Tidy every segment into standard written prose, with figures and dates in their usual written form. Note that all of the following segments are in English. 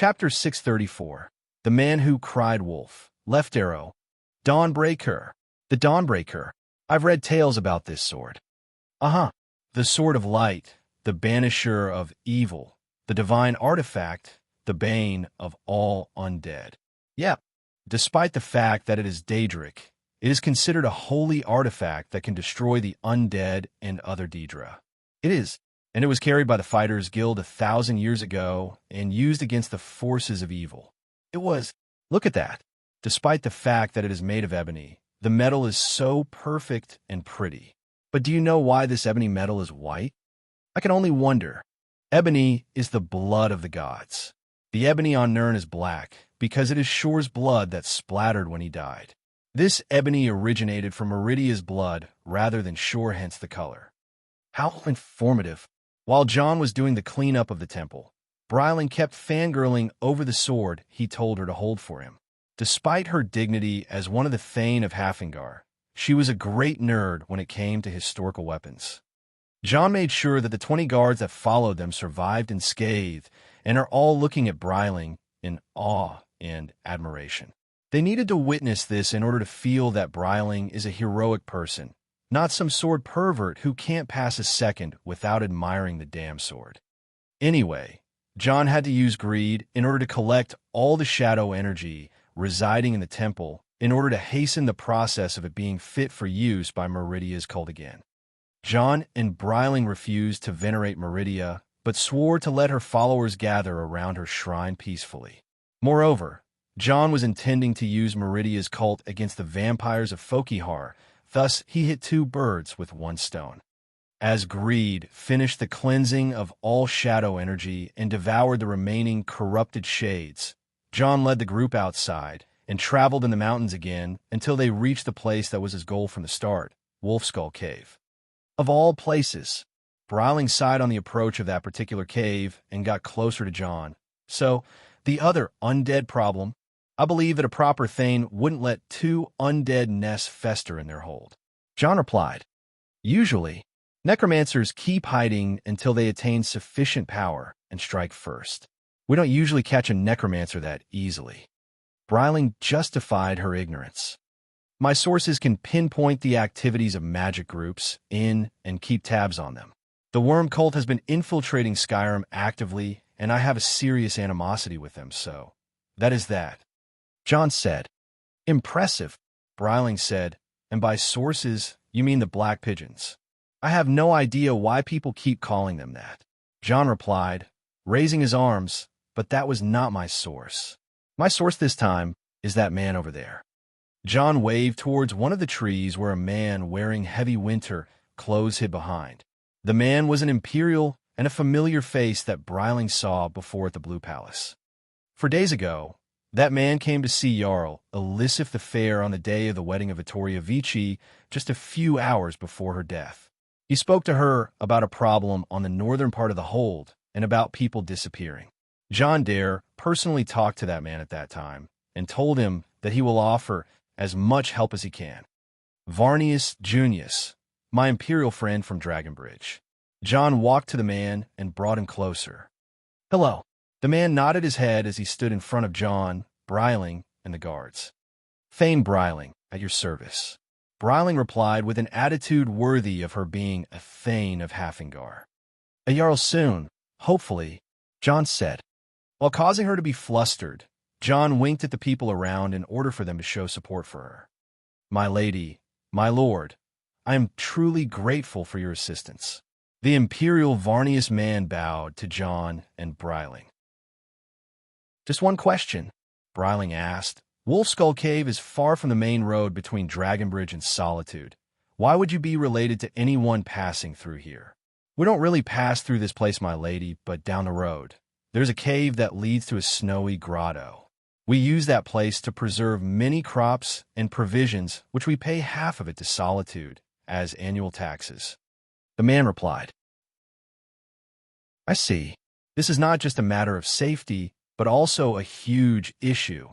Chapter 634. The Man Who Cried Wolf. Left arrow. Dawnbreaker. The Dawnbreaker. I've read tales about this sword. The Sword of Light, the Banisher of Evil, the divine artifact, the bane of all undead. Yep. Despite the fact that it is Daedric, it is considered a holy artifact that can destroy the undead and other Daedra. It is, and it was carried by the Fighters Guild 1,000 years ago and used against the forces of evil. It was. Look at that. Despite the fact that it is made of ebony, the metal is so perfect and pretty. But do you know why this ebony metal is white? I can only wonder. Ebony is the blood of the gods. The ebony on Nirn is black because it is Shor's blood that splattered when he died. This ebony originated from Meridia's blood rather than Shor, hence the color. How informative. While Jon was doing the cleanup of the temple, Bryling kept fangirling over the sword he told her to hold for him. Despite her dignity as one of the Thane of Halfengar, she was a great nerd when it came to historical weapons. Jon made sure that the 20 guards that followed them survived unscathed and are all looking at Bryling in awe and admiration. They needed to witness this in order to feel that Bryling is a heroic person, not some sword pervert who can't pass a second without admiring the damn sword. Anyway, Jon had to use greed in order to collect all the shadow energy residing in the temple in order to hasten the process of it being fit for use by Meridia's cult again. Jon and Bryling refused to venerate Meridia, but swore to let her followers gather around her shrine peacefully. Moreover, Jon was intending to use Meridia's cult against the vampires of Fokihar, thus he hit 2 birds with 1 stone. As greed finished the cleansing of all shadow energy and devoured the remaining corrupted shades, Jon led the group outside and traveled in the mountains again until they reached the place that was his goal from the start, Wolfskull Cave. Of all places, Bryling sighed on the approach of that particular cave and got closer to Jon. So, the other undead problem, I believe that a proper Thane wouldn't let 2 undead nests fester in their hold. Jon replied, usually, necromancers keep hiding until they attain sufficient power and strike first. We don't usually catch a necromancer that easily. Bryling justified her ignorance. My sources can pinpoint the activities of magic groups in and keep tabs on them. The worm cult has been infiltrating Skyrim actively, and I have a serious animosity with them, so that is that. Jon said. Impressive, Bryling said, and by sources, you mean the black pigeons. I have no idea why people keep calling them that. Jon replied, raising his arms, but that was not my source. My source this time is that man over there. Jon waved towards one of the trees where a man wearing heavy winter clothes hid behind. The man was an imperial and a familiar face that Bryling saw before at the Blue Palace. 4 days ago, that man came to see Jarl Elisif the Fair on the day of the wedding of Vittoria Vici, just a few hours before her death. He spoke to her about a problem on the northern part of the hold and about people disappearing. Jon Dare personally talked to that man at that time and told him that he will offer as much help as he can. Varnius Junius, my imperial friend from Dragonbridge. Jon walked to the man and brought him closer. Hello. The man nodded his head as he stood in front of Jon, Bryling, and the guards. Thane Bryling, at your service. Bryling replied with an attitude worthy of her being a Thane of Halfengar. A Jarl soon, hopefully, Jon said. While causing her to be flustered, Jon winked at the people around in order for them to show support for her. My lady, my lord, I am truly grateful for your assistance. The imperial Varnius man bowed to Jon and Bryling. Just one question, Bryling asked. Wolfskull Cave is far from the main road between Dragonbridge and Solitude. Why would you be related to anyone passing through here? We don't really pass through this place, my lady, but down the road. There's a cave that leads to a snowy grotto. We use that place to preserve many crops and provisions, which we pay half of it to Solitude as annual taxes. The man replied. I see. This is not just a matter of safety, but also a huge issue.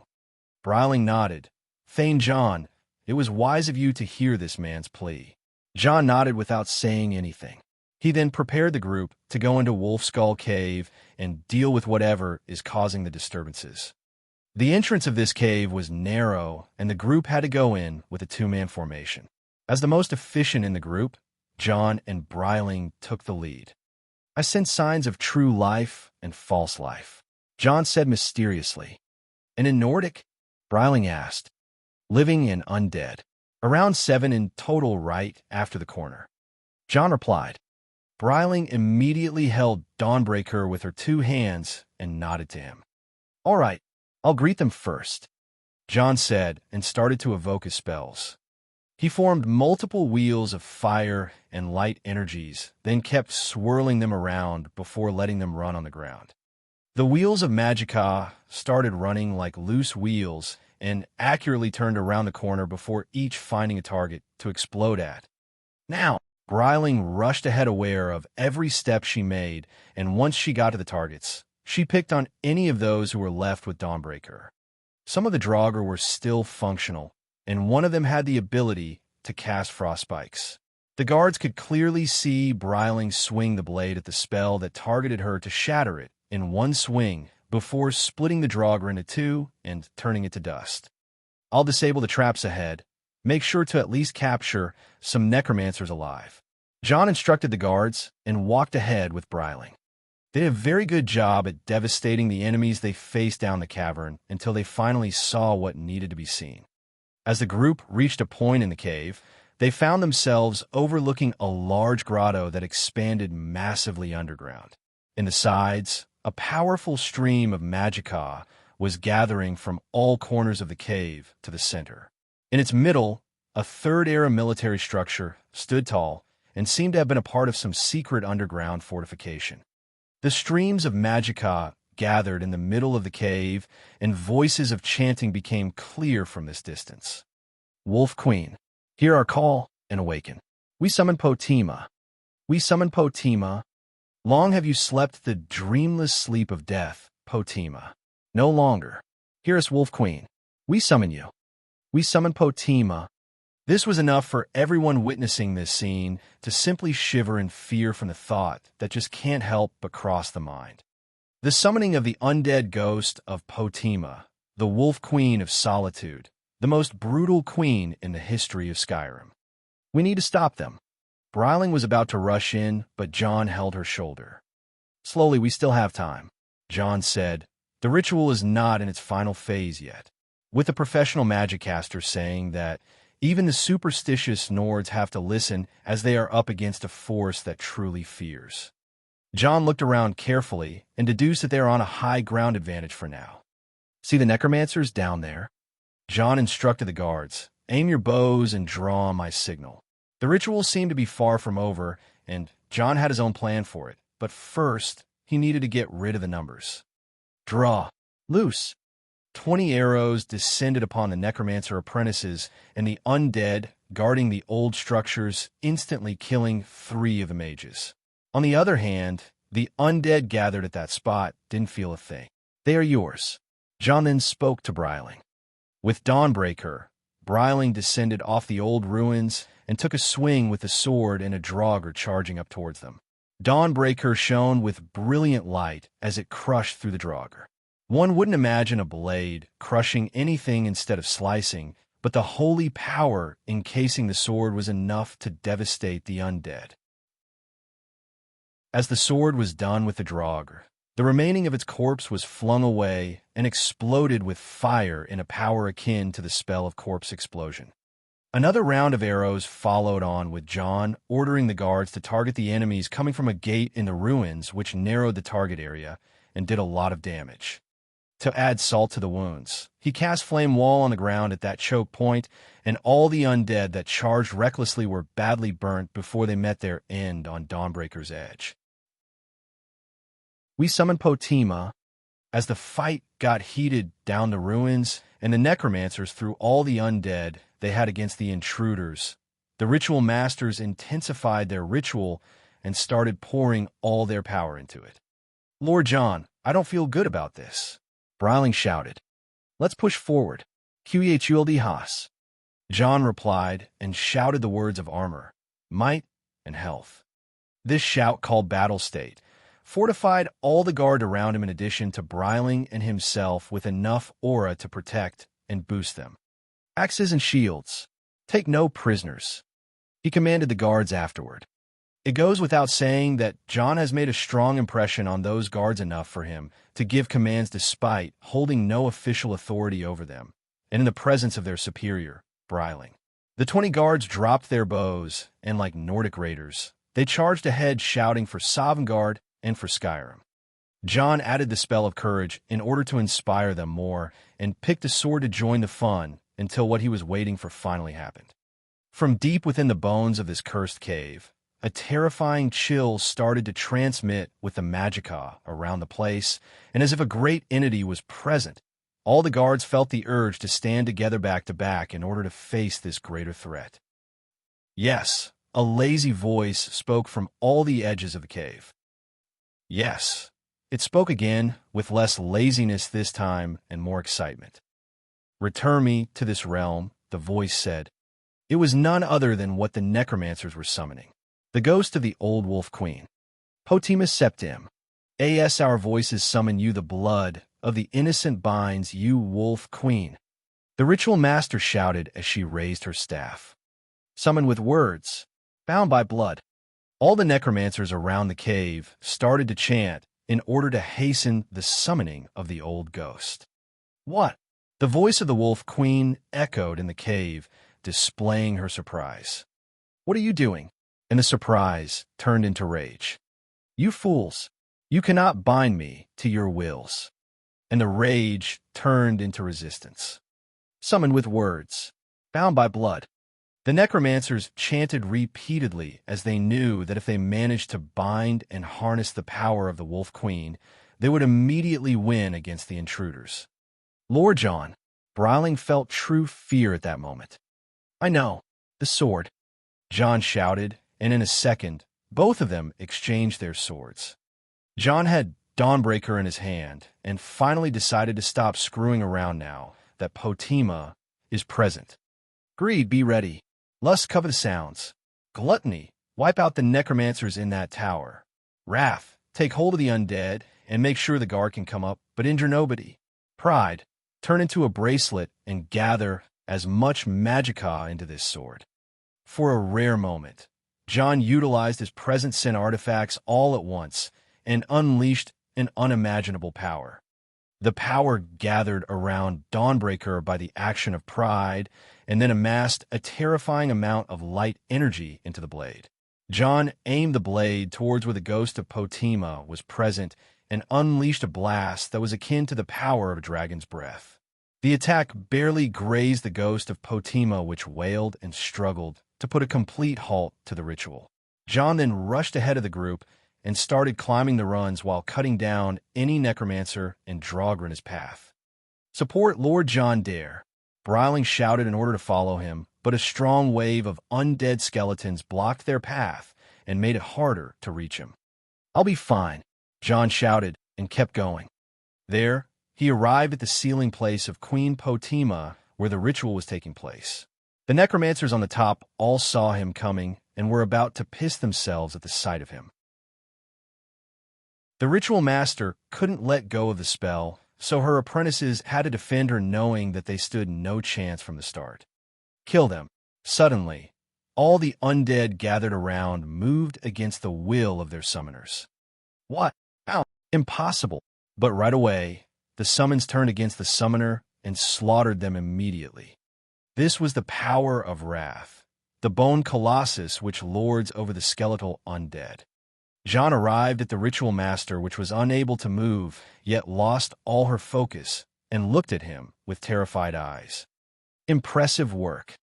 Bryling nodded. Thane Jon, it was wise of you to hear this man's plea. Jon nodded without saying anything. He then prepared the group to go into Wolf Skull Cave and deal with whatever is causing the disturbances. The entrance of this cave was narrow, and the group had to go in with a two-man formation. As the most efficient in the group, John and Bryling took the lead. I sense signs of true life and false life, John said mysteriously. And in Nordic? Bryling asked. Living and undead. Around 7 in total right after the corner. John replied. Bryling immediately held Dawnbreaker with her 2 hands and nodded to him. All right, I'll greet them first, John said and started to evoke his spells. He formed multiple wheels of fire and light energies, then kept swirling them around before letting them run on the ground. The wheels of Magicka started running like loose wheels and accurately turned around the corner before each finding a target to explode at. Now, Bryling rushed ahead aware of every step she made, and once she got to the targets, she picked on any of those who were left with Dawnbreaker. Some of the Draugr were still functional, and one of them had the ability to cast frost spikes. The guards could clearly see Bryling swing the blade at the spell that targeted her to shatter it in one swing before splitting the Draugr into 2 and turning it to dust. I'll disable the traps ahead. Make sure to at least capture some necromancers alive. John instructed the guards and walked ahead with Bryling. They did a very good job at devastating the enemies they faced down the cavern until they finally saw what needed to be seen. As the group reached a point in the cave, they found themselves overlooking a large grotto that expanded massively underground. In the sides, a powerful stream of Magicka was gathering from all corners of the cave to the center. In its middle, a third-era military structure stood tall and seemed to have been a part of some secret underground fortification. The streams of Magicka gathered in the middle of the cave, and voices of chanting became clear from this distance. Wolf Queen, hear our call and awaken. We summon Potima. We summon Potima. Long have you slept the dreamless sleep of death, Potima. No longer. Hear us, Wolf Queen. We summon you. We summon Potima. This was enough for everyone witnessing this scene to simply shiver in fear from the thought that just can't help but cross the mind. The summoning of the undead ghost of Potima, the Wolf Queen of Solitude, the most brutal queen in the history of Skyrim. We need to stop them. Bryling was about to rush in, but John held her shoulder. Slowly, we still have time, John said. The ritual is not in its final phase yet. With the professional magic caster saying that even the superstitious Nords have to listen as they are up against a force that truly fears. John looked around carefully and deduced that they are on a high ground advantage for now. See the necromancers down there? John instructed the guards, aim your bows and draw on my signal. The ritual seemed to be far from over, and John had his own plan for it, but first he needed to get rid of the numbers. Draw. Loose. 20 arrows descended upon the necromancer apprentices, and the undead, guarding the old structures, instantly killing 3 of the mages. On the other hand, the undead gathered at that spot didn't feel a thing. They are yours. John then spoke to Bryling. With Dawnbreaker, Bryling descended off the old ruins and took a swing with the sword and a Draugr charging up towards them. Dawnbreaker shone with brilliant light as it crushed through the Draugr. One wouldn't imagine a blade crushing anything instead of slicing, but the holy power encasing the sword was enough to devastate the undead. As the sword was done with the Draugr, the remaining of its corpse was flung away and exploded with fire in a power akin to the spell of corpse explosion. Another round of arrows followed on, with John ordering the guards to target the enemies coming from a gate in the ruins, which narrowed the target area and did a lot of damage. To add salt to the wounds, he cast Flame Wall on the ground at that choke point, and all the undead that charged recklessly were badly burnt before they met their end on Dawnbreaker's edge. We summoned Potima. As the fight got heated down the ruins, and the necromancers threw all the undead they had against the intruders, the ritual masters intensified their ritual and started pouring all their power into it. Lord John, I don't feel good about this, Bryling shouted. Let's push forward. Qhuld Haas. John replied and shouted the words of armor, might, and health. This shout, called battle state, fortified all the guard around him in addition to Bryling and himself with enough aura to protect and boost them. Axes and shields. Take no prisoners, he commanded the guards afterward. It goes without saying that John has made a strong impression on those guards, enough for him to give commands despite holding no official authority over them, and in the presence of their superior, Bryling. The 20 guards dropped their bows, and like Nordic raiders, they charged ahead shouting for Sovngarde and for Skyrim. John added the spell of courage in order to inspire them more, and picked a sword to join the fun until what he was waiting for finally happened. From deep within the bones of this cursed cave, a terrifying chill started to transmit with the magicka around the place, and as if a great entity was present, all the guards felt the urge to stand together back to back in order to face this greater threat. Yes, a lazy voice spoke from all the edges of the cave. Yes, it spoke again, with less laziness this time and more excitement. Return me to this realm, the voice said. It was none other than what the necromancers were summoning. The ghost of the old wolf queen. Potima septim. As our voices summon you, the blood of the innocent binds you, wolf queen. The ritual master shouted as she raised her staff. Summoned with words, bound by blood. All the necromancers around the cave started to chant in order to hasten the summoning of the old ghost. What? The voice of the wolf queen echoed in the cave, displaying her surprise. What are you doing? And the surprise turned into rage. You fools! You cannot bind me to your wills. And the rage turned into resistance. Summoned with words, bound by blood. The necromancers chanted repeatedly as they knew that if they managed to bind and harness the power of the wolf queen, they would immediately win against the intruders. Lord John, Bryling felt true fear at that moment. I know, the sword, John shouted, and in a second, both of them exchanged their swords. John had Dawnbreaker in his hand, and finally decided to stop screwing around now that Potima is present. Greed, be ready. Lust, cover the sounds. Gluttony, wipe out the necromancers in that tower. Wrath, take hold of the undead, and make sure the guard can come up, but injure nobody. Pride, turn into a bracelet and gather as much magicka into this sword. For a rare moment, John utilized his present sin artifacts all at once and unleashed an unimaginable power. The power gathered around Dawnbreaker by the action of pride and then amassed a terrifying amount of light energy into the blade. John aimed the blade towards where the ghost of Potima was present and unleashed a blast that was akin to the power of a dragon's breath. The attack barely grazed the ghost of Potima, which wailed and struggled to put a complete halt to the ritual. John then rushed ahead of the group and started climbing the runs while cutting down any necromancer and Draugr in his path. Support Lord John Dare, Bryling shouted in order to follow him, but a strong wave of undead skeletons blocked their path and made it harder to reach him. I'll be fine, John shouted and kept going. There, he arrived at the sealing place of Queen Potima, where the ritual was taking place. The necromancers on the top all saw him coming and were about to piss themselves at the sight of him. The ritual master couldn't let go of the spell, so her apprentices had to defend her, knowing that they stood no chance from the start. Kill them. Suddenly, all the undead gathered around moved against the will of their summoners. What? How? Impossible. But right away, the summons turned against the summoner and slaughtered them immediately. This was the power of wrath, the bone colossus which lords over the skeletal undead. John arrived at the ritual master, which was unable to move, yet lost all her focus, and looked at him with terrified eyes. Impressive work,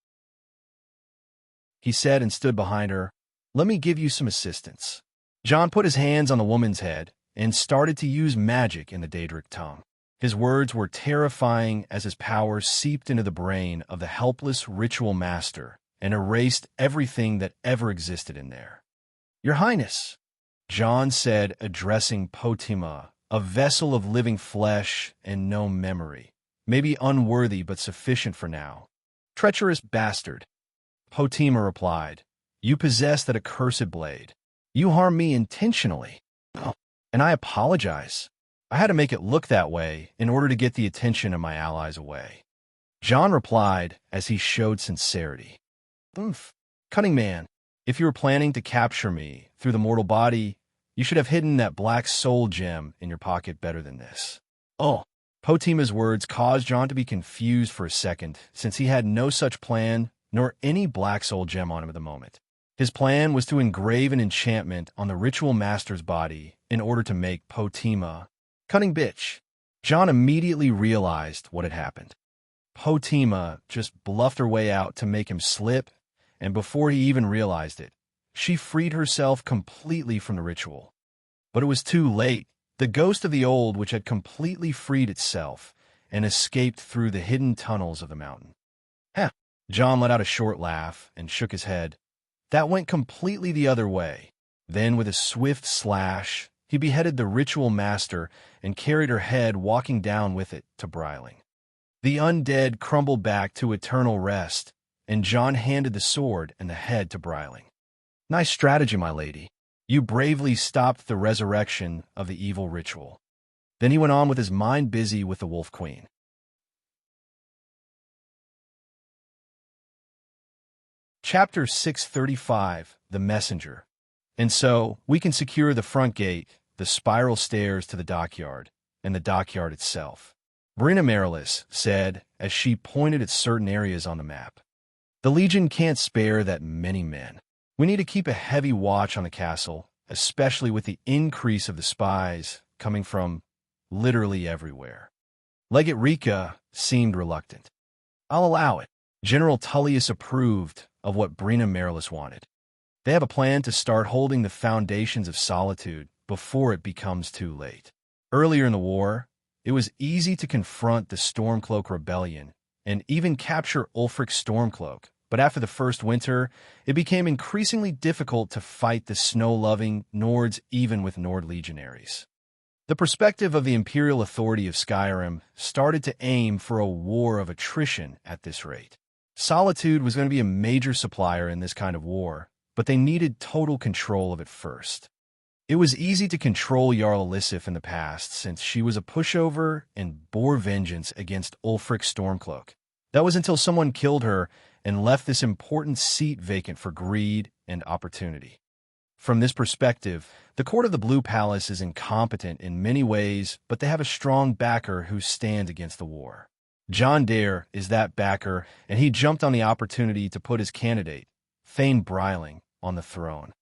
he said and stood behind her. Let me give you some assistance. John put his hands on the woman's head and started to use magic in the Daedric tongue. His words were terrifying as his power seeped into the brain of the helpless ritual master and erased everything that ever existed in there. Your Highness, John said, addressing Potima, a vessel of living flesh and no memory, maybe unworthy but sufficient for now. Treacherous bastard, Potima replied, you possess that accursed blade. You harmed me intentionally. Oh, and I apologize. I had to make it look that way in order to get the attention of my allies away. John replied as he showed sincerity. Oomph. Cunning man, if you were planning to capture me through the mortal body, you should have hidden that black soul gem in your pocket better than this. Oh. Potima's words caused John to be confused for a second, since he had no such plan nor any black soul gem on him at the moment. His plan was to engrave an enchantment on the ritual master's body in order to make Potima cunning bitch. John immediately realized what had happened. Potima just bluffed her way out to make him slip, and before he even realized it, she freed herself completely from the ritual. But it was too late. The ghost of the old which had completely freed itself and escaped through the hidden tunnels of the mountain. Heh! John let out a short laugh and shook his head. That went completely the other way. Then, with a swift slash, he beheaded the ritual master and carried her head, walking down with it to Bryling. The undead crumbled back to eternal rest, and John handed the sword and the head to Bryling. Nice strategy, my lady. You bravely stopped the resurrection of the evil ritual. Then he went on with his mind busy with the Wolf Queen. Chapter 635, The Messenger. And so, we can secure the front gate, the spiral stairs to the dockyard, and the dockyard itself. Brina Marilis said, as she pointed at certain areas on the map. The Legion can't spare that many men. We need to keep a heavy watch on the castle, especially with the increase of the spies coming from literally everywhere. Legate Rika seemed reluctant. I'll allow it. General Tullius approved of what Brina Marilis wanted. They have a plan to start holding the foundations of solitude before it becomes too late. Earlier in the war, it was easy to confront the Stormcloak rebellion and even capture Ulfric's Stormcloak. But after the first winter, it became increasingly difficult to fight the snow-loving Nords even with Nord legionaries. The perspective of the imperial authority of Skyrim started to aim for a war of attrition at this rate. Solitude was going to be a major supplier in this kind of war, but they needed total control of it first. It was easy to control Jarl Elisif in the past since she was a pushover and bore vengeance against Ulfric's Stormcloak. That was until someone killed her and left this important seat vacant for greed and opportunity. From this perspective, the court of the Blue Palace is incompetent in many ways, but they have a strong backer who stands against the war. John Dare is that backer, and he jumped on the opportunity to put his candidate, Thane Bryling, on the throne.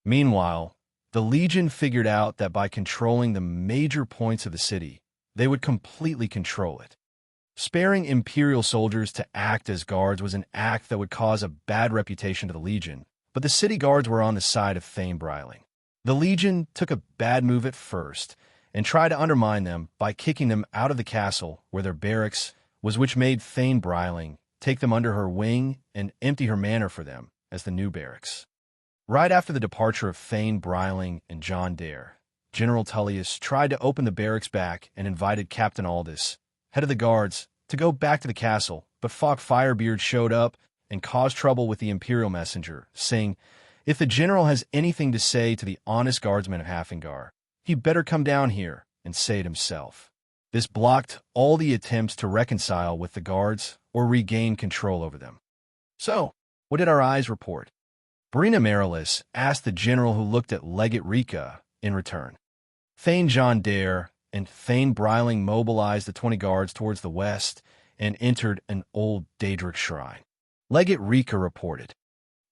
Meanwhile, the Legion figured out that by controlling the major points of the city, they would completely control it. Sparing Imperial soldiers to act as guards was an act that would cause a bad reputation to the Legion, but the city guards were on the side of Thane Bryling. The Legion took a bad move at first and tried to undermine them by kicking them out of the castle where their barracks was, which made Thane Bryling take them under her wing and empty her manor for them as the new barracks. Right after the departure of Thane Bryling and John Dare, General Tullius tried to open the barracks back and invited Captain Aldous, head of the guards, to go back to the castle, but Falk Firebeard showed up and caused trouble with the Imperial messenger, saying, if the general has anything to say to the honest guardsmen of Hafengar, he better come down here and say it himself. This blocked all the attempts to reconcile with the guards or regain control over them. So, what did our eyes report? Brina Marilis asked the general who looked at Legate Rika in return. Thane John Dare and Thane Bryling mobilized the 20 guards towards the west and entered an old Daedric shrine. Legate Rika reported.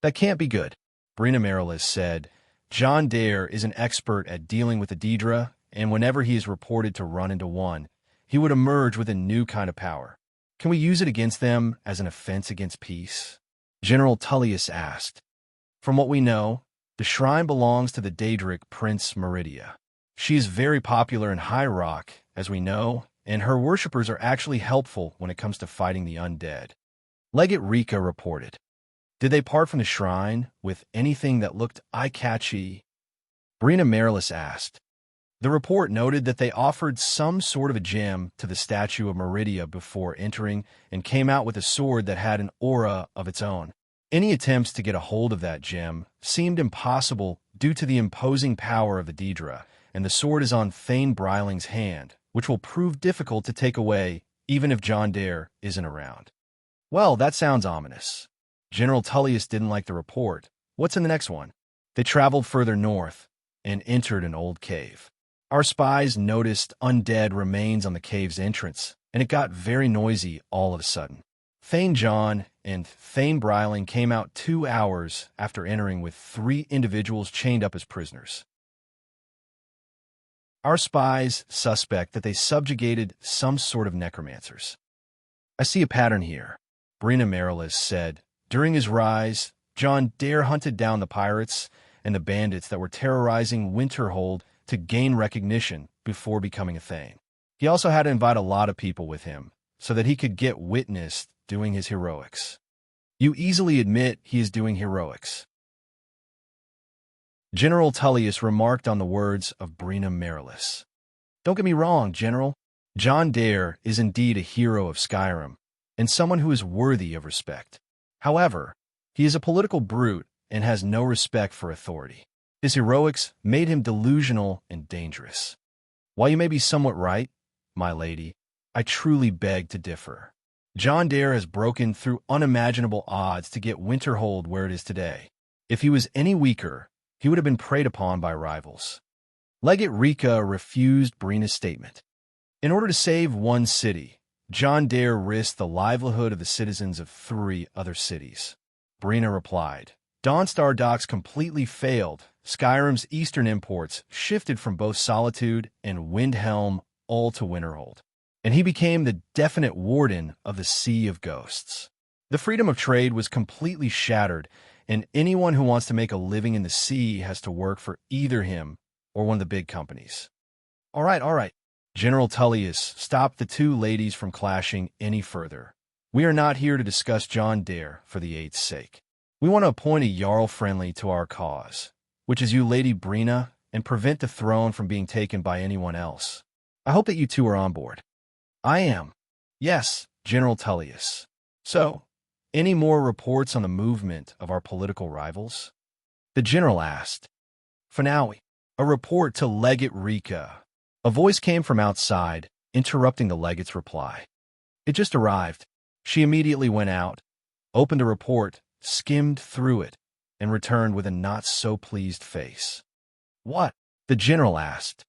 That can't be good, Brina Marilis said. John Dare is an expert at dealing with the Daedra, and whenever he is reported to run into one, he would emerge with a new kind of power. Can we use it against them as an offense against peace? General Tullius asked. From what we know, the shrine belongs to the Daedric Prince Meridia. She is very popular in High Rock, as we know, and her worshippers are actually helpful when it comes to fighting the undead. Legate Rika reported. Did they part from the shrine with anything that looked eye-catchy? Brina Marilis asked. The report noted that they offered some sort of a gem to the statue of Meridia before entering and came out with a sword that had an aura of its own. Any attempts to get a hold of that gem seemed impossible due to the imposing power of the Daedra, and the sword is on Thane Bryling's hand, which will prove difficult to take away even if John Dare isn't around. Well, that sounds ominous. General Tullius didn't like the report. What's in the next one? They traveled further north and entered an old cave. Our spies noticed undead remains on the cave's entrance, and it got very noisy all of a sudden. Thane John and Thane Bryling came out 2 hours after entering with 3 individuals chained up as prisoners. Our spies suspect that they subjugated some sort of necromancers. I see a pattern here, Brina Marilis said. During his rise, John Dare hunted down the pirates and the bandits that were terrorizing Winterhold to gain recognition before becoming a Thane. He also had to invite a lot of people with him so that he could get witnessed doing his heroics. You easily admit he is doing heroics. General Tullius remarked on the words of Brina Marilis. Don't get me wrong, General. John Dare is indeed a hero of Skyrim, and someone who is worthy of respect. However, he is a political brute and has no respect for authority. His heroics made him delusional and dangerous. While you may be somewhat right, my lady, I truly beg to differ. John Dare has broken through unimaginable odds to get Winterhold where it is today. If he was any weaker, he would have been preyed upon by rivals. Legate Rika refused Brina's statement. In order to save one city, John Dare risked the livelihood of the citizens of 3 other cities. Brina replied, Dawnstar docks completely failed. Skyrim's eastern imports shifted from both Solitude and Windhelm all to Winterhold, and he became the definite warden of the Sea of Ghosts. The freedom of trade was completely shattered, and anyone who wants to make a living in the sea has to work for either him or one of the big companies. All right. General Tullius stopped the 2 ladies from clashing any further. We are not here to discuss John Dare for the Eight's sake. We want to appoint a Jarl friendly to our cause, which is you, Lady Brina, and prevent the throne from being taken by anyone else. I hope that you 2 are on board. I am. Yes, General Tullius. So, any more reports on the movement of our political rivals? The general asked. Finale. A report to Legate Rika. A voice came from outside, interrupting the legate's reply. It just arrived. She immediately went out, opened a report, skimmed through it, and returned with a not-so-pleased face. What? The general asked.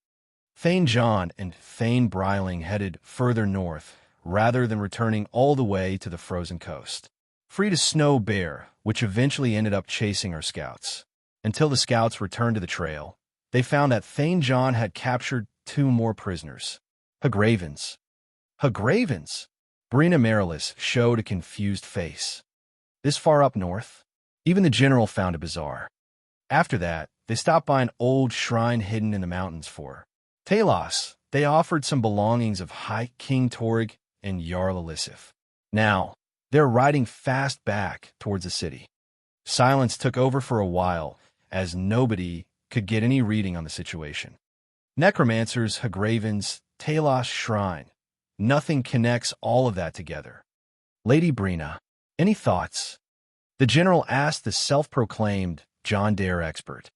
Thane John and Thane Bryling headed further north, rather than returning all the way to the frozen coast. Free to Snow Bear, which eventually ended up chasing our scouts. Until the scouts returned to the trail, they found that Thane John had captured 2 more prisoners. Hagravens. Hagravens? Brina Marilis showed a confused face. This far up north? Even the general found it bizarre. After that, they stopped by an old shrine hidden in the mountains for Talos. They offered some belongings of High King Torg and Jarl Elisif. Now, they're riding fast back towards the city. Silence took over for a while, as nobody could get any reading on the situation. Necromancers, Hagravens, Talos Shrine. Nothing connects all of that together. Lady Brina, any thoughts? The general asked the self-proclaimed John Dare expert.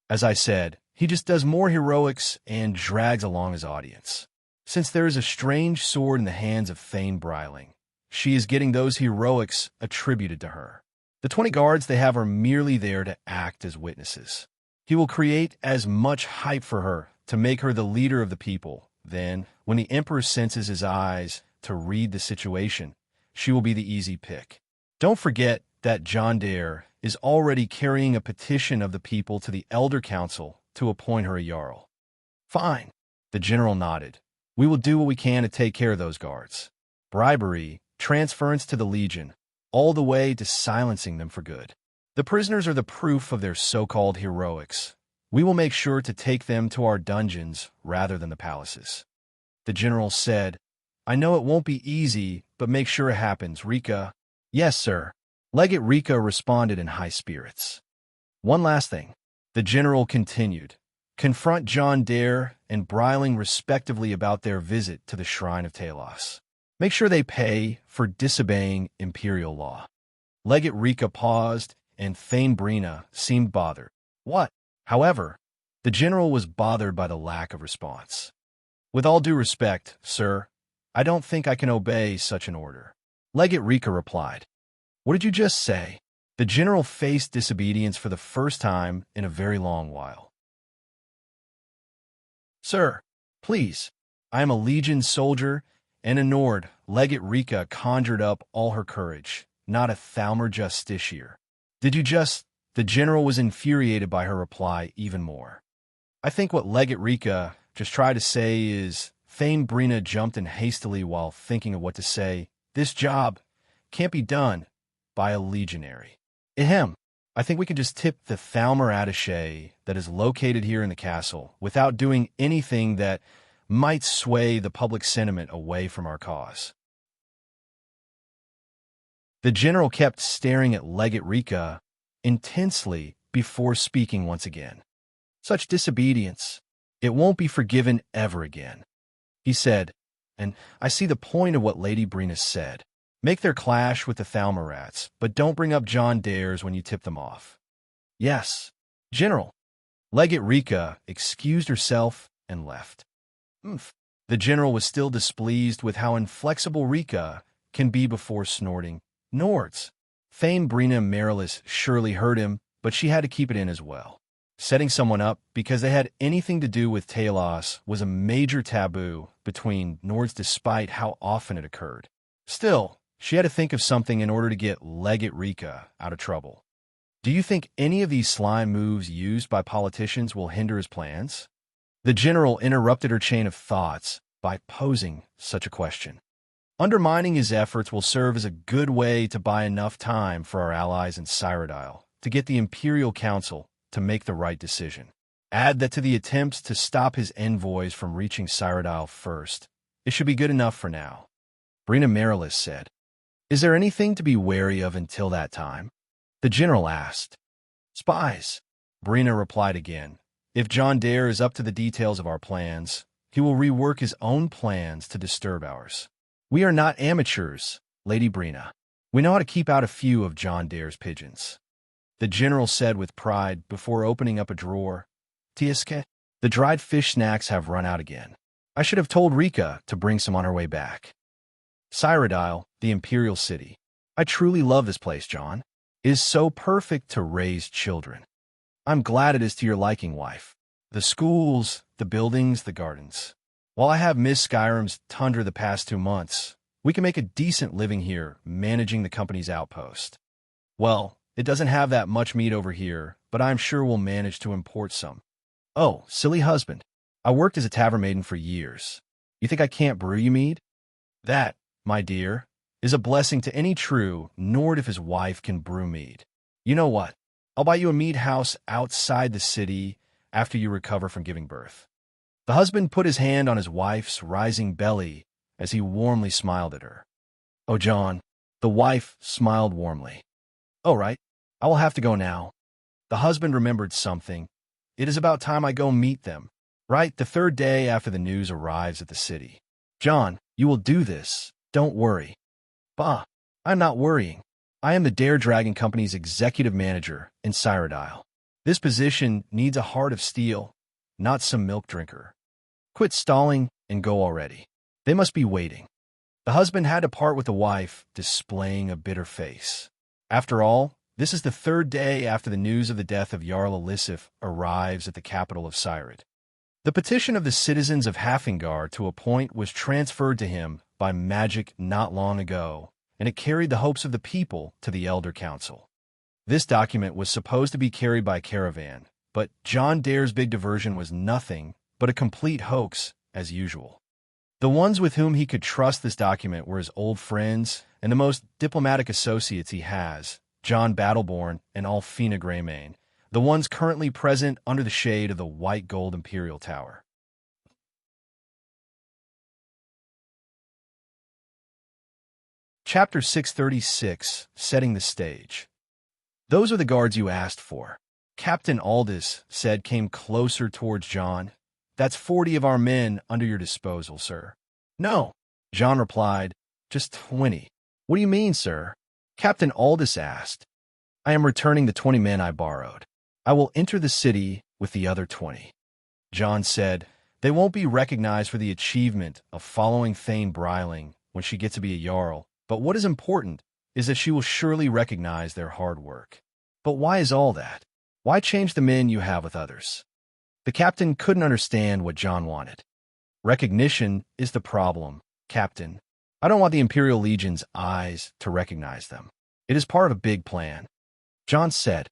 As I said, he just does more heroics and drags along his audience. Since there is a strange sword in the hands of Thane Bryling, she is getting those heroics attributed to her. The 20 guards they have are merely there to act as witnesses. He will create as much hype for her to make her the leader of the people. Then, when the Emperor senses his eyes to read the situation, she will be the easy pick. Don't forget that John Dare is already carrying a petition of the people to the Elder Council to appoint her a Jarl. Fine, the general nodded. We will do what we can to take care of those guards. Bribery, transference to the Legion, all the way to silencing them for good. The prisoners are the proof of their so-called heroics. We will make sure to take them to our dungeons rather than the palaces. The general said, I know it won't be easy, but make sure it happens, Rika. Yes, sir. Legate Rika responded in high spirits. One last thing. The general continued. Confront John Dare and Bryling respectively about their visit to the Shrine of Talos. Make sure they pay for disobeying imperial law. Legate Rika paused, and Thane Brina seemed bothered. What? However, the general was bothered by the lack of response. With all due respect, sir, I don't think I can obey such an order. Legate Rika replied. What did you just say? The general faced disobedience for the first time in a very long while. Sir, please, I am a legion soldier, and a Nord. Legate Rika conjured up all her courage, not a Thalmor justiciar. Did you just... The general was infuriated by her reply even more. I think what Legate Rika just tried to say is... Thane Brina jumped in hastily while thinking of what to say. This job can't be done by a legionary. Ahem. I think we can just tip the Thalmor attaché that is located here in the castle without doing anything that might sway the public sentiment away from our cause. The general kept staring at Legate Rika intensely before speaking once again. Such disobedience, it won't be forgiven ever again. He said, and I see the point of what Lady Brina said. Make their clash with the Thalmor rats, but don't bring up John Dares when you tip them off. Yes, General. Legate Rika excused herself and left. The general was still displeased with how inflexible Rika can be before snorting. Nords. Thane Brina Marilis surely heard him, but she had to keep it in as well. Setting someone up because they had anything to do with Talos was a major taboo between Nords despite how often it occurred. Still, she had to think of something in order to get Legate Rika out of trouble. Do you think any of these slime moves used by politicians will hinder his plans? The general interrupted her chain of thoughts by posing such a question. Undermining his efforts will serve as a good way to buy enough time for our allies in Cyrodiil to get the Imperial Council to make the right decision. Add that to the attempts to stop his envoys from reaching Cyrodiil first. It should be good enough for now. Brina Marilis said. Is there anything to be wary of until that time? The general asked. Spies. Brina replied again. If John Dare is up to the details of our plans, he will rework his own plans to disturb ours. We are not amateurs, Lady Brina. We know how to keep out a few of John Dare's pigeons. The general said with pride before opening up a drawer. Tiaske, the dried fish snacks have run out again. I should have told Rika to bring some on her way back. Cyrodiil, the Imperial City. I truly love this place, John. It is so perfect to raise children. I'm glad it is to your liking, wife. The schools, the buildings, the gardens. While I have missed Skyrim's tundra the past 2 months, we can make a decent living here managing the company's outpost. Well, it doesn't have that much meat over here, but I'm sure we'll manage to import some. Oh, silly husband. I worked as a tavern maiden for years. You think I can't brew you mead? That, my dear, is a blessing to any true Nord if his wife can brew mead. You know what? I'll buy you a mead house outside the city after you recover from giving birth. The husband put his hand on his wife's rising belly as he warmly smiled at her. Oh, John, the wife smiled warmly. All right, I will have to go now. The husband remembered something. It is about time I go meet them. Right, the 3rd day after the news arrives at the city. John, you will do this. Don't worry. Bah, I'm not worrying. I am the Dare Dragon Company's executive manager in Cyrodiil. This position needs a heart of steel, not some milk drinker. Quit stalling and go already. They must be waiting. The husband had to part with the wife, displaying a bitter face. After all, this is the 3rd day after the news of the death of Jarl Elisif arrives at the capital of Cyrod. The petition of the citizens of Hafengar to appoint was transferred to him by magic not long ago, and it carried the hopes of the people to the Elder Council. This document was supposed to be carried by caravan, but John Dare's big diversion was nothing but a complete hoax, as usual. The ones with whom he could trust this document were his old friends and the most diplomatic associates he has, John Battleborn and Alfina Greymane, the ones currently present under the shade of the white gold Imperial Tower. Chapter 636, Setting the Stage. Those are the guards you asked for. Captain Aldis said came closer towards John. That's 40 of our men under your disposal, sir. No, John replied, just 20. What do you mean, sir? Captain Aldous asked. I am returning the 20 men I borrowed. I will enter the city with the other 20. John said, they won't be recognized for the achievement of following Thane Bryling when she gets to be a Jarl, but what is important is that she will surely recognize their hard work. But why is all that? Why change the men you have with others? The captain couldn't understand what John wanted. Recognition is the problem, Captain. I don't want the Imperial Legion's eyes to recognize them. It is part of a big plan. John said,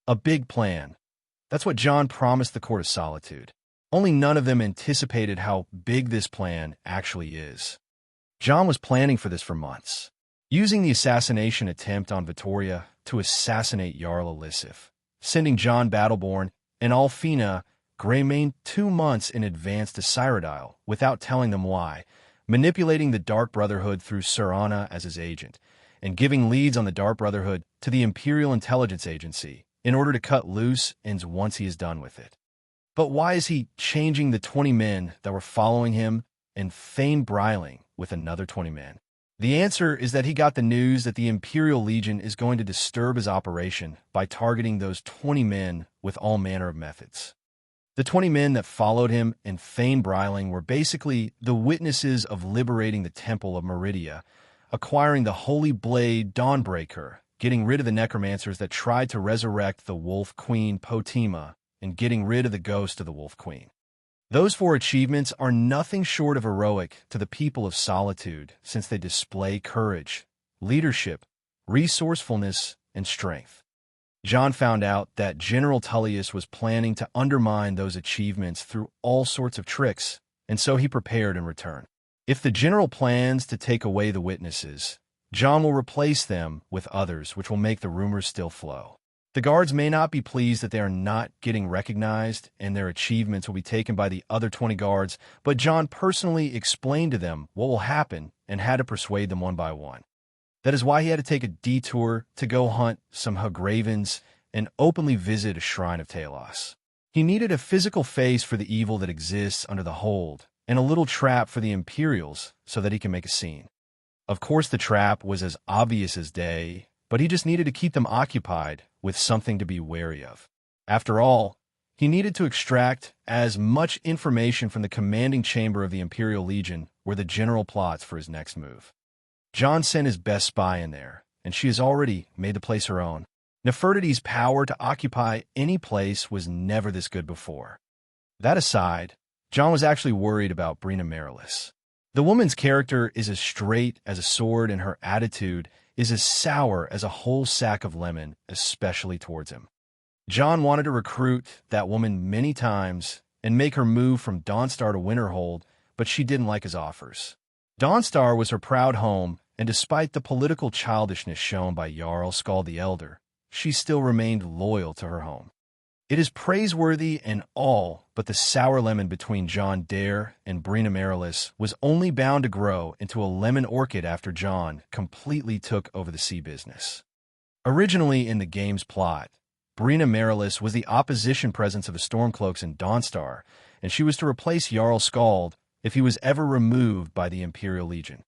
a big plan. That's what John promised the Court of Solitude. Only none of them anticipated how big this plan actually is. John was planning for this for months, using the assassination attempt on Vittoria to assassinate Jarl Elisif, sending John Battleborn and Alfina Greymane 2 months in advance to Cyrodiil without telling them why, manipulating the Dark Brotherhood through Serana as his agent, and giving leads on the Dark Brotherhood to the Imperial Intelligence Agency in order to cut loose ends once he is done with it. But why is he changing the 20 men that were following him and Thane Bryling with another 20 men? The answer is that he got the news that the Imperial Legion is going to disturb his operation by targeting those 20 men with all manner of methods. The 20 men that followed him and Thane Bryling were basically the witnesses of liberating the Temple of Meridia, acquiring the Holy Blade Dawnbreaker, getting rid of the necromancers that tried to resurrect the Wolf Queen Potima, and getting rid of the ghost of the Wolf Queen. Those 4 achievements are nothing short of heroic to the people of Solitude, since they display courage, leadership, resourcefulness, and strength. John found out that General Tullius was planning to undermine those achievements through all sorts of tricks, and so he prepared in return. If the general plans to take away the witnesses, John will replace them with others, which will make the rumors still flow. The guards may not be pleased that they are not getting recognized and their achievements will be taken by the other 20 guards, but John personally explained to them what will happen and had to persuade them one by one. That is why he had to take a detour to go hunt some Hagravens and openly visit a shrine of Talos. He needed a physical face for the evil that exists under the hold and a little trap for the Imperials so that he can make a scene. Of course, the trap was as obvious as day, but he just needed to keep them occupied with something to be wary of. After all, he needed to extract as much information from the commanding chamber of the Imperial Legion where the general plots for his next move. John sent his best spy in there, and she has already made the place her own. Nefertiti's power to occupy any place was never this good before. That aside, John was actually worried about Brina Marilis. The woman's character is as straight as a sword, and her attitude is as sour as a whole sack of lemon, especially towards him. John wanted to recruit that woman many times and make her move from Dawnstar to Winterhold, but she didn't like his offers. Dawnstar was her proud home, and despite the political childishness shown by Jarl Skald the Elder, she still remained loyal to her home. It is praiseworthy and all, but the sour lemon between John Dare and Brina Marilis was only bound to grow into a lemon orchid after John completely took over the sea business. Originally in the game's plot, Brina Marilis was the opposition presence of the Stormcloaks in Dawnstar, and she was to replace Jarl Skald if he was ever removed by the Imperial Legion.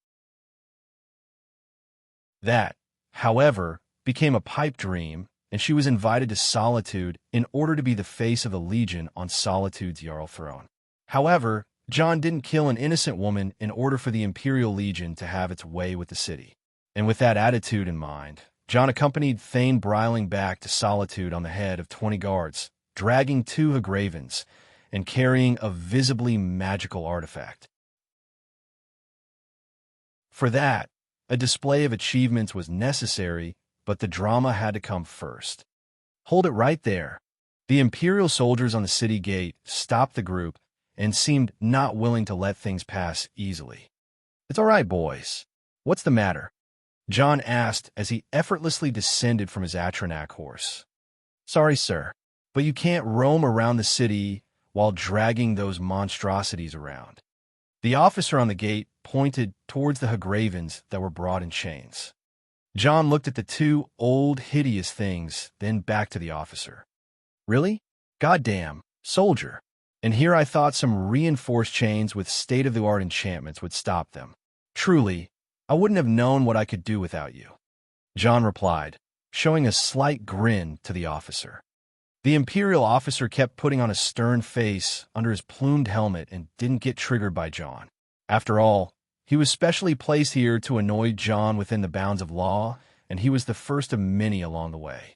That, however, became a pipe dream, and she was invited to Solitude in order to be the face of the Legion on Solitude's Jarl throne. However, John didn't kill an innocent woman in order for the Imperial Legion to have its way with the city. And with that attitude in mind, John accompanied Thane Bryling back to Solitude on the head of 20 guards, dragging 2 Hagravens, and carrying a visibly magical artifact. For that, a display of achievements was necessary, but the drama had to come first. Hold it right there. The Imperial soldiers on the city gate stopped the group and seemed not willing to let things pass easily. It's all right, boys. What's the matter? John asked as he effortlessly descended from his Atronak horse. Sorry, sir, but you can't roam around the city while dragging those monstrosities around. The officer on the gate pointed towards the Hagravens that were brought in chains. John looked at the 2 old, hideous things, then back to the officer. Really? Goddamn, soldier. And here I thought some reinforced chains with state-of-the-art enchantments would stop them. Truly, I wouldn't have known what I could do without you. John replied, showing a slight grin to the officer. The Imperial officer kept putting on a stern face under his plumed helmet and didn't get triggered by John. After all, he was specially placed here to annoy John within the bounds of law, and he was the first of many along the way.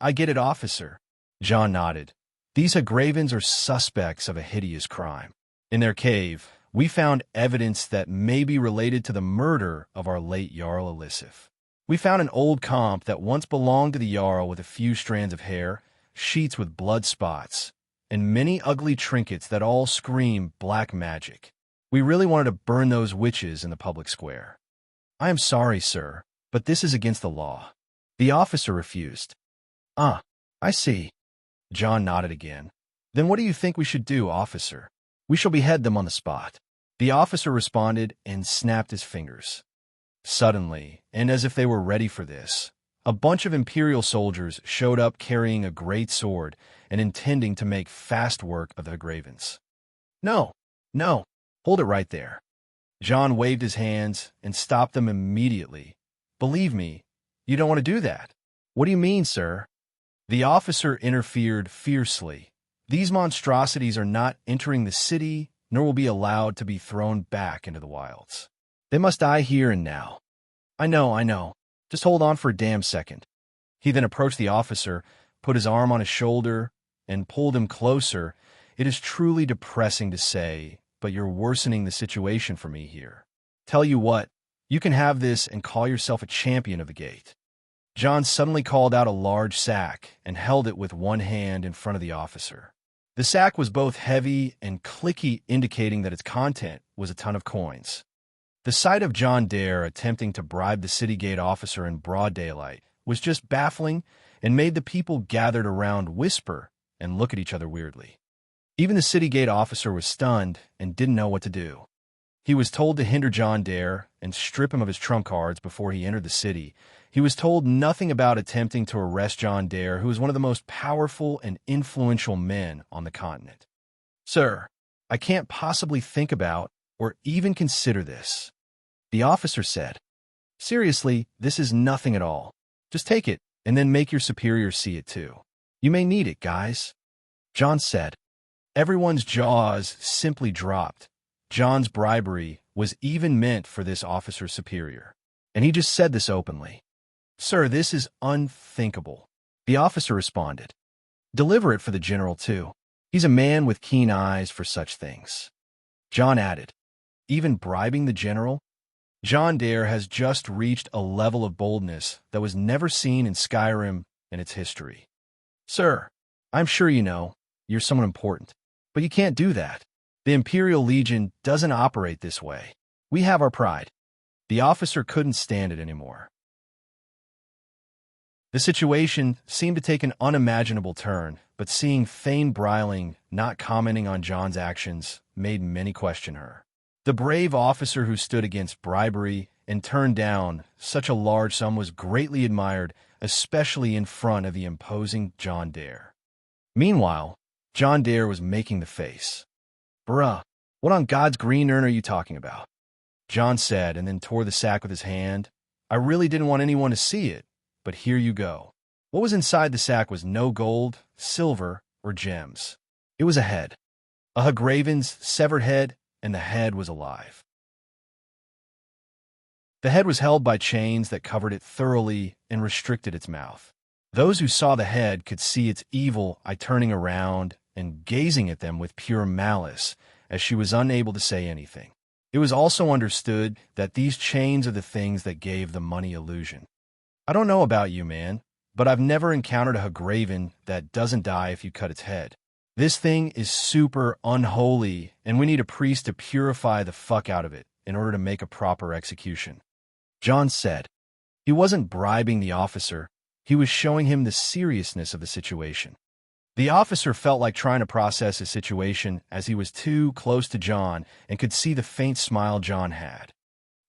I get it, officer. John nodded. These Hagravens are suspects of a hideous crime. In their cave, we found evidence that may be related to the murder of our late Jarl Elisif. We found an old comp that once belonged to the Jarl with a few strands of hair, sheets with blood spots, and many ugly trinkets that all scream black magic. We really wanted to burn those witches in the public square. I am sorry, sir, but this is against the law. The officer refused. I see. John nodded again. Then what do you think we should do, officer? We shall behead them on the spot. The officer responded and snapped his fingers. Suddenly, and as if they were ready for this, a bunch of Imperial soldiers showed up carrying a great sword and intending to make fast work of the Hagravens. No, hold it right there. John waved his hands and stopped them immediately. Believe me, you don't want to do that. What do you mean, sir? The officer interfered fiercely. These monstrosities are not entering the city, nor will be allowed to be thrown back into the wilds. They must die here and now. I know. Just hold on for a damn second. He then approached the officer, put his arm on his shoulder, and pulled him closer. It is truly depressing to say, but you're worsening the situation for me here. Tell you what, you can have this and call yourself a champion of the gate. John suddenly called out a large sack and held it with one hand in front of the officer. The sack was both heavy and clicky, indicating that its content was a ton of coins. The sight of John Dare attempting to bribe the city gate officer in broad daylight was just baffling and made the people gathered around whisper and look at each other weirdly. Even the city gate officer was stunned and didn't know what to do. He was told to hinder John Dare and strip him of his trump cards before he entered the city. He was told nothing about attempting to arrest John Dare, who was one of the most powerful and influential men on the continent. Sir, I can't possibly think about or even consider this, the officer said. Seriously, this is nothing at all. Just take it and then make your superiors see it too. You may need it, guys. John said. Everyone's jaws simply dropped. John's bribery was even meant for this officer's superior, and he just said this openly. Sir, this is unthinkable. The officer responded. Deliver it for the general, too. He's a man with keen eyes for such things. John added, even bribing the general? John Dare has just reached a level of boldness that was never seen in Skyrim in its history. Sir, I'm sure you know, you're someone important, but you can't do that. The Imperial Legion doesn't operate this way. We have our pride. The officer couldn't stand it anymore. The situation seemed to take an unimaginable turn, but seeing Thane Breiling not commenting on John's actions made many question her. The brave officer who stood against bribery and turned down such a large sum was greatly admired, especially in front of the imposing John Dare. Meanwhile, John Dare was making the face. Bruh, what on God's green earth are you talking about? John said, and then tore the sack with his hand. I really didn't want anyone to see it, but here you go. What was inside the sack was no gold, silver, or gems. It was a head. A Hagraven's severed head, and the head was alive. The head was held by chains that covered it thoroughly and restricted its mouth. Those who saw the head could see its evil eye turning around and gazing at them with pure malice, as she was unable to say anything. It was also understood that these chains are the things that gave the money illusion. I don't know about you, man, but I've never encountered a Hagraven that doesn't die if you cut its head. This thing is super unholy, and we need a priest to purify the fuck out of it in order to make a proper execution. John said. He wasn't bribing the officer, he was showing him the seriousness of the situation. The officer felt like trying to process his situation as he was too close to John and could see the faint smile John had.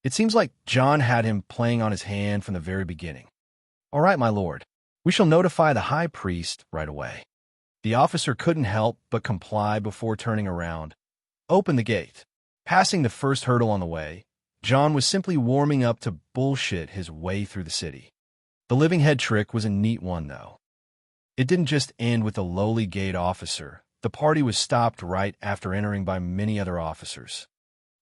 It seems like John had him playing on his hand from the very beginning. All right, my lord, we shall notify the high priest right away. The officer couldn't help but comply before turning around. Open the gate. Passing the first hurdle on the way, John was simply warming up to bullshit his way through the city. The living head trick was a neat one, though. It didn't just end with a lowly gate officer. The party was stopped right after entering by many other officers.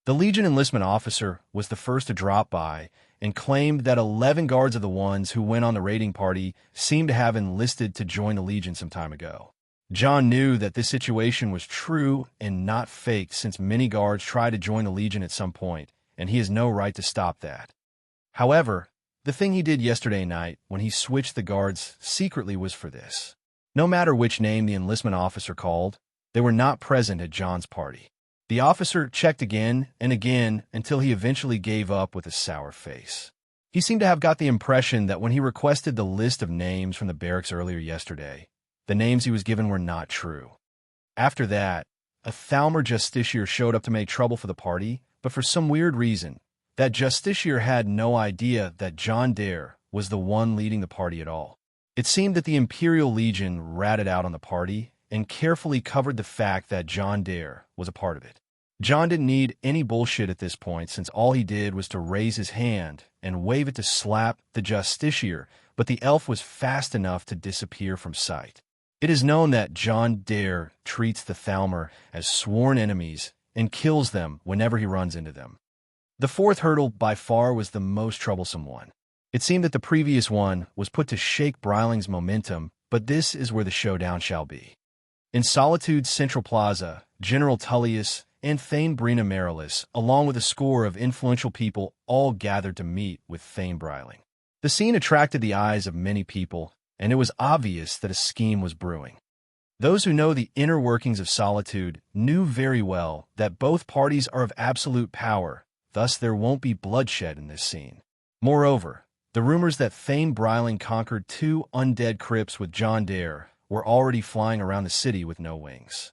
The Legion enlistment officer was the first to drop by and claimed that 11 guards of the ones who went on the raiding party seemed to have enlisted to join the Legion some time ago. John knew that this situation was true and not faked, since many guards tried to join the Legion at some point, and he has no right to stop that. However, the thing he did yesterday night when he switched the guards secretly was for this. No matter which name the enlistment officer called, they were not present at John's party. The officer checked again and again until he eventually gave up with a sour face. He seemed to have got the impression that when he requested the list of names from the barracks earlier yesterday, the names he was given were not true. After that, a Thalmer justiciar showed up to make trouble for the party, but for some weird reason, that justiciar had no idea that John Dare was the one leading the party at all. It seemed that the Imperial Legion ratted out on the party and carefully covered the fact that John Dare was a part of it. John didn't need any bullshit at this point, since all he did was to raise his hand and wave it to slap the justiciar, but the elf was fast enough to disappear from sight. It is known that John Dare treats the Thalmer as sworn enemies and kills them whenever he runs into them. The fourth hurdle by far was the most troublesome one. It seemed that the previous one was put to shake Breiling's momentum, but this is where the showdown shall be. In Solitude's Central Plaza, General Tullius and Thane Brina Marilis, along with a score of influential people, all gathered to meet with Thane Breiling. The scene attracted the eyes of many people, and it was obvious that a scheme was brewing. Those who know the inner workings of Solitude knew very well that both parties are of absolute power, thus there won't be bloodshed in this scene. Moreover, the rumors that Thane Breiling conquered 2 undead crypts with John Dare were already flying around the city with no wings.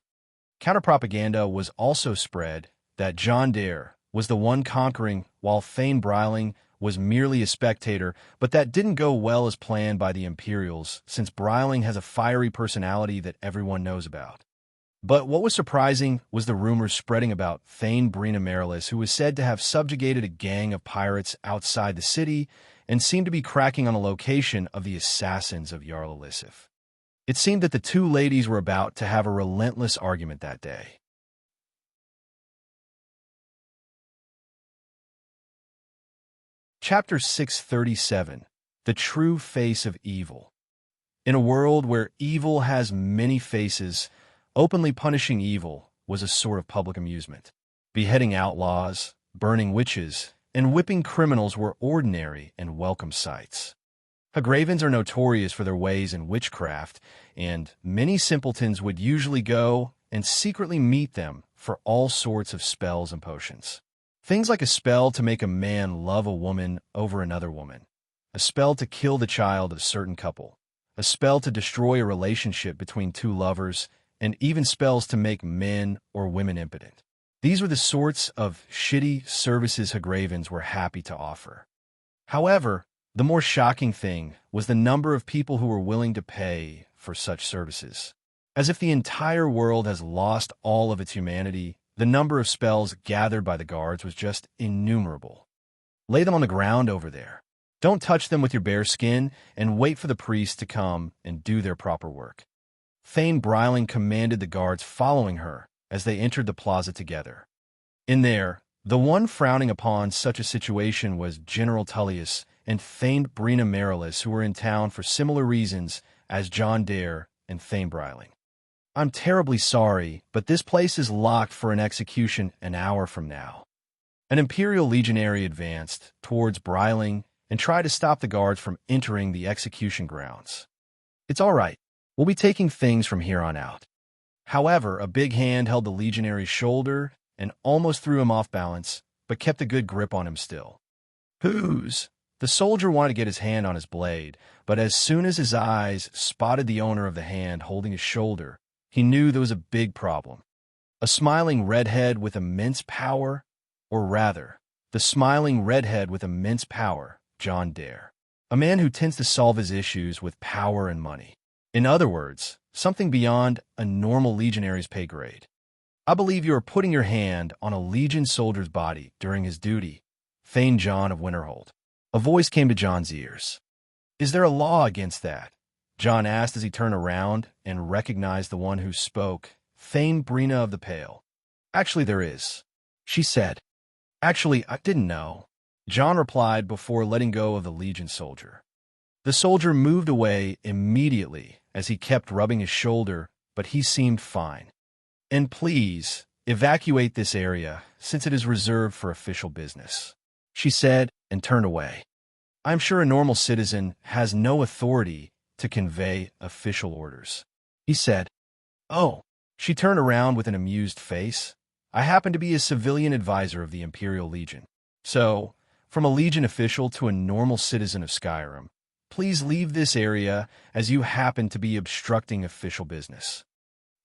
Counterpropaganda was also spread that John Dare was the one conquering while Thane Breiling was merely a spectator, but that didn't go well as planned by the Imperials, since Breiling has a fiery personality that everyone knows about. But what was surprising was the rumors spreading about Thane Brina Marilis, who was said to have subjugated a gang of pirates outside the city and seemed to be cracking on the location of the assassins of Jarl Elisif. It seemed that the two ladies were about to have a relentless argument that day. Chapter 637, The True Face of Evil. In a world where evil has many faces, openly punishing evil was a sort of public amusement. Beheading outlaws, burning witches, and whipping criminals were ordinary and welcome sights. Hagravens are notorious for their ways in witchcraft, and many simpletons would usually go and secretly meet them for all sorts of spells and potions. Things like a spell to make a man love a woman over another woman, a spell to kill the child of a certain couple, a spell to destroy a relationship between two lovers, and even spells to make men or women impotent. These were the sorts of shitty services Hagravens were happy to offer. However, the more shocking thing was the number of people who were willing to pay for such services. As if the entire world has lost all of its humanity, the number of spells gathered by the guards was just innumerable. Lay them on the ground over there. Don't touch them with your bare skin, and wait for the priests to come and do their proper work. Thane Breiling commanded the guards following her as they entered the plaza together. In there, the one frowning upon such a situation was General Tullius and Thane Brina Marilis, who were in town for similar reasons as John Dare and Thane Breiling. I'm terribly sorry, but this place is locked for an execution an hour from now. An Imperial legionary advanced towards Breiling and tried to stop the guards from entering the execution grounds. It's all right. We'll be taking things from here on out. However, a big hand held the legionary's shoulder and almost threw him off balance, but kept a good grip on him still. Whose? The soldier wanted to get his hand on his blade, but as soon as his eyes spotted the owner of the hand holding his shoulder, he knew there was a big problem. A smiling redhead with immense power, or rather, the smiling redhead with immense power, John Dare. A man who tends to solve his issues with power and money. In other words, something beyond a normal legionary's pay grade. I believe you are putting your hand on a legion soldier's body during his duty, Thane John of Winterhold. A voice came to John's ears. Is there a law against that? John asked as he turned around and recognized the one who spoke, Thane Brina of the Pale. Actually, there is, she said. Actually, I didn't know, John replied before letting go of the Legion soldier. The soldier moved away immediately as he kept rubbing his shoulder, but he seemed fine. And please, evacuate this area, since it is reserved for official business, she said and turned away. I'm sure a normal citizen has no authority to convey official orders, he said. Oh, she turned around with an amused face. I happen to be a civilian advisor of the Imperial Legion. So, from a Legion official to a normal citizen of Skyrim, please leave this area as you happen to be obstructing official business.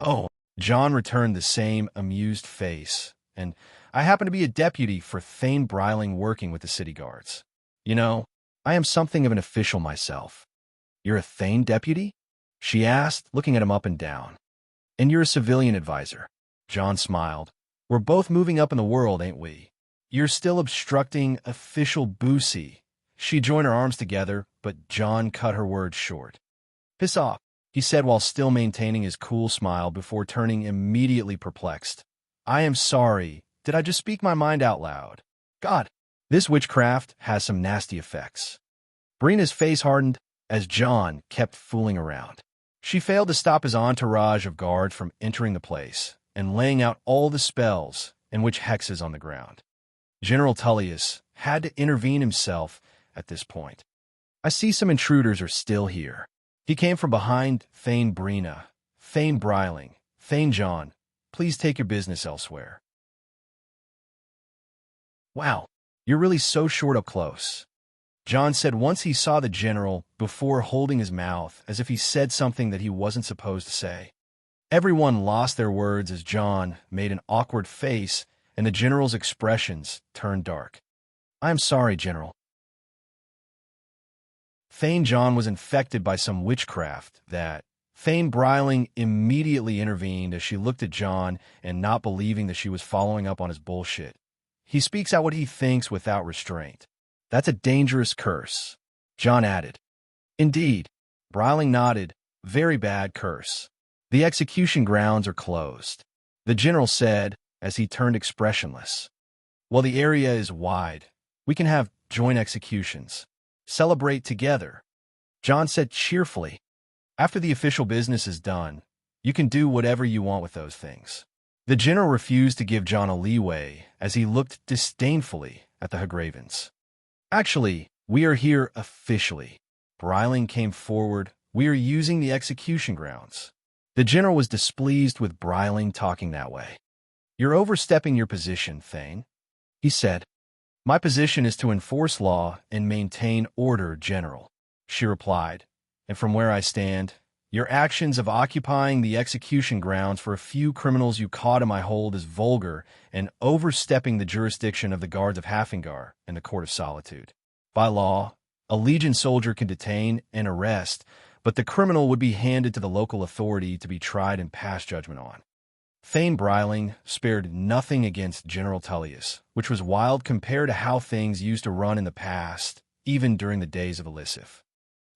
Oh, John returned the same amused face, and I happen to be a deputy for Thane Bryling working with the city guards. You know, I am something of an official myself. You're a Thane deputy? She asked, looking at him up and down. And you're a civilian advisor. John smiled. We're both moving up in the world, ain't we? You're still obstructing official Boosie. She joined her arms together, but John cut her words short. Piss off, he said while still maintaining his cool smile before turning immediately perplexed. I am sorry. Did I just speak my mind out loud? God, this witchcraft has some nasty effects. Brina's face hardened as John kept fooling around. She failed to stop his entourage of guards from entering the place and laying out all the spells and witch hexes on the ground. General Tullius had to intervene himself at this point. I see some intruders are still here. He came from behind Thane Brina, Thane Bryling, Thane John. Please take your business elsewhere. Wow, you're really so short up close, John said once he saw the general before holding his mouth as if he said something that he wasn't supposed to say. Everyone lost their words as John made an awkward face and the general's expressions turned dark. I'm sorry, General. Thane John was infected by some witchcraft that Thane Bryling immediately intervened as she looked at John and not believing that she was following up on his bullshit. He speaks out what he thinks without restraint. That's a dangerous curse, John added. Indeed, Bryling nodded. Very bad curse. The execution grounds are closed, the general said as he turned expressionless. While the area is wide, we can have joint executions. Celebrate together, John said cheerfully. After the official business is done, you can do whatever you want with those things. The general refused to give John a leeway as he looked disdainfully at the Hagravens. Actually, we are here officially. Bryling came forward. We are using the execution grounds. The general was displeased with Bryling talking that way. You're overstepping your position, Thane, he said. My position is to enforce law and maintain order, General, she replied. And from where I stand, your actions of occupying the execution grounds for a few criminals you caught in my hold is vulgar and overstepping the jurisdiction of the guards of Hafengar and the Court of Solitude. By law, a Legion soldier can detain and arrest, but the criminal would be handed to the local authority to be tried and pass judgment on. Thane Bryling spared nothing against General Tullius, which was wild compared to how things used to run in the past, even during the days of Elisif.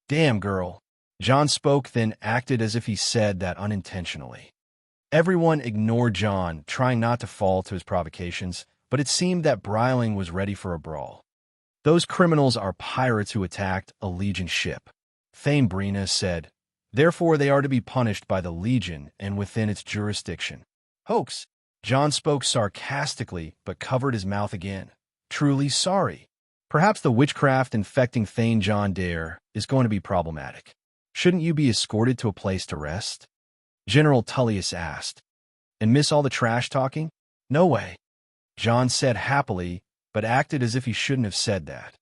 Damn, girl. John spoke, then acted as if he said that unintentionally. Everyone ignored John, trying not to fall to his provocations, but it seemed that Bryling was ready for a brawl. Those criminals are pirates who attacked a Legion ship, Thane Brina said. Therefore, they are to be punished by the Legion and within its jurisdiction. Hoax. John spoke sarcastically, but covered his mouth again. Truly sorry. Perhaps the witchcraft infecting Thane John Dare is going to be problematic. Shouldn't you be escorted to a place to rest? General Tullius asked. And miss all the trash talking? No way. John said happily, but acted as if he shouldn't have said that.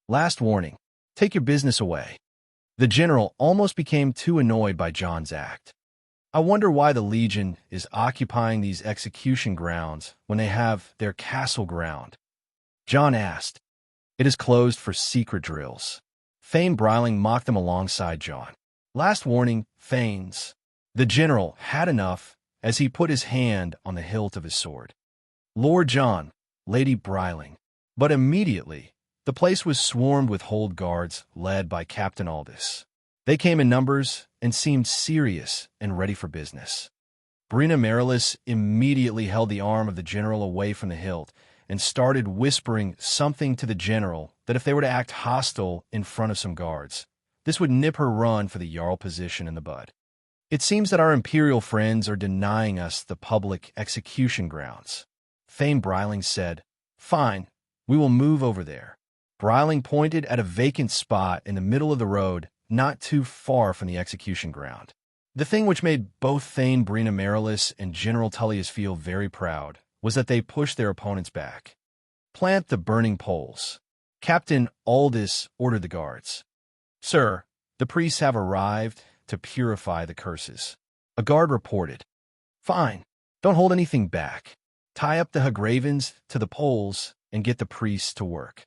Last warning. Take your business away. The general almost became too annoyed by John's act. I wonder why the Legion is occupying these execution grounds when they have their castle ground. John asked. It is closed for secret drills. Thane Bryling mocked him alongside John. Last warning, Thanes. The general had enough as he put his hand on the hilt of his sword. Lord John, Lady Bryling. But immediately, the place was swarmed with hold guards led by Captain Aldous. They came in numbers and seemed serious and ready for business. Brina Marilis immediately held the arm of the general away from the hilt and started whispering something to the general that if they were to act hostile in front of some guards, this would nip her run for the Jarl position in the bud. It seems that our Imperial friends are denying us the public execution grounds. Thane Bryling said, "Fine, we will move over there." Bryling pointed at a vacant spot in the middle of the road, not too far from the execution ground. The thing which made both Thane Brina Marilis and General Tullius feel very proud was that they pushed their opponents back. "Plant the burning poles." Captain Aldous ordered the guards. "Sir, the priests have arrived to purify the curses." A guard reported. "Fine. Don't hold anything back. Tie up the Hagravens to the poles and get the priests to work."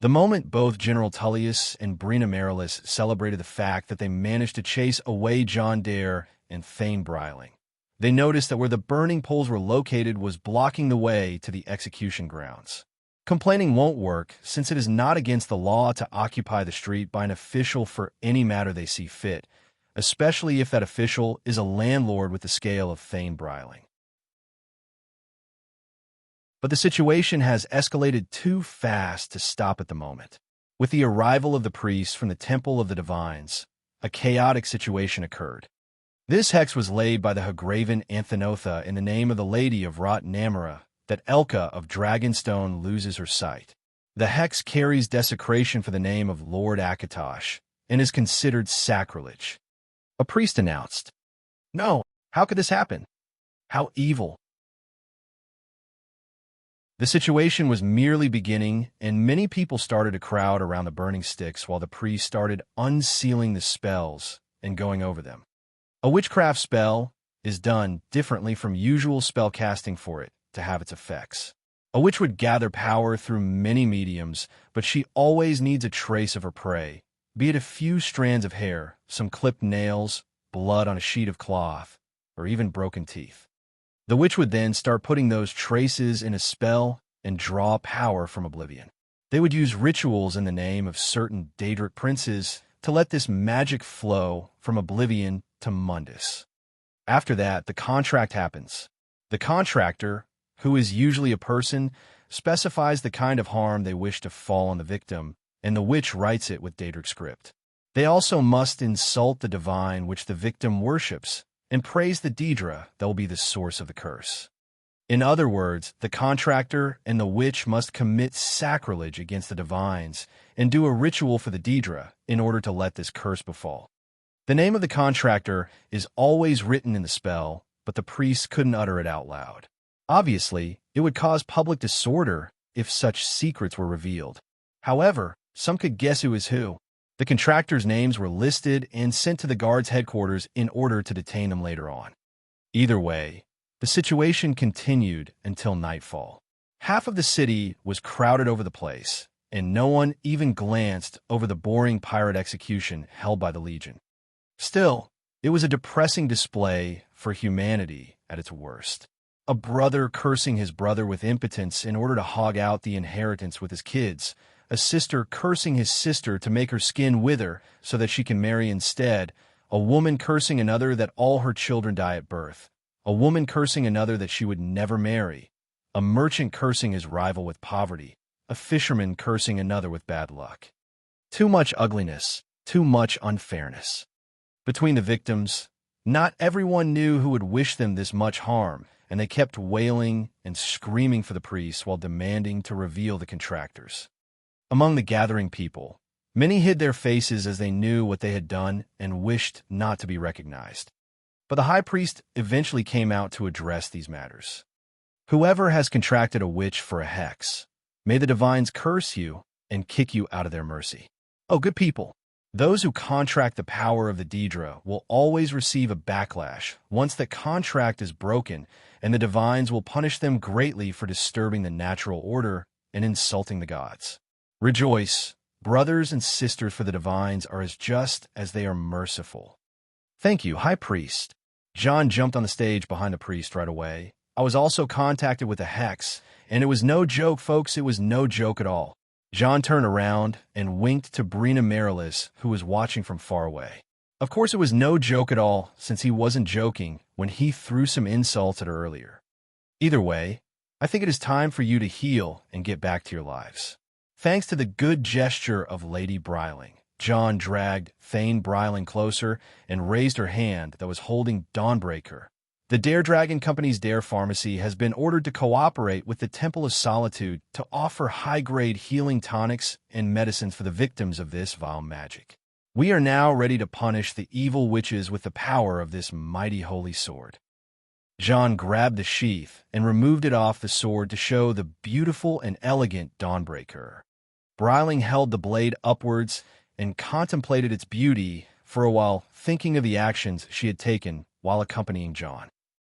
The moment both General Tullius and Brina Marilis celebrated the fact that they managed to chase away John Dare and Thane Bryling, they noticed that where the burning poles were located was blocking the way to the execution grounds. Complaining won't work, since it is not against the law to occupy the street by an official for any matter they see fit, especially if that official is a landlord with the scale of Thane Bryling. But the situation has escalated too fast to stop at the moment. With the arrival of the priests from the Temple of the Divines, a chaotic situation occurred. This hex was laid by the Hagraven Anthenotha in the name of the Lady of Rot Namara, that Elka of Dragonstone loses her sight. The hex carries desecration for the name of Lord Akatosh and is considered sacrilege. A priest announced, "No, how could this happen? How evil." The situation was merely beginning, and many people started to crowd around the burning sticks while the priest started unsealing the spells and going over them. A witchcraft spell is done differently from usual spell casting for it to have its effects. A witch would gather power through many mediums, but she always needs a trace of her prey, be it a few strands of hair, some clipped nails, blood on a sheet of cloth, or even broken teeth. The witch would then start putting those traces in a spell and draw power from oblivion. They would use rituals in the name of certain Daedric princes to let this magic flow from oblivion to Mundus. After that, the contract happens. The contractor, who is usually a person, specifies the kind of harm they wish to fall on the victim, and the witch writes it with Daedric script. They also must insult the divine which the victim worships, and praise the Daedra that will be the source of the curse. In other words, the contractor and the witch must commit sacrilege against the divines and do a ritual for the Daedra in order to let this curse befall. The name of the contractor is always written in the spell, but the priest couldn't utter it out loud. Obviously, it would cause public disorder if such secrets were revealed. However, some could guess who is who. The contractors' names were listed and sent to the guards' headquarters in order to detain them later on. Either way, the situation continued until nightfall. Half of the city was crowded over the place, and no one even glanced over the boring pirate execution held by the Legion. Still, it was a depressing display for humanity at its worst. A brother cursing his brother with impotence in order to hog out the inheritance with his kids, a sister cursing his sister to make her skin wither so that she can marry instead, a woman cursing another that all her children die at birth, a woman cursing another that she would never marry, a merchant cursing his rival with poverty, a fisherman cursing another with bad luck. Too much ugliness, too much unfairness. Between the victims, not everyone knew who would wish them this much harm, and they kept wailing and screaming for the priests while demanding to reveal the contractors. Among the gathering people, many hid their faces as they knew what they had done and wished not to be recognized. But the high priest eventually came out to address these matters. "Whoever has contracted a witch for a hex, may the divines curse you and kick you out of their mercy. Oh, good people, those who contract the power of the Daedra will always receive a backlash once the contract is broken, and the divines will punish them greatly for disturbing the natural order and insulting the gods. Rejoice, brothers and sisters, for the divines are as just as they are merciful." "Thank you, High Priest." John jumped on the stage behind the priest right away I was also contacted with a hex, and it was no joke, folks, it was no joke at all. John turned around and winked to Brina Marilis, who was watching from far away. Of course it was no joke at all, since he wasn't joking when he threw some insults at her earlier. Either way, I think it is time for you to heal and get back to your lives. Thanks to the good gesture of Lady Bryling, John dragged Thane Bryling closer and raised her hand that was holding Dawnbreaker. The Dare Dragon Company's Dare Pharmacy has been ordered to cooperate with the Temple of Solitude to offer high-grade healing tonics and medicines for the victims of this vile magic. We are now ready to punish the evil witches with the power of this mighty holy sword. John grabbed the sheath and removed it off the sword to show the beautiful and elegant Dawnbreaker. Bryling held the blade upwards and contemplated its beauty for a while, thinking of the actions she had taken while accompanying John.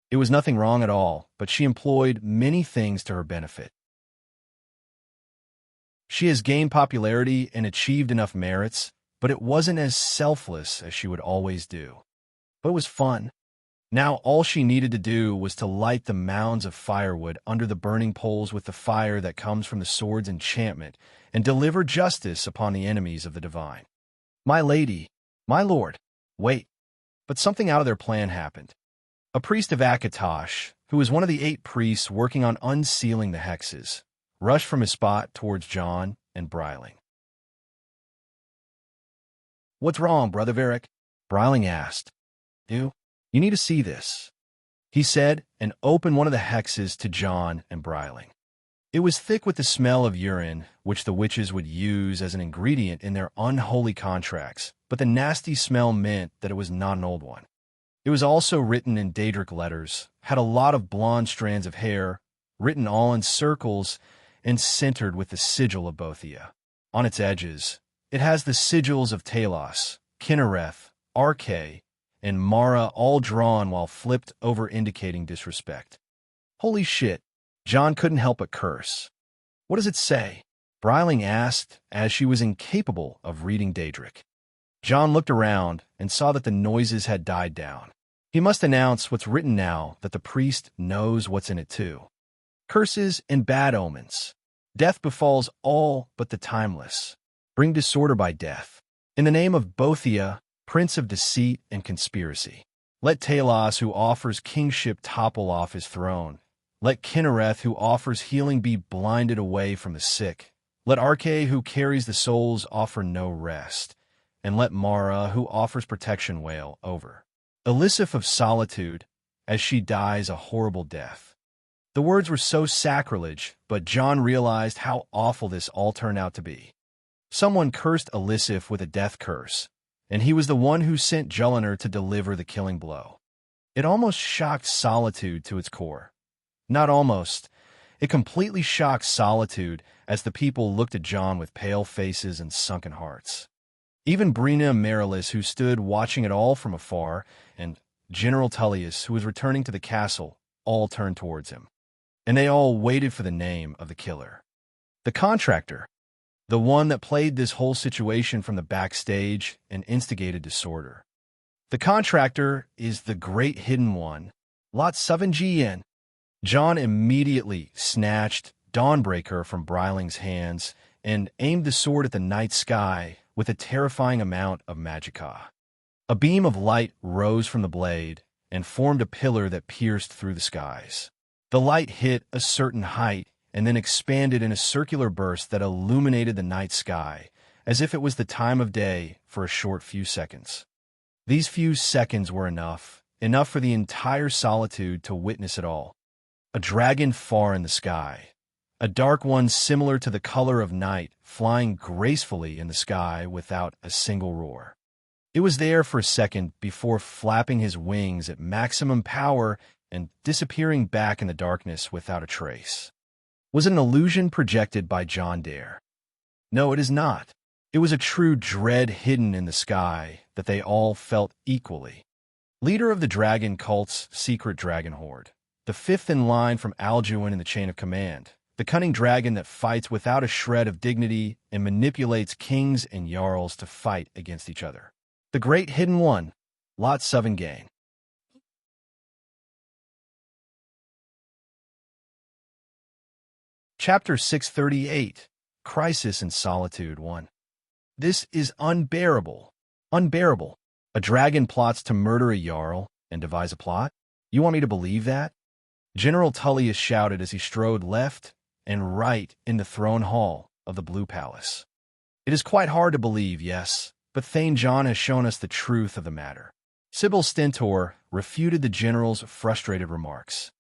It was nothing wrong at all, but she employed many things to her benefit. She has gained popularity and achieved enough merits, but it wasn't as selfless as she would always do. But it was fun. Now all she needed to do was to light the mounds of firewood under the burning poles with the fire that comes from the sword's enchantment and deliver justice upon the enemies of the divine. My lady, my lord, wait. But something out of their plan happened. A priest of Akatosh, who was one of the 8 priests working on unsealing the hexes, rushed from his spot towards John and Bryling. "What's wrong, Brother Varric?" Bryling asked. You need to see this," he said, and opened one of the hexes to John and Bryling. It was thick with the smell of urine, which the witches would use as an ingredient in their unholy contracts, but the nasty smell meant that it was not an old one. It was also written in Daedric letters, had a lot of blonde strands of hair, written all in circles, and centered with the sigil of Bothia. On its edges, it has the sigils of Talos, Kinnereth, Arche, and Mara all drawn while flipped over, indicating disrespect. Holy shit, John couldn't help but curse. "What does it say?" Bryling asked, as she was incapable of reading Daedric. John looked around and saw that the noises had died down. He must announce what's written now that the priest knows what's in it too. "Curses and bad omens. Death befalls all but the timeless. Bring disorder by death. In the name of Bothia, prince of deceit and conspiracy. Let Talos, who offers kingship, topple off his throne. Let Kinnereth, who offers healing, be blinded away from the sick. Let Arche, who carries the souls, offer no rest. And let Mara, who offers protection, wail over Elisif of solitude, as she dies a horrible death." The words were so sacrilege, but John realized how awful this all turned out to be. Someone cursed Elisif with a death curse, and he was the one who sent Jelinar to deliver the killing blow. It almost shocked Solitude to its core. Not almost. It completely shocked Solitude as the people looked at John with pale faces and sunken hearts. Even Brina Marilis, who stood watching it all from afar, and General Tullius, who was returning to the castle, all turned towards him. And they all waited for the name of the killer. The contractor. The one that played this whole situation from the backstage and instigated disorder. The contractor is the great hidden one, Lot 7GN. John immediately snatched Dawnbreaker from Bryling's hands and aimed the sword at the night sky with a terrifying amount of magicka. A beam of light rose from the blade and formed a pillar that pierced through the skies. The light hit a certain height and then expanded in a circular burst that illuminated the night sky, as if it was the time of day for a short few seconds. These few seconds were enough for the entire Solitude to witness it all. A dragon far in the sky, a dark one similar to the color of night, flying gracefully in the sky without a single roar. It was there for a second before flapping his wings at maximum power and disappearing back in the darkness without a trace. Was it an illusion projected by John Dare? No, it is not. It was a true dread hidden in the sky that they all felt equally. Leader of the dragon cult's secret dragon horde, the fifth in line from Alduin in the chain of command, the cunning dragon that fights without a shred of dignity and manipulates kings and jarls to fight against each other. The great hidden one, Lot 7 Gang. Chapter 638, Crisis in Solitude 1. This is unbearable. Unbearable. A dragon plots to murder a jarl and devise a plot? You want me to believe that? General Tullius shouted as he strode left and right in the throne hall of the Blue Palace. It is quite hard to believe, yes, but Thane John has shown us the truth of the matter. Sybil Stentor refuted the general's frustrated remarks.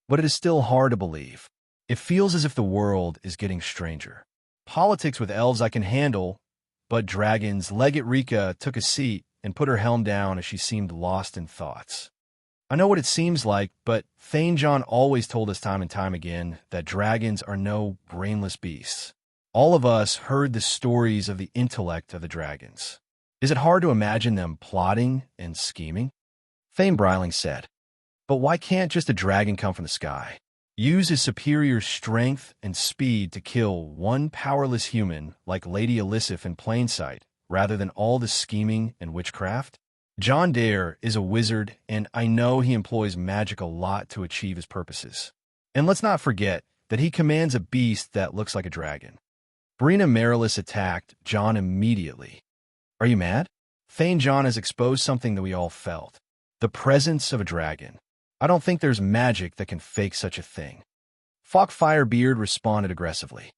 But it is still hard to believe. It feels as if the world is getting stranger. Politics with elves I can handle, but dragons. Legate Rika took a seat and put her helm down as she seemed lost in thoughts. I know what it seems like, but Thane John always told us time and time again that dragons are no brainless beasts. All of us heard the stories of the intellect of the dragons. Is it hard to imagine them plotting and scheming? Thane Bryling said, but why can't just a dragon come from the sky? Use his superior strength and speed to kill one powerless human like Lady Elisif in plain sight, rather than all the scheming and witchcraft? John Dare is a wizard, and I know he employs magic a lot to achieve his purposes. And let's not forget that he commands a beast that looks like a dragon. Brina Marilis attacked John immediately. Are you mad? Thane John has exposed something that we all felt. The presence of a dragon. I don't think there's magic that can fake such a thing. Falk Firebeard responded aggressively.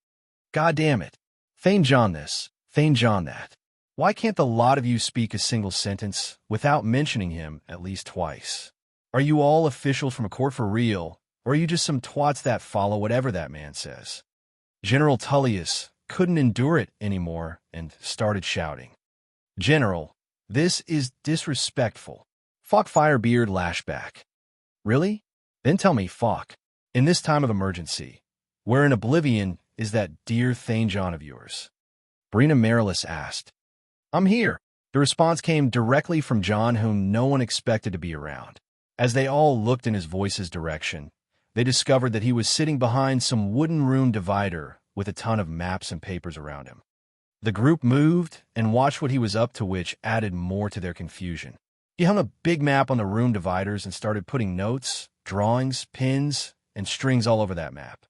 God damn it. Thane John this, Thane John that. Why can't the lot of you speak a single sentence without mentioning him at least twice? Are you all officials from a court for real, or are you just some twats that follow whatever that man says? General Tullius couldn't endure it anymore and started shouting. General, this is disrespectful. Falk Firebeard lashed back. Really? Then tell me, Falk, in this time of emergency, where in oblivion is that dear Thane John of yours? Brina Marilis asked. I'm here. The response came directly from John, whom no one expected to be around. As they all looked in his voice's direction, they discovered that he was sitting behind some wooden rune divider with a ton of maps and papers around him. The group moved and watched what he was up to, which added more to their confusion. He hung a big map on the rune dividers and started putting notes, drawings, pins, and strings all over that map.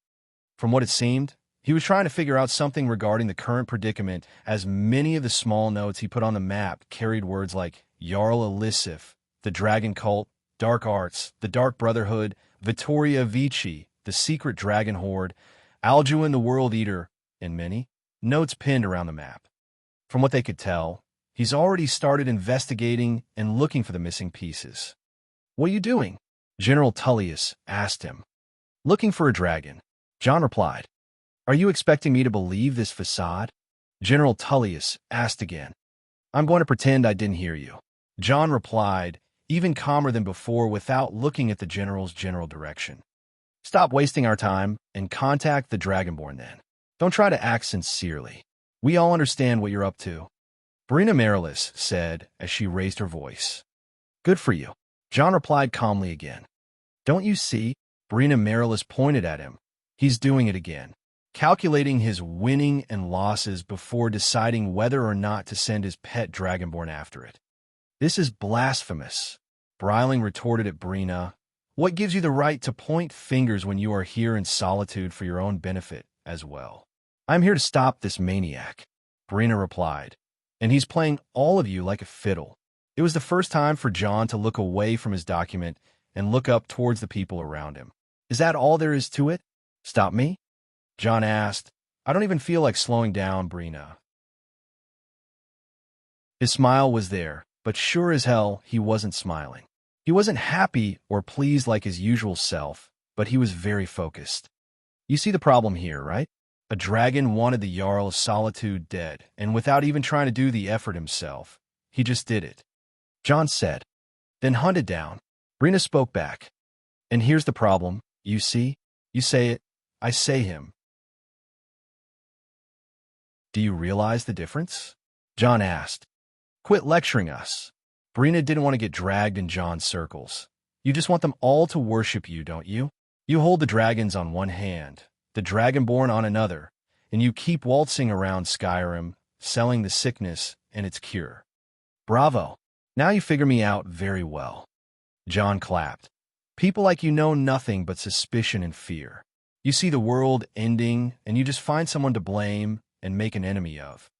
From what it seemed, he was trying to figure out something regarding the current predicament, as many of the small notes he put on the map carried words like Jarl Elisif, the Dragon Cult, Dark Arts, the Dark Brotherhood, Vittoria Vici, the Secret Dragon Horde, Alduin the World Eater, and many notes pinned around the map. From what they could tell, he's already started investigating and looking for the missing pieces. What are you doing? General Tullius asked him. Looking for a dragon, John replied. Are you expecting me to believe this facade? General Tullius asked again. I'm going to pretend I didn't hear you. John replied, even calmer than before, without looking at the general's general direction. Stop wasting our time and contact the Dragonborn then. Don't try to act sincerely. We all understand what you're up to. Brina Marilis said as she raised her voice. Good for you. John replied calmly again. Don't you see? Brina Marilis pointed at him. He's doing it again. Calculating his winning and losses before deciding whether or not to send his pet Dragonborn after it. This is blasphemous. Bryling retorted at Brina. What gives you the right to point fingers when you are here in solitude for your own benefit as well? I'm here to stop this maniac, Brina replied, and he's playing all of you like a fiddle. It was the first time for John to look away from his document and look up towards the people around him. Is that all there is to it? Stop me? John asked. I don't even feel like slowing down, Brina. His smile was there, but sure as hell he wasn't smiling. He wasn't happy or pleased like his usual self, but he was very focused. You see the problem here, right? A dragon wanted the Jarl of Solitude dead, and without even trying to do the effort himself, he just did it. John said, then hunt it down. Brina spoke back. And here's the problem, you see? You say it, I say him. Do you realize the difference? John asked. Quit lecturing us. Brina didn't want to get dragged in John's circles. You just want them all to worship you, don't you? You hold the dragons on one hand, the Dragonborn on another, and you keep waltzing around Skyrim, selling the sickness and its cure. Bravo. Now you figure me out very well. John clapped. People like you know nothing but suspicion and fear. You see the world ending, and you just find someone to blame and make an enemy of.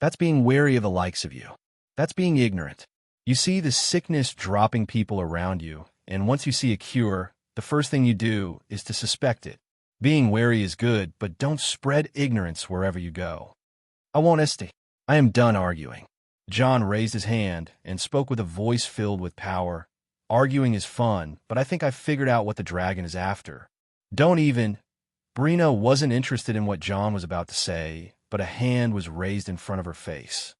That's being wary of the likes of you. That's being ignorant. You see the sickness dropping people around you, and once you see a cure, the first thing you do is to suspect it. Being wary is good, but don't spread ignorance wherever you go. I won't misty. I am done arguing. John raised his hand and spoke with a voice filled with power. Arguing is fun, but I think I've figured out what the dragon is after. Don't even. Brina wasn't interested in what John was about to say, but a hand was raised in front of her face.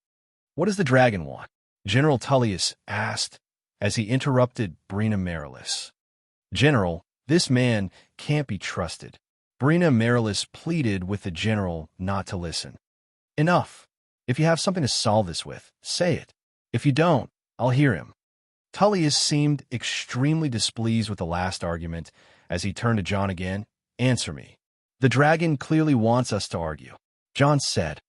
What does the dragon want? General Tullius asked as he interrupted Brina Marilis. General, this man can't be trusted. Brina Marilis pleaded with the general not to listen. Enough. If you have something to solve this with, say it. If you don't, I'll hear him. Tullius seemed extremely displeased with the last argument as he turned to John again. Answer me. The dragon clearly wants us to argue. John said.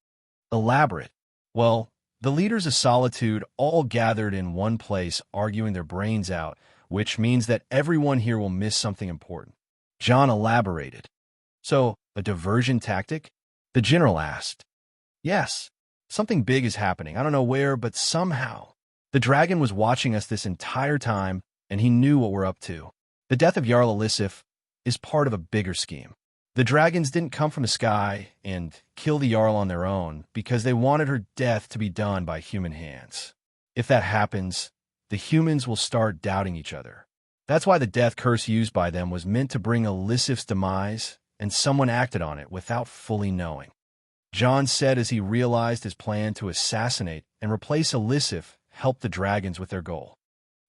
Elaborate. Well, the leaders of Solitude all gathered in one place arguing their brains out, which means that everyone here will miss something important. John elaborated. So, a diversion tactic? The general asked. Yes. Something big is happening. I don't know where, but somehow. The dragon was watching us this entire time, and he knew what we're up to. The death of Jarl Elisif is part of a bigger scheme. The dragons didn't come from the sky and kill the Jarl on their own because they wanted her death to be done by human hands. If that happens, the humans will start doubting each other. That's why the death curse used by them was meant to bring Elisif's demise, and someone acted on it without fully knowing. John said as he realized his plan to assassinate and replace Elisif helped the dragons with their goal.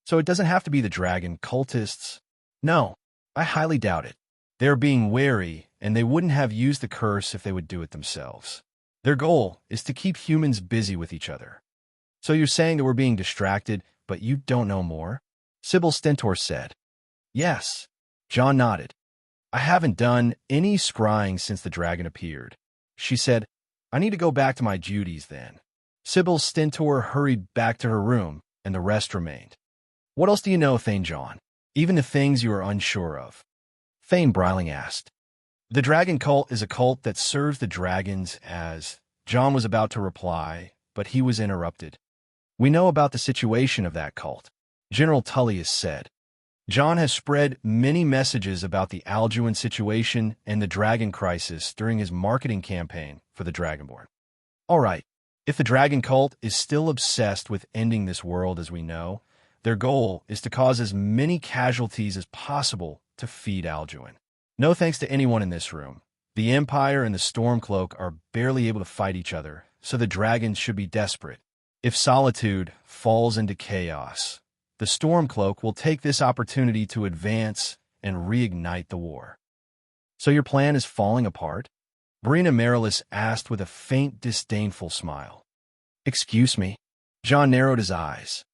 So it doesn't have to be the dragon cultists. No, I highly doubt it. They're being wary, and they wouldn't have used the curse if they would do it themselves. Their goal is to keep humans busy with each other. So you're saying that we're being distracted, but you don't know more? Sybil Stentor said. Yes. John nodded. I haven't done any scrying since the dragon appeared. She said, I need to go back to my duties then. Sybil Stentor hurried back to her room, and the rest remained. What else do you know, Thane John? Even the things you are unsure of? Thane Bryling asked. The dragon cult is a cult that serves the dragons as... John was about to reply, but he was interrupted. We know about the situation of that cult, General Tullius said. John has spread many messages about the Alduin situation and the dragon crisis during his marketing campaign for the Dragonborn. All right, if the dragon cult is still obsessed with ending this world as we know, their goal is to cause as many casualties as possible to feed Alduin. No thanks to anyone in this room. The Empire and the Stormcloak are barely able to fight each other, so the dragons should be desperate. If Solitude falls into chaos, the Stormcloak will take this opportunity to advance and reignite the war. So your plan is falling apart? Brina Marilis asked with a faint, disdainful smile. Excuse me? John narrowed his eyes.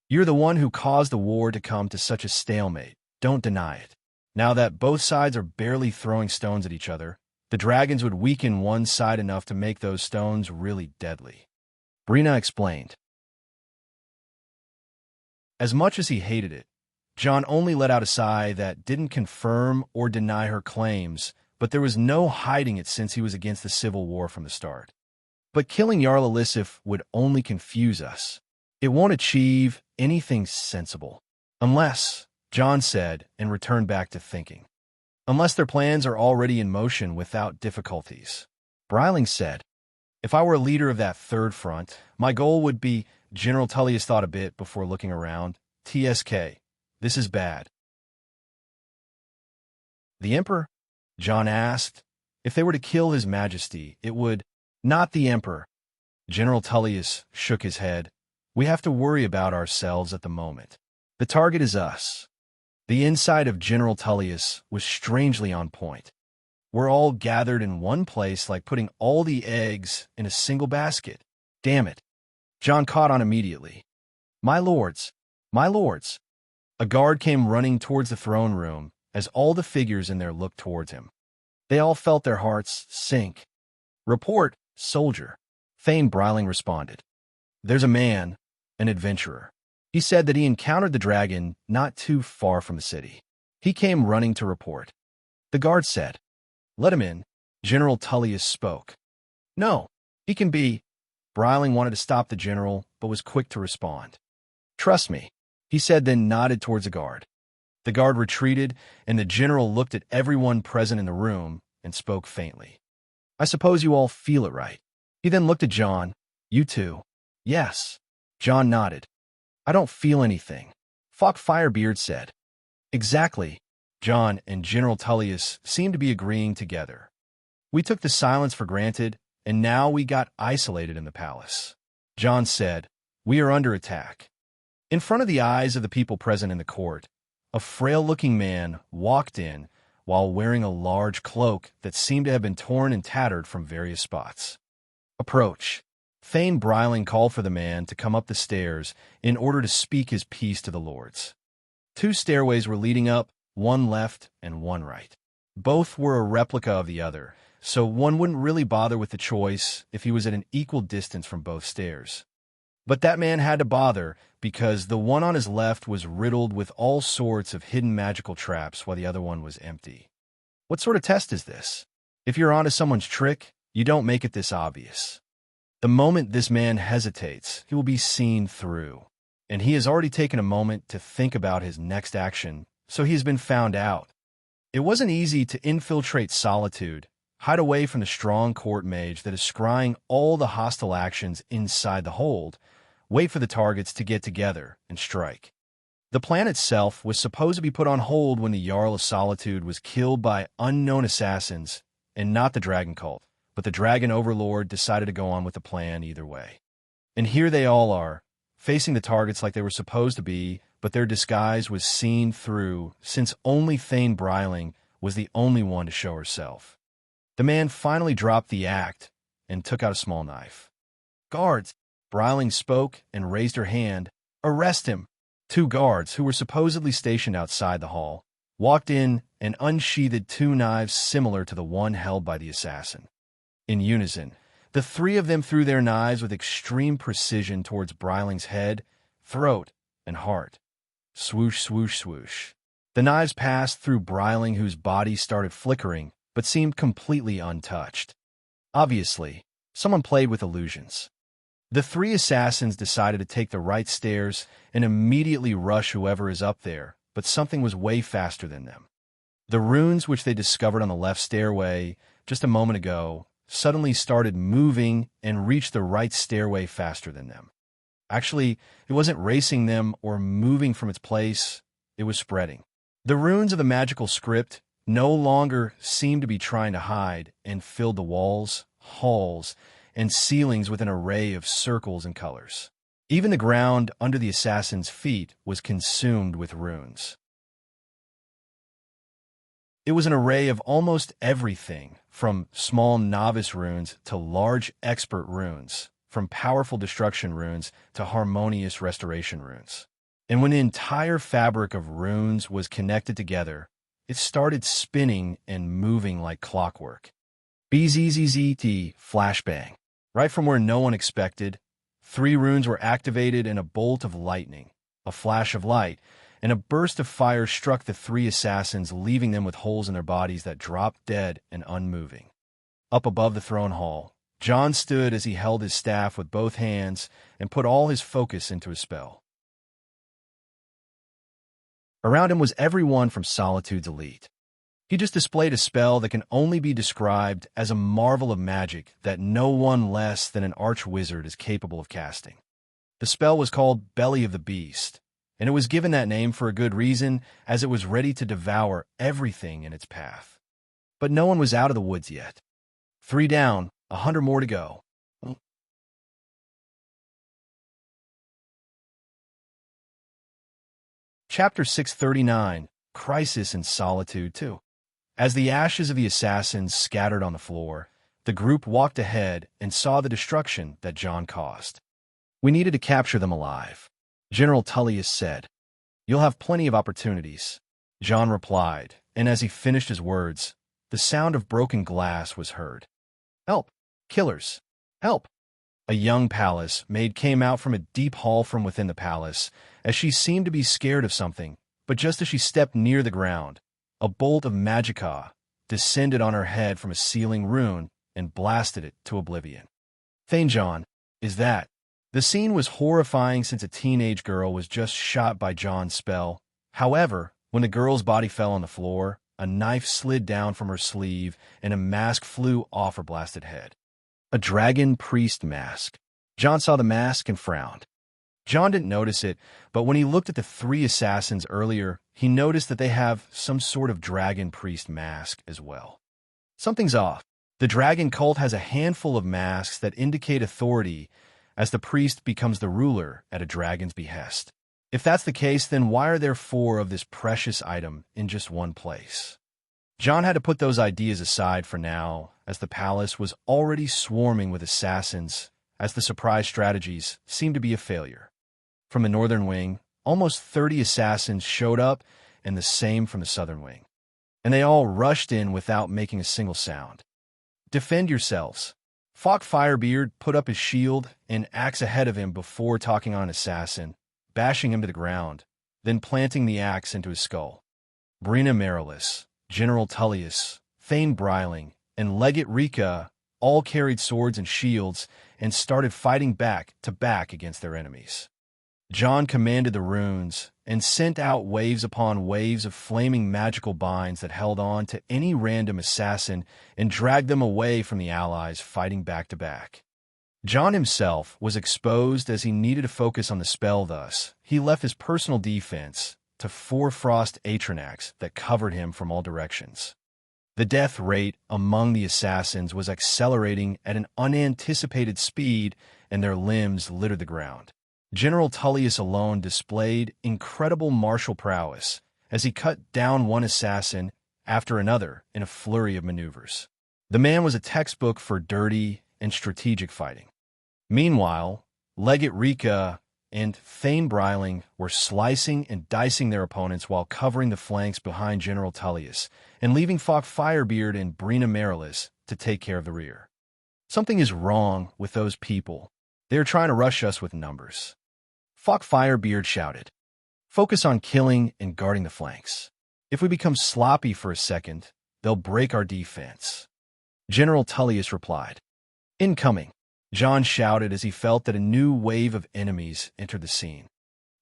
You're the one who caused the war to come to such a stalemate. Don't deny it. Now that both sides are barely throwing stones at each other, the dragons would weaken one side enough to make those stones really deadly. Brina explained. As much as he hated it, John only let out a sigh that didn't confirm or deny her claims, but there was no hiding it since he was against the civil war from the start. But killing Jarl Elisif would only confuse us. It won't achieve anything sensible. Unless, John said, and returned back to thinking. Unless their plans are already in motion without difficulties. Bryling said, if I were a leader of that third front, my goal would be... General Tullius thought a bit before looking around. TSK, this is bad. The Emperor? John asked. If they were to kill His Majesty, it would... Not the Emperor. General Tullius shook his head. We have to worry about ourselves at the moment. The target is us. The inside of General Tullius was strangely on point. We're all gathered in one place like putting all the eggs in a single basket. Damn it. John caught on immediately. My lords, my lords. A guard came running towards the throne room as all the figures in there looked towards him. They all felt their hearts sink. Report, soldier. Thane Bryling responded. There's a man, an adventurer. He said that he encountered the dragon not too far from the city. He came running to report. The guard said, Let him in. General Tullius spoke. No, he can be. Bryling wanted to stop the general, but was quick to respond. Trust me, he said, then nodded towards a guard. The guard retreated, and the general looked at everyone present in the room and spoke faintly. I suppose you all feel it, right? He then looked at John. You too? Yes. John nodded. I don't feel anything, Falk Firebeard said. Exactly. John and General Tullius seemed to be agreeing together. We took the silence for granted, and now we got isolated in the palace. John said, We are under attack. In front of the eyes of the people present in the court, a frail-looking man walked in while wearing a large cloak that seemed to have been torn and tattered from various spots. Approach. Thane Bryling called for the man to come up the stairs in order to speak his piece to the lords. 2 stairways were leading up, one left and one right. Both were a replica of the other, so one wouldn't really bother with the choice if he was at an equal distance from both stairs. But that man had to bother because the one on his left was riddled with all sorts of hidden magical traps while the other one was empty. What sort of test is this? If you're onto someone's trick, you don't make it this obvious. The moment this man hesitates, he will be seen through. And he has already taken a moment to think about his next action, so he has been found out. It wasn't easy to infiltrate Solitude, hide away from the strong court mage that is scrying all the hostile actions inside the hold, wait for the targets to get together, and strike. The plan itself was supposed to be put on hold when the Jarl of Solitude was killed by unknown assassins, and not the Dragon Cult, but the Dragon Overlord decided to go on with the plan either way. And here they all are, facing the targets like they were supposed to be, but their disguise was seen through, since only Thane Bryling was the only one to show herself. The man finally dropped the act and took out a small knife. Guards! Bryling spoke and raised her hand. Arrest him! 2 guards, who were supposedly stationed outside the hall, walked in and unsheathed 2 knives similar to the one held by the assassin. In unison, the 3 of them threw their knives with extreme precision towards Bryling's head, throat, and heart. Swoosh, swoosh, swoosh. The knives passed through Bryling, whose body started flickering, but seemed completely untouched. Obviously, someone played with illusions. The 3 assassins decided to take the right stairs and immediately rush whoever is up there, but something was way faster than them. The runes which they discovered on the left stairway just a moment ago suddenly started moving and reached the right stairway faster than them. Actually, it wasn't racing them or moving from its place, it was spreading. The runes of the magical script no longer seemed to be trying to hide and filled the walls, halls, and ceilings with an array of circles and colors. Even the ground under the assassin's feet was consumed with runes. It was an array of almost everything, from small novice runes to large expert runes, from powerful destruction runes to harmonious restoration runes. And when the entire fabric of runes was connected together, it started spinning and moving like clockwork. BZZZT flashbang. Right from where no one expected, 3 runes were activated and a bolt of lightning, a flash of light, and a burst of fire struck the 3 assassins, leaving them with holes in their bodies that dropped dead and unmoving. Up above the throne hall, John stood as he held his staff with both hands and put all his focus into his spell. Around him was everyone from Solitude's elite. He just displayed a spell that can only be described as a marvel of magic that no one less than an arch-wizard is capable of casting. The spell was called Belly of the Beast, and it was given that name for a good reason, as it was ready to devour everything in its path. But no one was out of the woods yet. 3 down, 100 more to go. Chapter 639, Crisis in Solitude 2. As the ashes of the assassins scattered on the floor, the group walked ahead and saw the destruction that John caused. We needed to capture them alive, General Tullius said. You'll have plenty of opportunities, John replied, and as he finished his words, the sound of broken glass was heard. Help! Killers! Help! A young palace maid came out from a deep hall from within the palace, as she seemed to be scared of something, but just as she stepped near the ground, a bolt of magicka, descended on her head from a ceiling rune and blasted it to oblivion. Thane John, is that? The scene was horrifying since a teenage girl was just shot by John's spell. However, when the girl's body fell on the floor, a knife slid down from her sleeve and a mask flew off her blasted head. A dragon priest mask. John saw the mask and frowned. John didn't notice it, but when he looked at the three assassins earlier, he noticed that they have some sort of dragon priest mask as well. Something's off. The dragon cult has a handful of masks that indicate authority as the priest becomes the ruler at a dragon's behest. If that's the case, then why are there 4 of this precious item in just one place? John had to put those ideas aside for now, as the palace was already swarming with assassins, as the surprise strategies seemed to be a failure. From the northern wing, almost 30 assassins showed up, and the same from the southern wing. And they all rushed in without making a single sound. Defend yourselves. Falk Firebeard put up his shield and axe ahead of him before talking on an assassin, bashing him to the ground, then planting the axe into his skull. Brina Marilis, General Tullius, Thane Bryling, and Legate Rika all carried swords and shields and started fighting back to back against their enemies. John commanded the runes and sent out waves upon waves of flaming magical binds that held on to any random assassin and dragged them away from the allies fighting back to back. John himself was exposed as he needed to focus on the spell, thus he left his personal defense to 4 frost atronax that covered him from all directions. The death rate among the assassins was accelerating at an unanticipated speed, and their limbs littered the ground. General Tullius alone displayed incredible martial prowess as he cut down one assassin after another in a flurry of maneuvers. The man was a textbook for dirty and strategic fighting. Meanwhile, Legate Rika and Thane Bryling were slicing and dicing their opponents while covering the flanks behind General Tullius and leaving Falk Firebeard and Brina Marilis to take care of the rear. Something is wrong with those people. They are trying to rush us with numbers. Falk Firebeard shouted. Focus on killing and guarding the flanks. If we become sloppy for a second, they'll break our defense. General Tullius replied. Incoming. John shouted as he felt that a new wave of enemies entered the scene.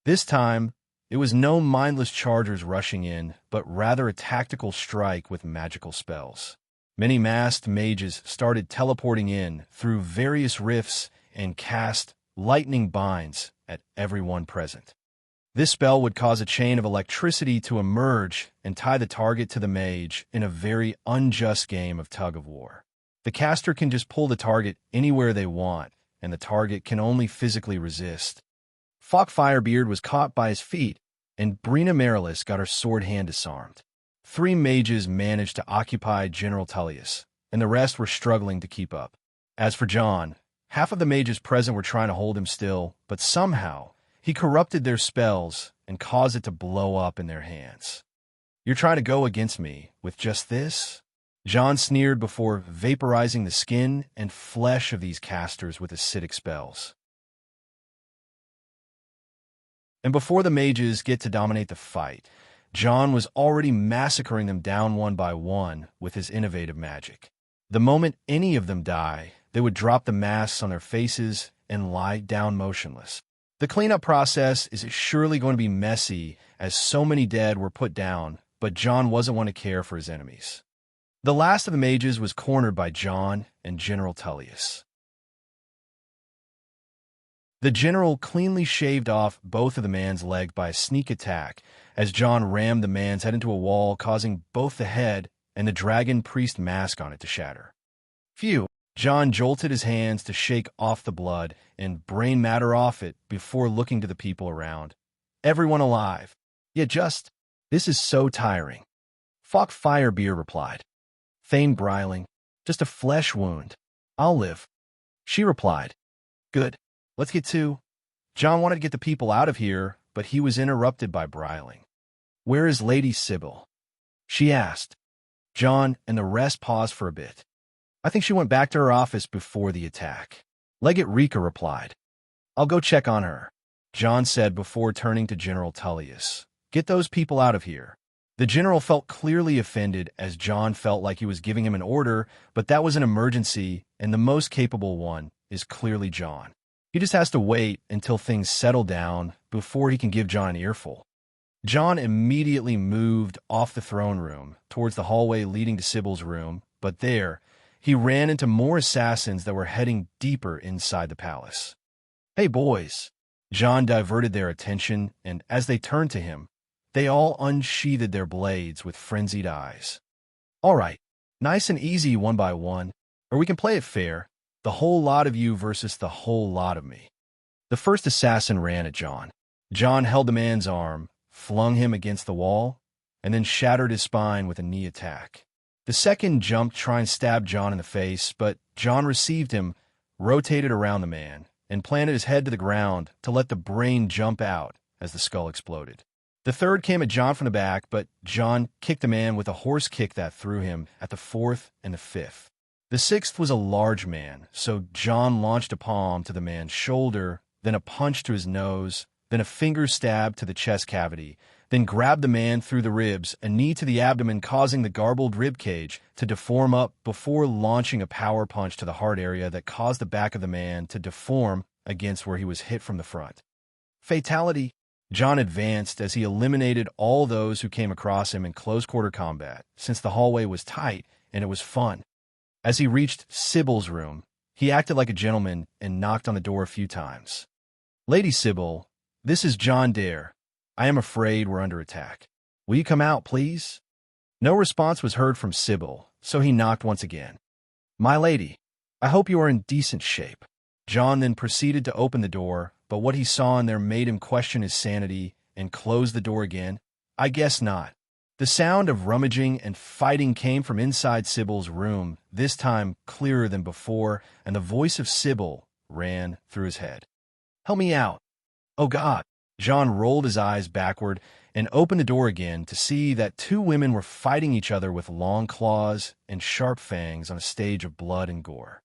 This time, it was no mindless chargers rushing in, but rather a tactical strike with magical spells. Many masked mages started teleporting in through various rifts and cast lightning binds at everyone present. This spell would cause a chain of electricity to emerge and tie the target to the mage in a very unjust game of tug-of-war. The caster can just pull the target anywhere they want, and the target can only physically resist. Falk Firebeard was caught by his feet, and Brina Marilis got her sword hand disarmed. 3 mages managed to occupy General Tullius, and the rest were struggling to keep up. As for John, half of the mages present were trying to hold him still, but somehow he corrupted their spells and caused it to blow up in their hands. You're trying to go against me with just this? John sneered before vaporizing the skin and flesh of these casters with acidic spells. And before the mages get to dominate the fight, John was already massacring them down one by one with his innovative magic. The moment any of them die, they would drop the masks on their faces and lie down motionless. The cleanup process is surely going to be messy, as so many dead were put down, but John wasn't one to care for his enemies. The last of the mages was cornered by John and General Tullius. The general cleanly shaved off both of the man's legs by a sneak attack, as John rammed the man's head into a wall, causing both the head and the dragon priest mask on it to shatter. Phew! John jolted his hands to shake off the blood and brain matter off it before looking to the people around. Everyone alive. Yet this is so tiring. Falk Firebeard replied. Thane Bryling, just a flesh wound. I'll live. She replied. Good. Let's get to. John wanted to get the people out of here, but he was interrupted by Bryling. Where is Lady Sybil? She asked. John and the rest paused for a bit. I think she went back to her office before the attack. Legate Rika replied. I'll go check on her, John said before turning to General Tullius. Get those people out of here. The general felt clearly offended as John felt like he was giving him an order, but that was an emergency, and the most capable one is clearly John. He just has to wait until things settle down before he can give John an earful. John immediately moved off the throne room towards the hallway leading to Sybil's room, but there, he ran into more assassins that were heading deeper inside the palace. "Hey, boys!" John diverted their attention, and as they turned to him, they all unsheathed their blades with frenzied eyes. "All right, nice and easy one by one, or we can play it fair, the whole lot of you versus the whole lot of me." The first assassin ran at John. John held the man's arm, flung him against the wall, and then shattered his spine with a knee attack. The second jumped to try and stab John in the face, but John received him, rotated around the man, and planted his head to the ground to let the brain jump out as the skull exploded. The third came at John from the back, but John kicked the man with a horse kick that threw him at the fourth and the fifth. The sixth was a large man, so John launched a palm to the man's shoulder, then a punch to his nose, then a finger stab to the chest cavity, then grabbed the man through the ribs, a knee to the abdomen causing the garbled rib cage to deform up before launching a power punch to the heart area that caused the back of the man to deform against where he was hit from the front. Fatality. John advanced as he eliminated all those who came across him in close-quarter combat, since the hallway was tight and it was fun. As he reached Sybil's room, he acted like a gentleman and knocked on the door a few times. "Lady Sybil, this is John Dare. I am afraid we're under attack. Will you come out, please?" No response was heard from Sybil, so he knocked once again. "My lady, I hope you are in decent shape." John then proceeded to open the door, but what he saw in there made him question his sanity and close the door again. "I guess not." The sound of rummaging and fighting came from inside Sybil's room, this time clearer than before, and the voice of Sybil ran through his head. "Help me out. Oh, God." John rolled his eyes backward and opened the door again to see that two women were fighting each other with long claws and sharp fangs on a stage of blood and gore.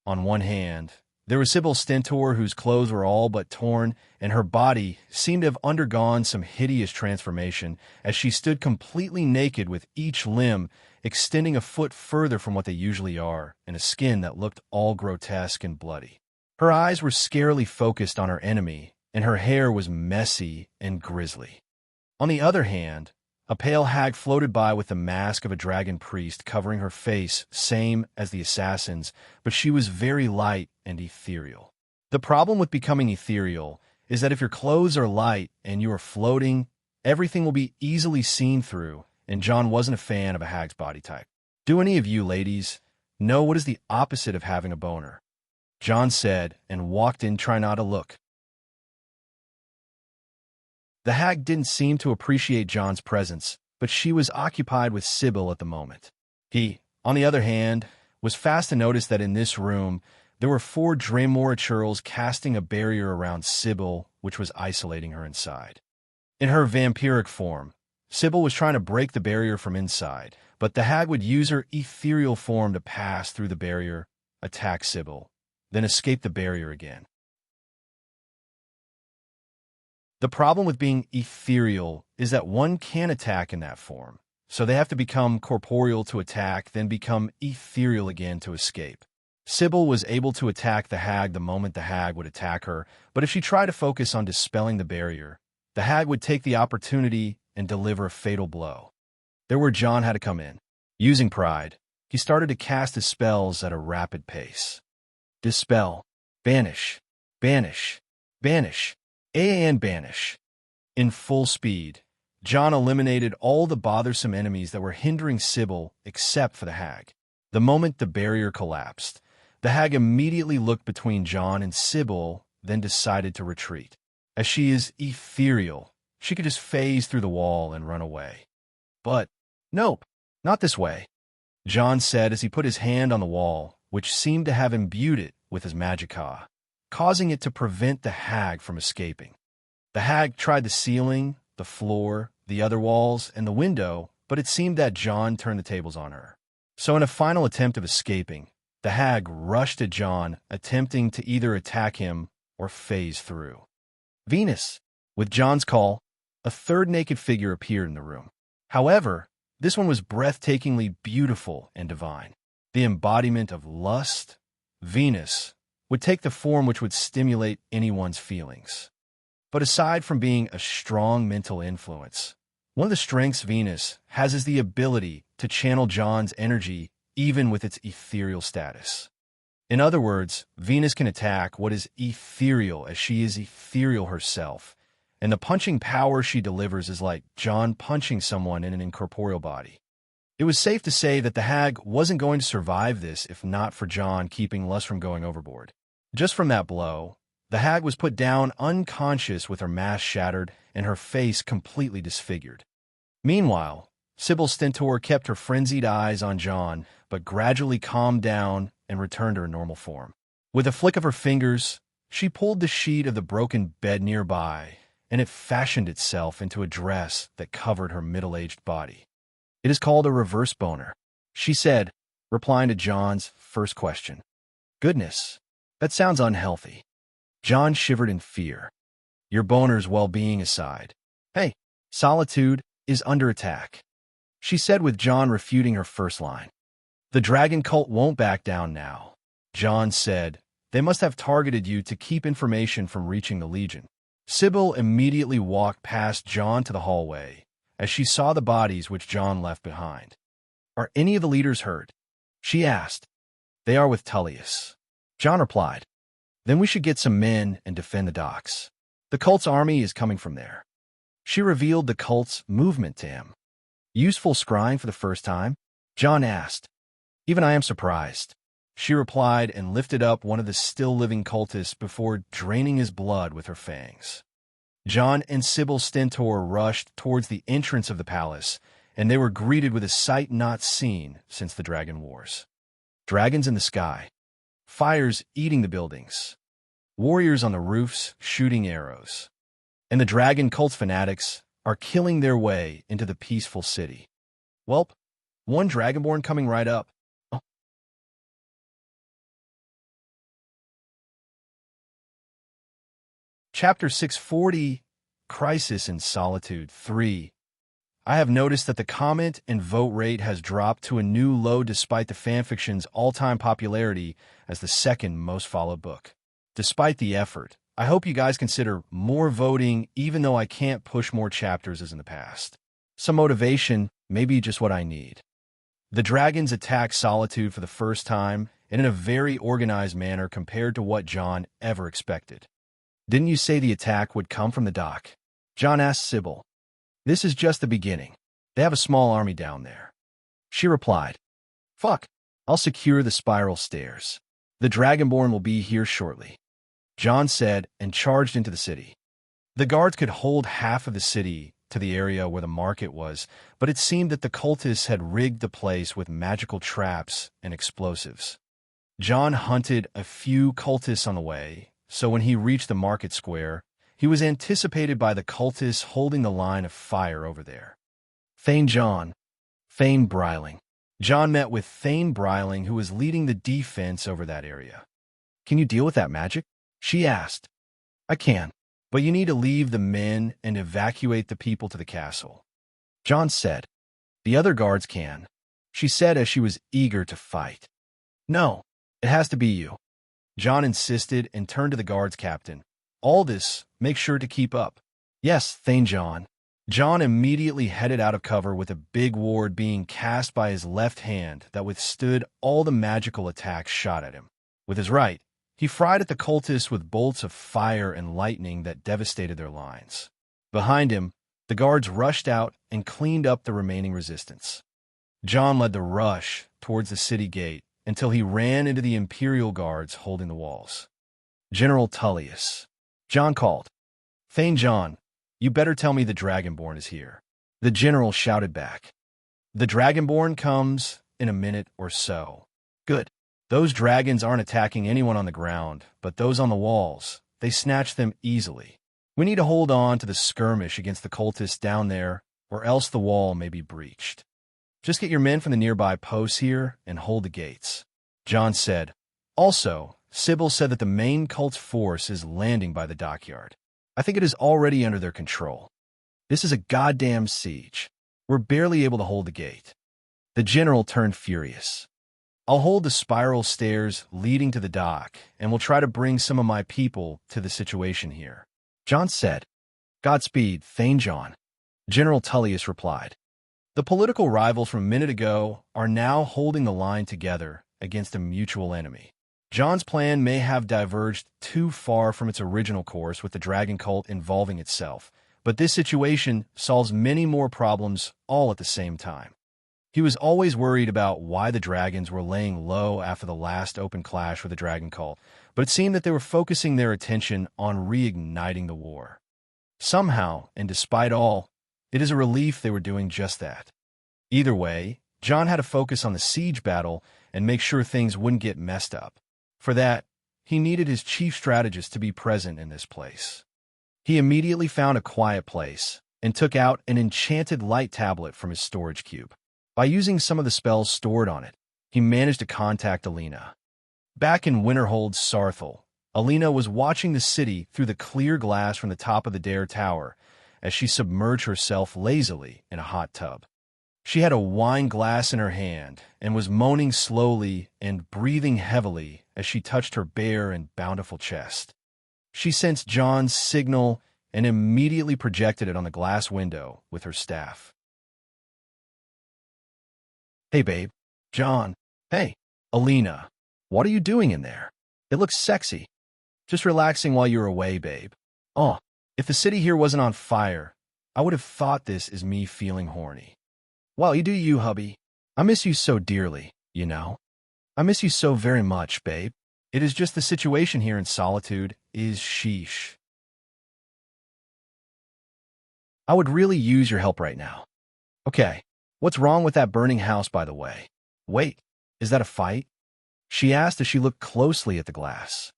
On one hand, there was Sybil Stentor, whose clothes were all but torn, and her body seemed to have undergone some hideous transformation as she stood completely naked with each limb extending a foot further from what they usually are, and a skin that looked all grotesque and bloody. Her eyes were scarily focused on her enemy, and her hair was messy and grisly. On the other hand, a pale hag floated by with the mask of a dragon priest covering her face, same as the assassins, but she was very light and ethereal. The problem with becoming ethereal is that if your clothes are light and you are floating, everything will be easily seen through, and John wasn't a fan of a hag's body type. "Do any of you ladies know what is the opposite of having a boner?" John said, and walked in trying not to look. The hag didn't seem to appreciate John's presence, but she was occupied with Sybil at the moment. He, on the other hand, was fast to notice that in this room there were 4 Draymora churls casting a barrier around Sybil, which was isolating her inside. In her vampiric form, Sybil was trying to break the barrier from inside, but the hag would use her ethereal form to pass through the barrier, attack Sybil, then escape the barrier again. The problem with being ethereal is that one can attack in that form, so they have to become corporeal to attack, then become ethereal again to escape. Sybil was able to attack the hag the moment the hag would attack her, but if she tried to focus on dispelling the barrier, the hag would take the opportunity and deliver a fatal blow. There where John had to come in. Using pride, he started to cast his spells at a rapid pace. Dispel, banish, banish, banish, and banish. In full speed, John eliminated all the bothersome enemies that were hindering Sybil except for the hag. The moment the barrier collapsed, the hag immediately looked between John and Sybil, then decided to retreat. As she is ethereal, she could just phase through the wall and run away. But, nope, not this way, John said as he put his hand on the wall, which seemed to have imbued it with his magicka, causing it to prevent the hag from escaping. The hag tried the ceiling, the floor, the other walls, and the window, but it seemed that John turned the tables on her. So in a final attempt of escaping, the hag rushed at John, attempting to either attack him or phase through. Venus. With John's call, a third naked figure appeared in the room. However, this one was breathtakingly beautiful and divine. The embodiment of lust, Venus, would take the form which would stimulate anyone's feelings. But aside from being a strong mental influence, one of the strengths Venus has is the ability to channel John's energy even with its ethereal status. In other words, Venus can attack what is ethereal as she is ethereal herself, and the punching power she delivers is like John punching someone in an incorporeal body. It was safe to say that the hag wasn't going to survive this if not for John keeping lust from going overboard. Just from that blow, the hag was put down unconscious with her mask shattered and her face completely disfigured. Meanwhile, Sybil Stentor kept her frenzied eyes on John, but gradually calmed down and returned to her normal form. With a flick of her fingers, she pulled the sheet of the broken bed nearby, and it fashioned itself into a dress that covered her middle-aged body. "It is called a reverse boner," she said, replying to John's first question. "Goodness, that sounds unhealthy." John shivered in fear. "Your boner's well-being aside. Hey, Solitude is under attack," she said with John refuting her first line. "The dragon cult won't back down now," John said. "They must have targeted you to keep information from reaching the Legion." Sybil immediately walked past John to the hallway as she saw the bodies which John left behind. "Are any of the leaders hurt?" she asked. "They are with Tullius," John replied. "Then we should get some men and defend the docks. The cult's army is coming from there." She revealed the cult's movement to him. "Useful scrying for the first time?" John asked. "Even I am surprised," she replied and lifted up one of the still-living cultists before draining his blood with her fangs. John and Sybil Stentor rushed towards the entrance of the palace, and they were greeted with a sight not seen since the Dragon Wars. Dragons in the sky, fires eating the buildings, warriors on the roofs shooting arrows, and the dragon cult fanatics are killing their way into the peaceful city. Welp, one dragonborn coming right up. Oh. Chapter 640, Crisis in Solitude 3. I have noticed that the comment and vote rate has dropped to a new low despite the fanfiction's all-time popularity as the second most followed book. Despite the effort, I hope you guys consider more voting even though I can't push more chapters as in the past. Some motivation may be just what I need. The dragons attack Solitude for the first time and in a very organized manner compared to what John ever expected. "Didn't you say the attack would come from the dock?" John asked Sybil. "This is just the beginning. They have a small army down there," she replied. "Fuck, I'll secure the spiral stairs. The Dragonborn will be here shortly," John said and charged into the city. The guards could hold half of the city to the area where the market was, but it seemed that the cultists had rigged the place with magical traps and explosives. John hunted a few cultists on the way, so when he reached the market square, he was anticipated by the cultists holding the line of fire over there. Thane Bryling. John met with Thane Bryling, who was leading the defense over that area. "Can you deal with that magic?" she asked. "I can, but you need to leave the men and evacuate the people to the castle," John said. "The other guards can," she said as she was eager to fight. "No, it has to be you," John insisted and turned to the guards captain. "All this, make sure to keep up." "Yes, Thane John." John immediately headed out of cover with a big ward being cast by his left hand that withstood all the magical attacks shot at him. With his right, he fried at the cultists with bolts of fire and lightning that devastated their lines. Behind him, the guards rushed out and cleaned up the remaining resistance. John led the rush towards the city gate until he ran into the Imperial guards holding the walls. "General Tullius," John called. "Thane John, you better tell me the Dragonborn is here," the general shouted back. "The Dragonborn comes in a minute or so." "Good. Those dragons aren't attacking anyone on the ground, but those on the walls, they snatch them easily. We need to hold on to the skirmish against the cultists down there, or else the wall may be breached. Just get your men from the nearby posts here and hold the gates," John said. Also, Sybil said that the main cult's force is landing by the dockyard. "I think it is already under their control. This is a goddamn siege." We're barely able to hold the gate. The general turned furious. I'll hold the spiral stairs leading to the dock, and we'll try to bring some of my people to the situation here. John said. Godspeed, Thane John. General Tullius replied. The political rivals from a minute ago are now holding the line together against a mutual enemy. John's plan may have diverged too far from its original course with the dragon cult involving itself, but this situation solves many more problems all at the same time. He was always worried about why the dragons were laying low after the last open clash with the dragon cult, but it seemed that they were focusing their attention on reigniting the war. Somehow, and despite all, it is a relief they were doing just that. Either way, John had to focus on the siege battle and make sure things wouldn't get messed up. For that, he needed his chief strategist to be present in this place. He immediately found a quiet place and took out an enchanted light tablet from his storage cube. By using some of the spells stored on it, he managed to contact Alina. Back in Winterhold's Sarthal, Alina was watching the city through the clear glass from the top of the Dare Tower as she submerged herself lazily in a hot tub. She had a wine glass in her hand and was moaning slowly and breathing heavily as she touched her bare and bountiful chest. She sensed John's signal and immediately projected it on the glass window with her staff. Hey, babe. John. Hey, Alina. What are you doing in there? It looks sexy. Just relaxing while you're away, babe. Oh, if the city here wasn't on fire, I would have thought this is me feeling horny. Well, you do you, hubby. I miss you so dearly, you know. I miss you so very much, babe. It is just the situation here in Solitude is sheesh. I would really use your help right now. Okay, what's wrong with that burning house, by the way? Wait, is that a fight? She asked as she looked closely at the glass.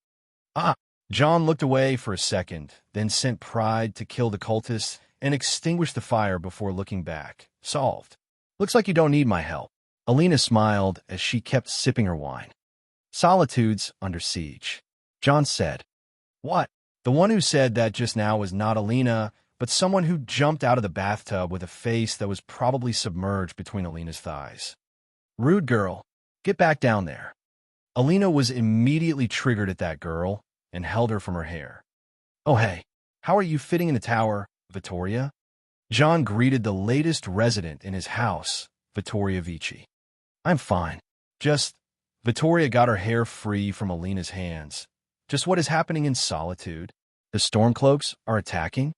John looked away for a second, then sent Pride to kill the cultists and extinguish the fire before looking back. Solved. Looks like you don't need my help. Alina smiled as she kept sipping her wine. Solitude's under siege. John said. What? The one who said that just now was not Alina, but someone who jumped out of the bathtub with a face that was probably submerged between Alina's thighs. Rude girl. Get back down there. Alina was immediately triggered at that girl and held her from her hair. Oh, hey, how are you fitting in the tower, Vittoria? John greeted the latest resident in his house, Vittoria Vici. I'm fine. Vittoria got her hair free from Alina's hands. Just what is happening in Solitude? The Stormcloaks are attacking?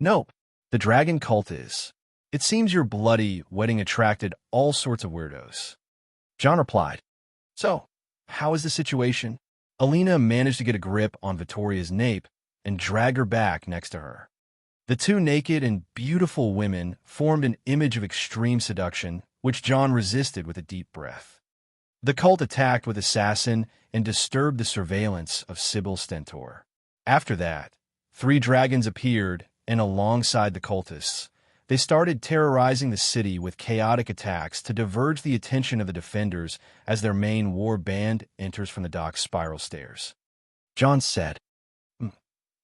Nope, the dragon cult is. It seems your bloody wedding attracted all sorts of weirdos. John replied. So, how is the situation? Alina managed to get a grip on Vittoria's nape and drag her back next to her. The two naked and beautiful women formed an image of extreme seduction, which John resisted with a deep breath. The cult attacked with assassin and disturbed the surveillance of Sybil Stentor. After that, 3 dragons appeared, and alongside the cultists, they started terrorizing the city with chaotic attacks to diverge the attention of the defenders as their main war band enters from the dock's spiral stairs. John said, All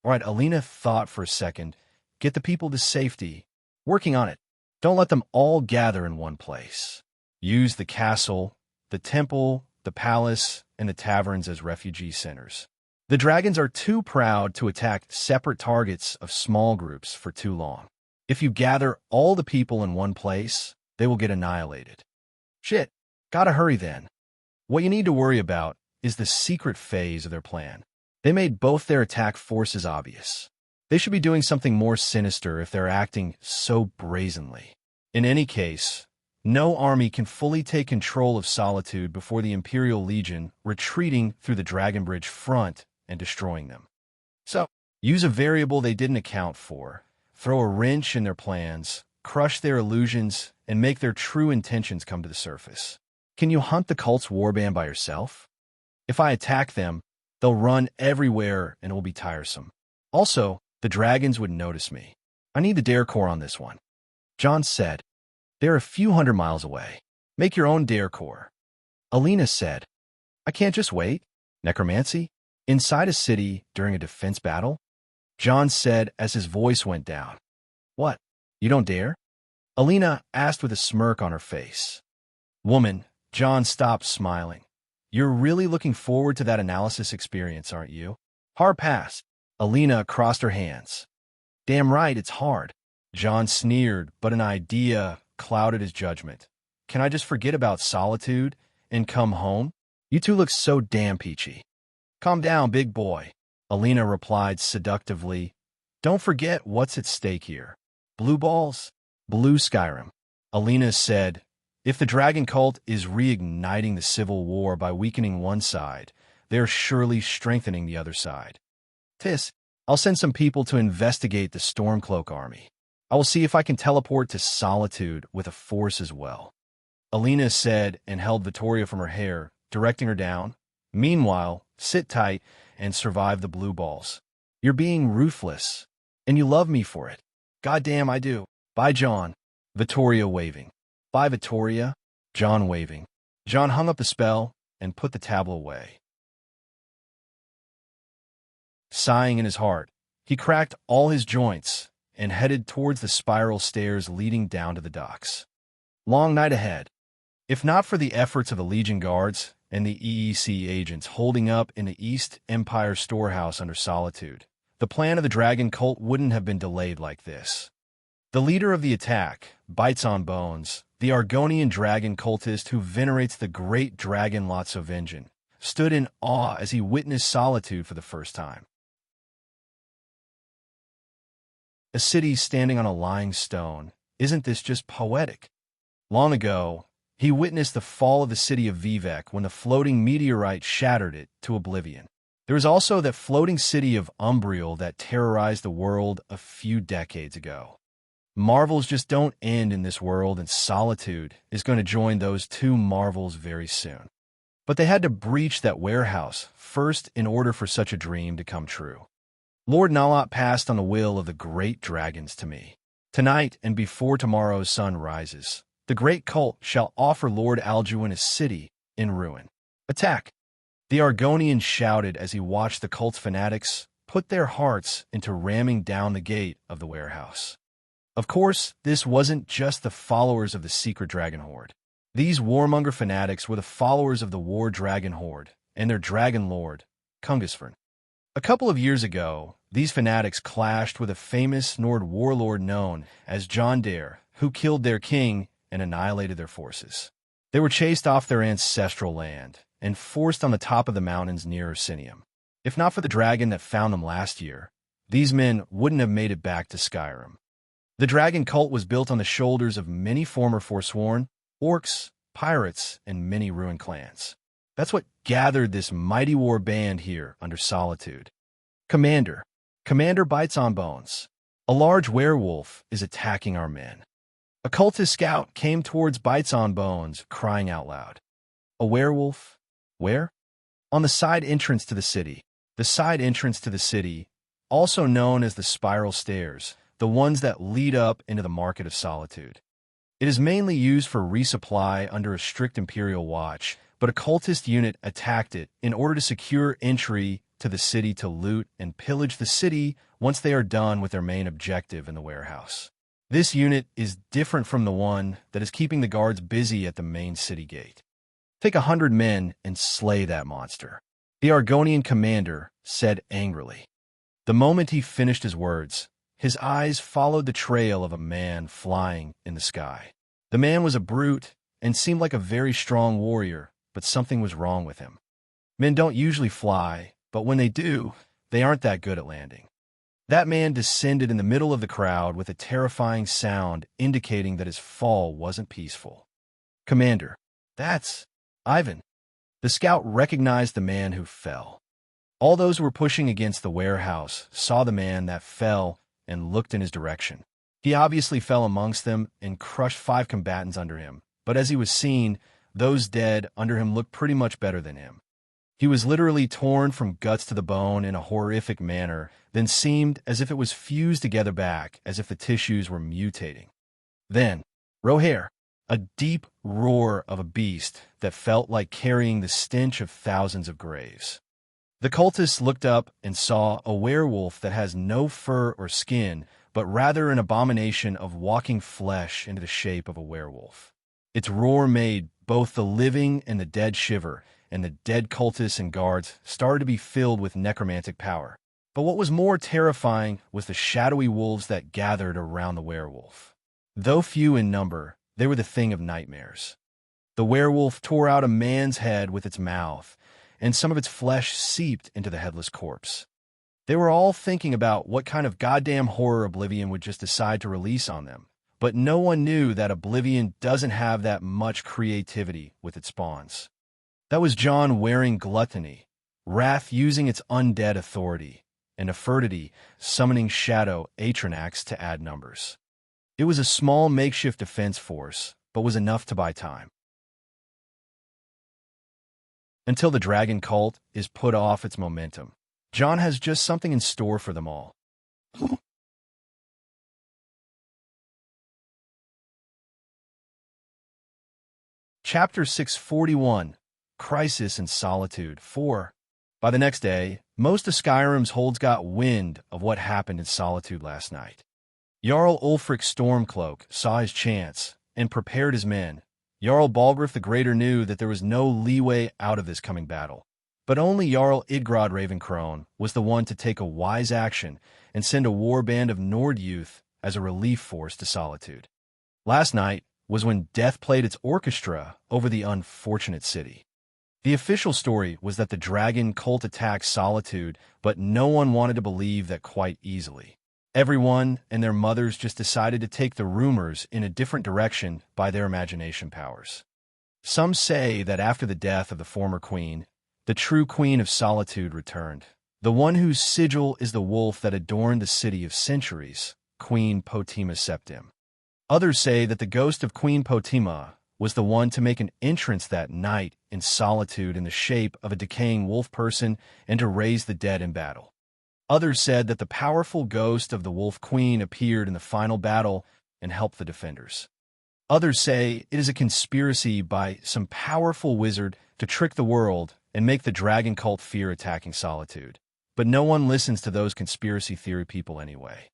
right, Alina thought for a second. Get the people to safety. Working on it. Don't let them all gather in one place. Use the castle, the temple, the palace, and the taverns as refugee centers. The dragons are too proud to attack separate targets of small groups for too long. If you gather all the people in one place, they will get annihilated. Shit, gotta hurry then. What you need to worry about is the secret phase of their plan. They made both their attack forces obvious. They should be doing something more sinister if they're acting so brazenly. In any case, no army can fully take control of Solitude before the Imperial Legion retreating through the Dragon Bridge front and destroying them. So, use a variable they didn't account for, throw a wrench in their plans, crush their illusions, and make their true intentions come to the surface. Can you hunt the cult's warband by yourself? If I attack them, they'll run everywhere and it will be tiresome. Also, the dragons would notice me. I need the Dare Corps on this one. John said, They're a few hundred miles away. Make your own Dare Corps. Alina said, I can't just wait. Necromancy? Inside a city during a defense battle? John said as his voice went down. What? You don't dare? Alina asked with a smirk on her face. Woman, John stopped smiling. You're really looking forward to that analysis experience, aren't you? Hard pass. Alina crossed her hands. Damn right, it's hard. John sneered, but an idea clouded his judgment. Can I just forget about solitude and come home? You two look so damn peachy. Calm down, big boy. Alina replied seductively. Don't forget what's at stake here. Blue balls? Blue Skyrim. Alina said, if the dragon cult is reigniting the civil war by weakening one side, they're surely strengthening the other side. Tis, I'll send some people to investigate the Stormcloak army. I will see if I can teleport to Solitude with a force as well. Alina said and held Vittoria from her hair, directing her down. Meanwhile, sit tight and survive the blue balls. You're being ruthless, and you love me for it. Goddamn, I do. Bye, John. Vittoria waving. Bye, Vittoria. John waving. John hung up the spell and put the tablet away. Sighing in his heart, he cracked all his joints and headed towards the spiral stairs leading down to the docks. Long night ahead. If not for the efforts of the Legion guards and the EEC agents holding up in the East Empire storehouse under Solitude, the plan of the dragon cult wouldn't have been delayed like this. The leader of the attack, Bites on Bones, the Argonian dragon cultist who venerates the great dragon Lotsovengean, stood in awe as he witnessed Solitude for the first time. A city standing on a lying stone. Isn't this just poetic? Long ago, he witnessed the fall of the city of Vivek when the floating meteorite shattered it to oblivion. There was also that floating city of Umbriel that terrorized the world a few decades ago. Marvels just don't end in this world, and Solitude is going to join those two marvels very soon. But they had to breach that warehouse first in order for such a dream to come true. Lord Nalot passed on the will of the great dragons to me. Tonight and before tomorrow's sun rises, the great cult shall offer Lord Alduin a city in ruin. Attack! The Argonian shouted as he watched the cult's fanatics put their hearts into ramming down the gate of the warehouse. Of course, this wasn't just the followers of the secret dragon horde. These warmonger fanatics were the followers of the war dragon horde and their dragon lord, Kungisfern. A couple of years ago, these fanatics clashed with a famous Nord warlord known as John Dare, who killed their king and annihilated their forces. They were chased off their ancestral land and forced on the top of the mountains near Ursinium. If not for the dragon that found them last year, these men wouldn't have made it back to Skyrim. The dragon cult was built on the shoulders of many former Forsworn, orcs, pirates, and many ruined clans. That's what gathered this mighty war band here under Solitude. Commander Bites on Bones. A large werewolf is attacking our men. A cultist scout came towards Bites on Bones, crying out loud. A werewolf? Where? On the side entrance to the city. The side entrance to the city, also known as the Spiral Stairs, the ones that lead up into the Market of Solitude. It is mainly used for resupply under a strict Imperial watch, but a cultist unit attacked it in order to secure entry to the city to loot and pillage the city once they are done with their main objective in the warehouse. This unit is different from the one that is keeping the guards busy at the main city gate. Take 100 men and slay that monster, the Argonian commander said angrily. The moment he finished his words, his eyes followed the trail of a man flying in the sky. The man was a brute and seemed like a very strong warrior, but something was wrong with him. Men don't usually fly, but when they do, they aren't that good at landing. That man descended in the middle of the crowd with a terrifying sound indicating that his fall wasn't peaceful. Commander, that's Ivan. The scout recognized the man who fell. All those who were pushing against the warehouse saw the man that fell and looked in his direction. He obviously fell amongst them and crushed 5 combatants under him, but as he was seen, those dead under him looked pretty much better than him. He was literally torn from guts to the bone in a horrific manner, then seemed as if it was fused together back, as if the tissues were mutating. Then, Rohair, a deep roar of a beast that felt like carrying the stench of thousands of graves. The cultists looked up and saw a werewolf that has no fur or skin, but rather an abomination of walking flesh into the shape of a werewolf. Its roar made both the living and the dead shiver, and the dead cultists and guards started to be filled with necromantic power. But what was more terrifying was the shadowy wolves that gathered around the werewolf. Though few in number, they were the thing of nightmares. The werewolf tore out a man's head with its mouth, and some of its flesh seeped into the headless corpse. They were all thinking about what kind of goddamn horror Oblivion would just decide to release on them. But no one knew that Oblivion doesn't have that much creativity with its spawns. That was John wearing gluttony, wrath using its undead authority, and Nefertiti summoning Shadow Atronax to add numbers. It was a small makeshift defense force, but was enough to buy time. Until the dragon cult is put off its momentum, John has just something in store for them all. Chapter 641, Crisis and Solitude 4. By the next day, most of Skyrim's holds got wind of what happened in Solitude last night. Jarl Ulfric Stormcloak saw his chance and prepared his men. Jarl Balgruuf the Greater knew that there was no leeway out of this coming battle. But only Jarl Idgrod Ravencrone was the one to take a wise action and send a warband of Nord youth as a relief force to Solitude. Last night was when death played its orchestra over the unfortunate city. The official story was that the dragon cult attacked Solitude, but no one wanted to believe that quite easily. Everyone and their mothers just decided to take the rumors in a different direction by their imagination powers. Some say that after the death of the former queen, the true queen of Solitude returned, the one whose sigil is the wolf that adorned the city of centuries, Queen Potima Septim. Others say that the ghost of Queen Potima was the one to make an entrance that night in Solitude in the shape of a decaying wolf person and to raise the dead in battle. Others said that the powerful ghost of the Wolf Queen appeared in the final battle and helped the defenders. Others say it is a conspiracy by some powerful wizard to trick the world and make the dragon cult fear attacking Solitude. But no one listens to those conspiracy theory people anyway.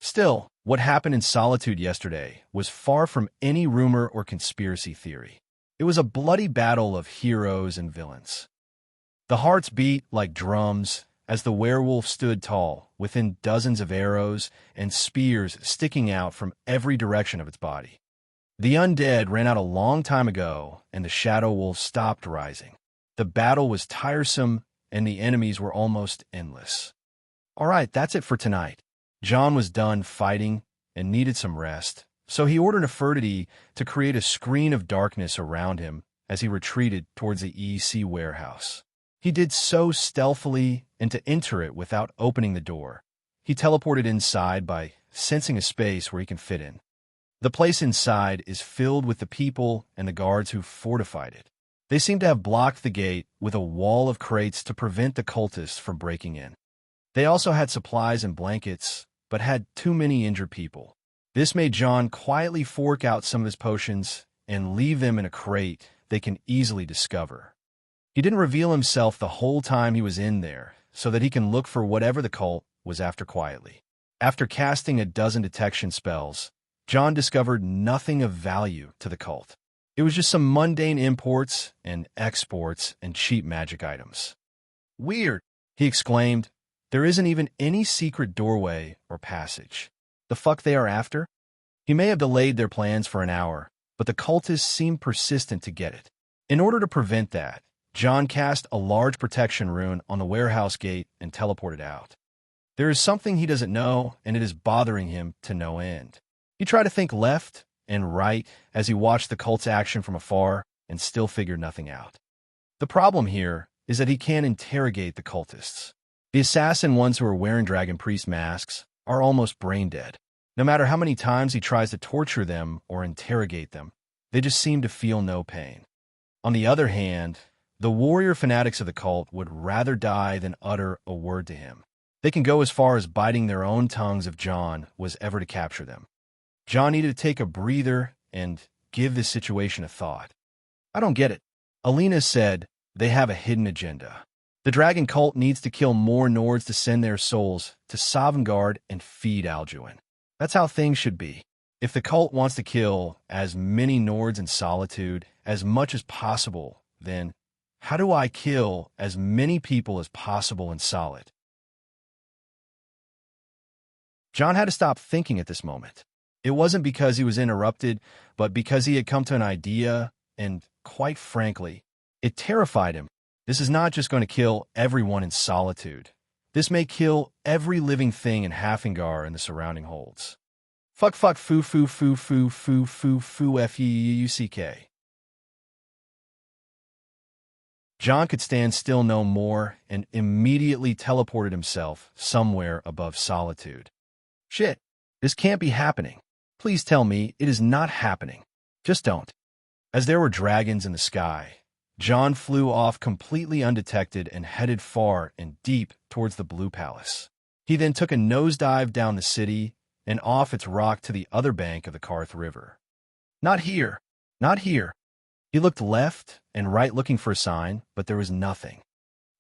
Still, what happened in Solitude yesterday was far from any rumor or conspiracy theory. It was a bloody battle of heroes and villains. The hearts beat like drums as the werewolf stood tall, within dozens of arrows and spears sticking out from every direction of its body. The undead ran out a long time ago, and the shadow wolf stopped rising. The battle was tiresome, and the enemies were almost endless. All right, that's it for tonight. John was done fighting and needed some rest, so he ordered Nefertiti to create a screen of darkness around him as he retreated towards the EC warehouse. He did so stealthily and to enter it without opening the door. He teleported inside by sensing a space where he can fit in. The place inside is filled with the people and the guards who fortified it. They seem to have blocked the gate with a wall of crates to prevent the cultists from breaking in. They also had supplies and blankets, but had too many injured people. This made John quietly fork out some of his potions and leave them in a crate they can easily discover. He didn't reveal himself the whole time he was in there, so that he can look for whatever the cult was after quietly. After casting a dozen detection spells, John discovered nothing of value to the cult. It was just some mundane imports and exports and cheap magic items. Weird, he exclaimed. There isn't even any secret doorway or passage. The fuck they are after? He may have delayed their plans for an hour, but the cultists seemed persistent to get it. In order to prevent that, John cast a large protection rune on the warehouse gate and teleported out. There is something he doesn't know, and it is bothering him to no end. He tried to think left and right as he watched the cult's action from afar and still figured nothing out. The problem here is that he can't interrogate the cultists. The assassin ones who are wearing dragon priest masks are almost brain dead. No matter how many times he tries to torture them or interrogate them, they just seem to feel no pain. On the other hand, the warrior fanatics of the cult would rather die than utter a word to him. They can go as far as biting their own tongues if John was ever to capture them. John needed to take a breather and give this situation a thought. I don't get it. Alina said they have a hidden agenda. The dragon cult needs to kill more Nords to send their souls to Sovngarde and feed Alduin. That's how things should be. If the cult wants to kill as many Nords in solitude as much as possible, then how do I kill as many people as possible in solid? John had to stop thinking at this moment. It wasn't because he was interrupted, but because he had come to an idea, and quite frankly, it terrified him. This is not just going to kill everyone in solitude. This may kill every living thing in Halfingar and the surrounding holds. Fuck foo foo foo foo foo foo foo fuck. John could stand still no more and immediately teleported himself somewhere above solitude. Shit, this can't be happening. Please tell me it is not happening. Just don't. As there were dragons in the sky, John flew off completely undetected and headed far and deep towards the Blue Palace. He then took a nosedive down the city and off its rock to the other bank of the Karth River. Not here, not here. He looked left and right looking for a sign, but there was nothing.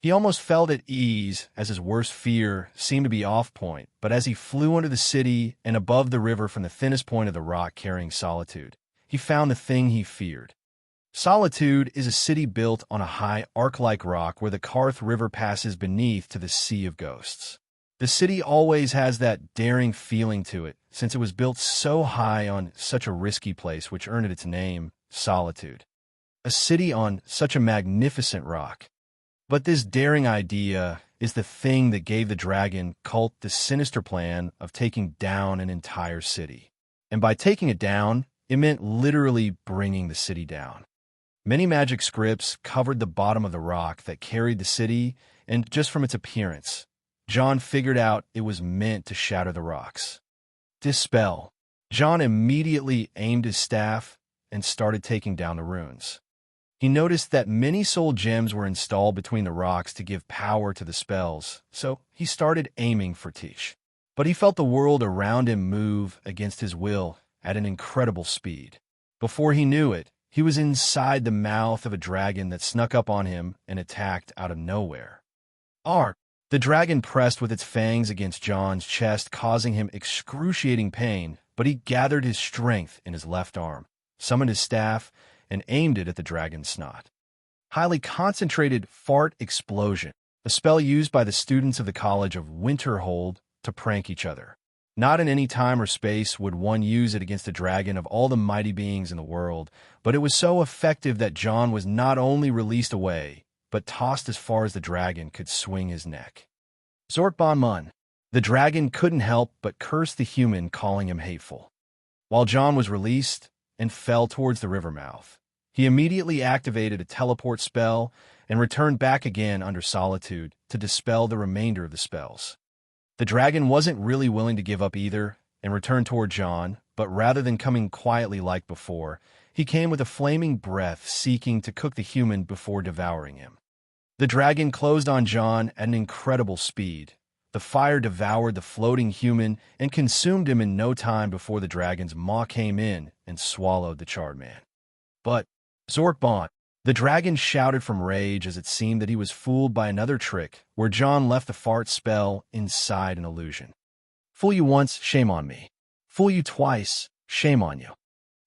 He almost felt at ease as his worst fear seemed to be off point, but as he flew under the city and above the river from the thinnest point of the rock carrying solitude, he found the thing he feared. Solitude is a city built on a high arc-like rock where the Karth River passes beneath to the Sea of Ghosts. The city always has that daring feeling to it, since it was built so high on such a risky place which earned it its name, Solitude. A city on such a magnificent rock. But this daring idea is the thing that gave the dragon cult the sinister plan of taking down an entire city. And by taking it down, it meant literally bringing the city down. Many magic scripts covered the bottom of the rock that carried the city, and just from its appearance, John figured out it was meant to shatter the rocks. Dispel. John immediately aimed his staff and started taking down the runes. He noticed that many soul gems were installed between the rocks to give power to the spells, so he started aiming for Tish. But he felt the world around him move against his will at an incredible speed. Before he knew it, he was inside the mouth of a dragon that snuck up on him and attacked out of nowhere. Ark! The dragon pressed with its fangs against John's chest, causing him excruciating pain, but he gathered his strength in his left arm, summoned his staff, and aimed it at the dragon's snot. Highly concentrated fart explosion, a spell used by the students of the College of Winterhold to prank each other. Not in any time or space would one use it against a dragon of all the mighty beings in the world, but it was so effective that John was not only released away, but tossed as far as the dragon could swing his neck. Zorkbon Mun. The dragon couldn't help but curse the human, calling him hateful. While John was released and fell towards the river mouth, he immediately activated a teleport spell and returned back again under Solitude to dispel the remainder of the spells. The dragon wasn't really willing to give up either and returned toward John, but rather than coming quietly like before, he came with a flaming breath seeking to cook the human before devouring him. The dragon closed on John at an incredible speed. The fire devoured the floating human and consumed him in no time before the dragon's maw came in and swallowed the charred man. But Zorkbon, the dragon shouted from rage as it seemed that he was fooled by another trick where John left the fart spell inside an illusion. Fool you once, shame on me. Fool you twice, shame on you.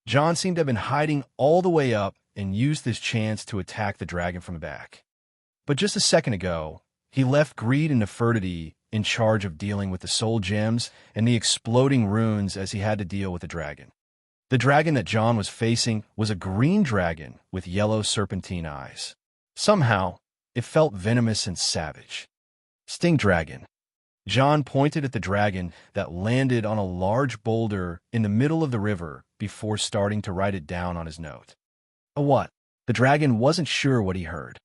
John seemed to have been hiding all the way up and used this chance to attack the dragon from the back. But just a second ago, he left Greed and Nefertiti in charge of dealing with the soul gems and the exploding runes as he had to deal with the dragon. The dragon that John was facing was a green dragon with yellow serpentine eyes. Somehow, it felt venomous and savage. Sting Dragon. John pointed at the dragon that landed on a large boulder in the middle of the river before starting to write it down on his note. A what? The dragon wasn't sure what he heard.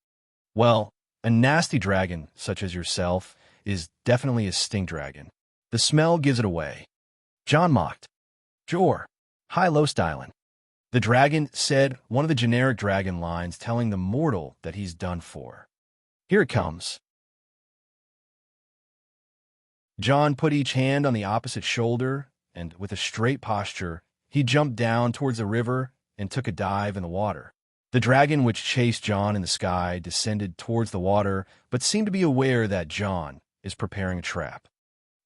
Well, a nasty dragon, such as yourself, is definitely a sting dragon. The smell gives it away. John mocked. Jor. High-low stylin'. The dragon said one of the generic dragon lines telling the mortal that he's done for. Here it comes. John put each hand on the opposite shoulder, and with a straight posture, he jumped down towards the river and took a dive in the water. The dragon which chased John in the sky descended towards the water, but seemed to be aware that John is preparing a trap.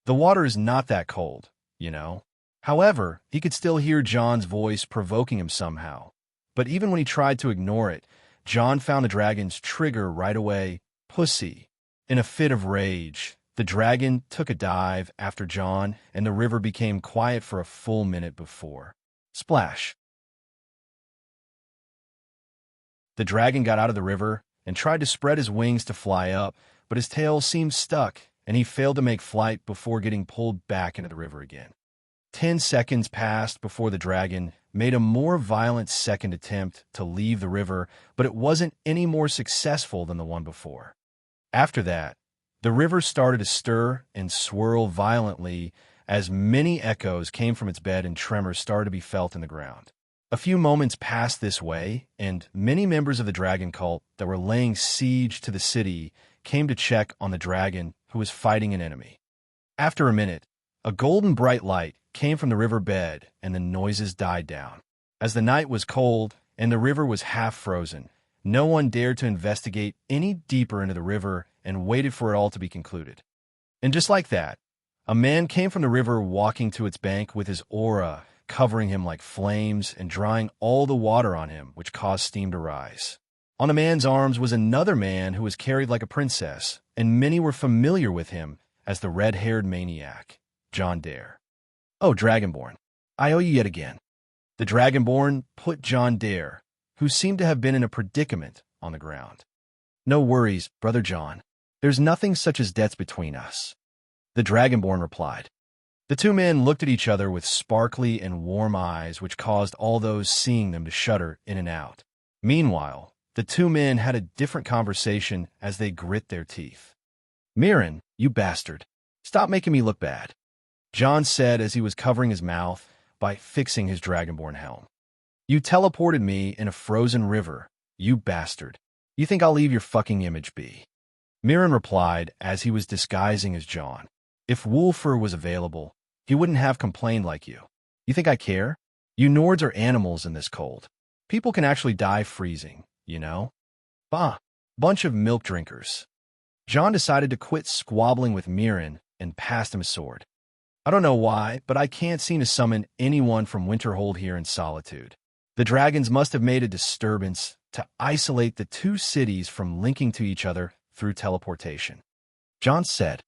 The water is not that cold, you know. However, he could still hear John's voice provoking him somehow. But even when he tried to ignore it, John found the dragon's trigger right away. Pussy. In a fit of rage, the dragon took a dive after John, and the river became quiet for a full minute before. Splash. The dragon got out of the river and tried to spread his wings to fly up, but his tail seemed stuck, and he failed to make flight before getting pulled back into the river again. 10 seconds passed before the dragon made a more violent second attempt to leave the river, but it wasn't any more successful than the one before. After that, the river started to stir and swirl violently as many echoes came from its bed and tremors started to be felt in the ground. A few moments passed this way, and many members of the dragon cult that were laying siege to the city came to check on the dragon who was fighting an enemy. After a minute, a golden bright light came from the river bed and the noises died down. As the night was cold and the river was half frozen, no one dared to investigate any deeper into the river and waited for it all to be concluded. And just like that, a man came from the river walking to its bank with his aura covering him like flames and drying all the water on him, which caused steam to rise. On the man's arms was another man who was carried like a princess, and many were familiar with him as the red-haired maniac, John Dare. Oh, Dragonborn, I owe you yet again. The Dragonborn put John Dare, who seemed to have been in a predicament, on the ground. No worries, Brother John. There's nothing such as debts between us. The Dragonborn replied. The two men looked at each other with sparkly and warm eyes, which caused all those seeing them to shudder in and out. Meanwhile, the two men had a different conversation as they grit their teeth. Mirren, you bastard. Stop making me look bad, John said as he was covering his mouth by fixing his Dragonborn helm. You teleported me in a frozen river, you bastard. You think I'll leave your fucking image be? Mirren replied as he was disguising as John. If Wolfer was available, he wouldn't have complained like you. You think I care? You Nords are animals in this cold. People can actually die freezing, you know? Bah, bunch of milk drinkers. John decided to quit squabbling with Mirren and passed him a sword. I don't know why, but I can't seem to summon anyone from Winterhold here in Solitude. The dragons must have made a disturbance to isolate the two cities from linking to each other through teleportation. John said,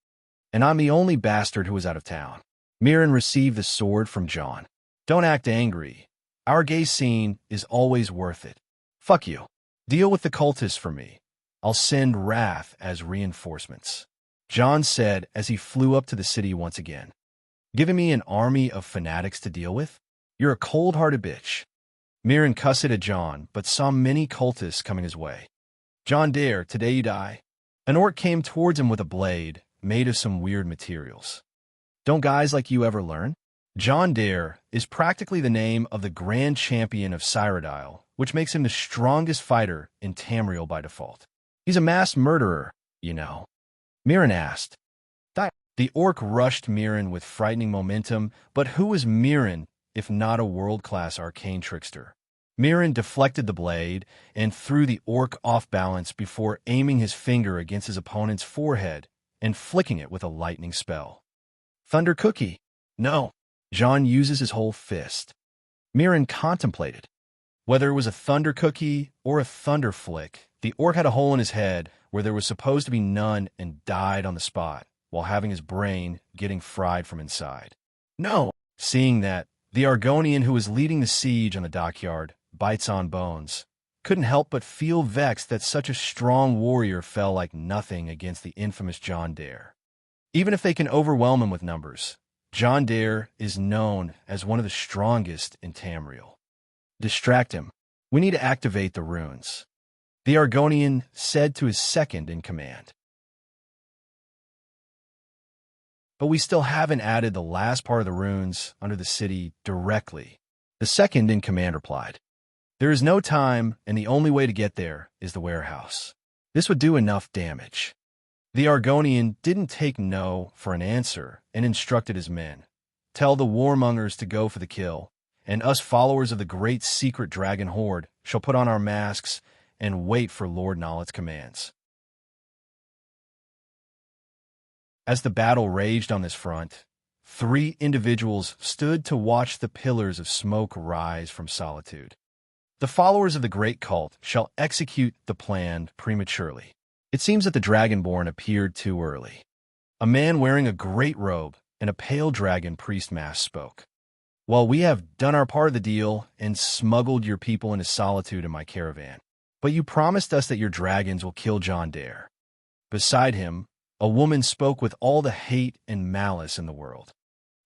and I'm the only bastard who was out of town. Mirren received the sword from John. Don't act angry. Our gay scene is always worth it. Fuck you. Deal with the cultists for me. I'll send Wrath as reinforcements, John said as he flew up to the city once again. Giving me an army of fanatics to deal with? You're a cold-hearted bitch. Mirren cussed at John, but saw many cultists coming his way. John Dare, today you die. An orc came towards him with a blade, made of some weird materials. Don't guys like you ever learn? John Dare is practically the name of the Grand Champion of Cyrodiil, which makes him the strongest fighter in Tamriel by default. He's a mass murderer, you know. Mirren asked. The orc rushed Mirren with frightening momentum, but who was Mirren if not a world-class arcane trickster? Mirren deflected the blade and threw the orc off balance before aiming his finger against his opponent's forehead and flicking it with a lightning spell. Thunder Cookie. No. John uses his whole fist. Mirren contemplated. Whether it was a thunder cookie or a thunder flick, the orc had a hole in his head where there was supposed to be none and died on the spot, while having his brain getting fried from inside. No. Seeing that, the Argonian who was leading the siege on the dockyard, Bites on Bones, couldn't help but feel vexed that such a strong warrior fell like nothing against the infamous John Dare. Even if they can overwhelm him with numbers, John Dare is known as one of the strongest in Tamriel. Distract him. We need to activate the runes, the Argonian said to his second in command. But we still haven't added the last part of the runes under the city directly, the second in command replied. There is no time, and the only way to get there is the warehouse. This would do enough damage. The Argonian didn't take no for an answer and instructed his men. Tell the warmongers to go for the kill, and us followers of the great secret dragon horde shall put on our masks and wait for Lord Nollet's commands. As the battle raged on this front, 3 individuals stood to watch the pillars of smoke rise from solitude. The followers of the great cult shall execute the plan prematurely. It seems that the Dragonborn appeared too early. A man wearing a great robe and a pale dragon priest mask spoke. Well, we have done our part of the deal and smuggled your people into solitude in my caravan. But you promised us that your dragons will kill John Dare. Beside him, a woman spoke with all the hate and malice in the world.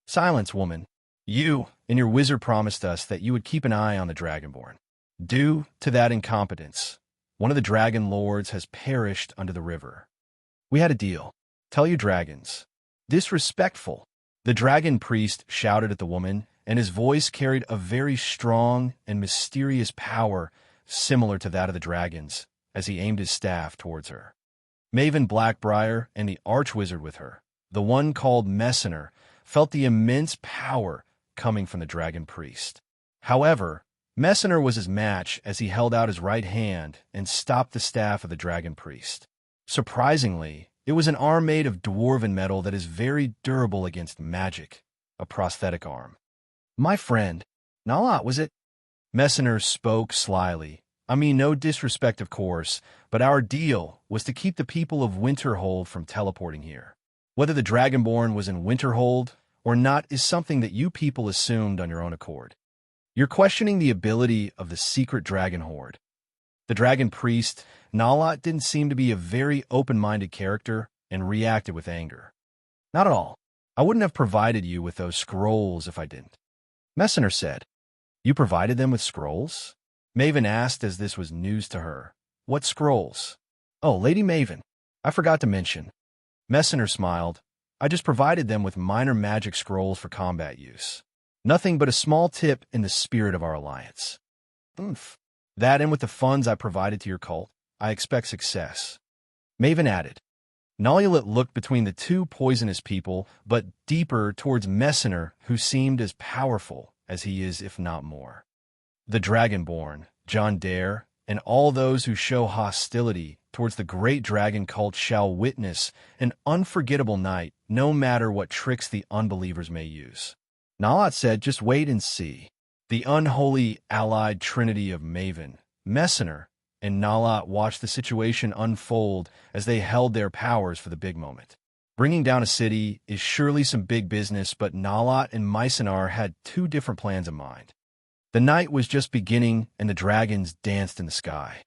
Silence, woman. You and your wizard promised us that you would keep an eye on the Dragonborn. Due to that incompetence, one of the dragon lords has perished under the river. We had a deal. Tell your dragons. Disrespectful. The dragon priest shouted at the woman, and his voice carried a very strong and mysterious power similar to that of the dragons, as he aimed his staff towards her. Maven Blackbriar and the archwizard with her, the one called Messenger, felt the immense power coming from the dragon priest. However, Messenger was his match as he held out his right hand and stopped the staff of the dragon priest. Surprisingly, it was an arm made of dwarven metal that is very durable against magic, a prosthetic arm. My friend, Nalat, was it? Messenger spoke slyly. I mean, no disrespect, of course, but our deal was to keep the people of Winterhold from teleporting here. Whether the Dragonborn was in Winterhold or not is something that you people assumed on your own accord. You're questioning the ability of the secret dragon horde. The dragon priest, Nalat, didn't seem to be a very open-minded character and reacted with anger. Not at all. I wouldn't have provided you with those scrolls if I didn't. Messenger said. You provided them with scrolls? Maven asked as this was news to her. What scrolls? Oh, Lady Maven, I forgot to mention. Messenger smiled. I just provided them with minor magic scrolls for combat use. Nothing but a small tip in the spirit of our alliance. That and with the funds I provided to your cult, I expect success. Maven added. Nalulet looked between the 2 poisonous people, but deeper towards Messenger, who seemed as powerful as he is, if not more. The Dragonborn, John Dare, and all those who show hostility towards the great dragon cult shall witness an unforgettable night, no matter what tricks the unbelievers may use. Nalat said, just wait and see. The unholy allied trinity of Maven, Messenger, and Nalat watched the situation unfold as they held their powers for the big moment. Bringing down a city is surely some big business, but Nalat and Mycenar had 2 different plans in mind. The night was just beginning, and the dragons danced in the sky.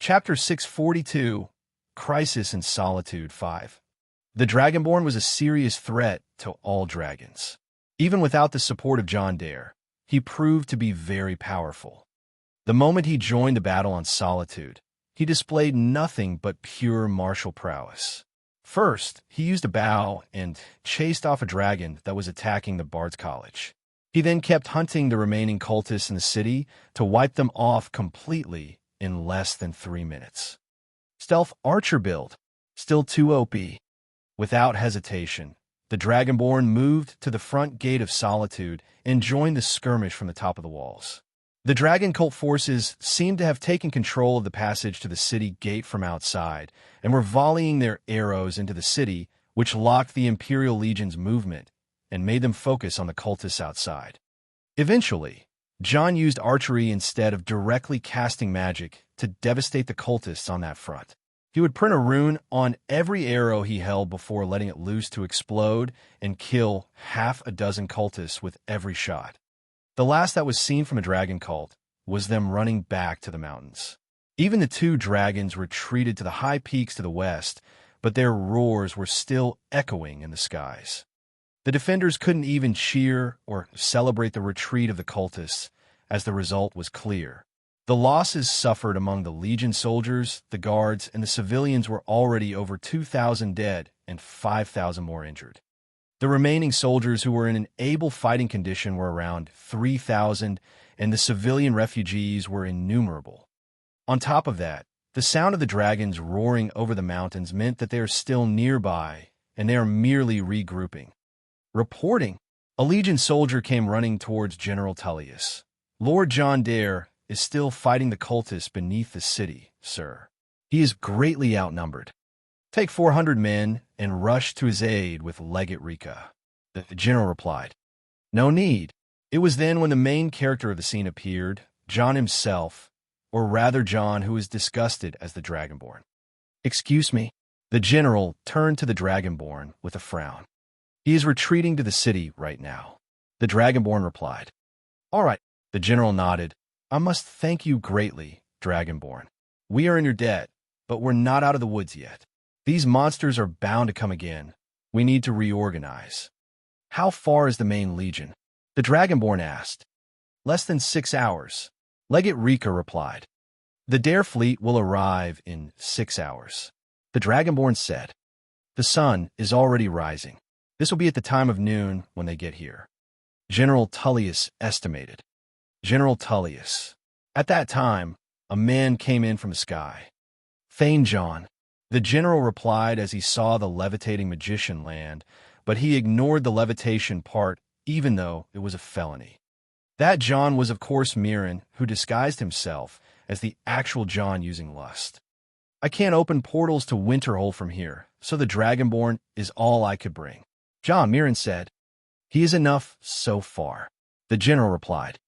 Chapter 642, Crisis in Solitude 5. The Dragonborn was a serious threat to all dragons. Even without the support of John Dare, he proved to be very powerful. The moment he joined the battle on Solitude, he displayed nothing but pure martial prowess. First, he used a bow and chased off a dragon that was attacking the Bard's College. He then kept hunting the remaining cultists in the city to wipe them off completely in less than 3 minutes. Stealth archer build, still too OP. Without hesitation, the Dragonborn moved to the front gate of Solitude and joined the skirmish from the top of the walls. The dragon cult forces seemed to have taken control of the passage to the city gate from outside and were volleying their arrows into the city, which locked the Imperial Legion's movement and made them focus on the cultists outside. Eventually, John used archery instead of directly casting magic to devastate the cultists on that front. He would print a rune on every arrow he held before letting it loose to explode and kill half a dozen cultists with every shot. The last that was seen from a dragon cult was them running back to the mountains. Even the 2 dragons retreated to the high peaks to the west, but their roars were still echoing in the skies. The defenders couldn't even cheer or celebrate the retreat of the cultists, as the result was clear. The losses suffered among the Legion soldiers, the guards, and the civilians were already over 2,000 dead and 5,000 more injured. The remaining soldiers who were in an able fighting condition were around 3,000, and the civilian refugees were innumerable. On top of that, the sound of the dragons roaring over the mountains meant that they are still nearby, and they are merely regrouping. Reporting, a Legion soldier came running towards General Tullius. Lord John Dare is still fighting the cultists beneath the city, sir. He is greatly outnumbered. Take 400 men and rush to his aid with Legate Rika. The general replied. No need. It was then when the main character of the scene appeared, John himself, or rather John who is disgusted as the Dragonborn. Excuse me. The general turned to the Dragonborn with a frown. He is retreating to the city right now. The Dragonborn replied. All right. The general nodded. I must thank you greatly, Dragonborn. We are in your debt, but we're not out of the woods yet. These monsters are bound to come again. We need to reorganize. How far is the main legion? The Dragonborn asked. Less than 6 hours. Legate Rika replied. The Dare fleet will arrive in 6 hours. The Dragonborn said. The sun is already rising. This will be at the time of noon when they get here. General Tullius estimated. General Tullius. At that time, a man came in from the sky. Thane John. The general replied as he saw the levitating magician land, but he ignored the levitation part even though it was a felony. That John was of course Mirren, who disguised himself as the actual John using lust. I can't open portals to Winterhold from here, so the Dragonborn is all I could bring. John, Mirren said. He is enough so far. The general replied.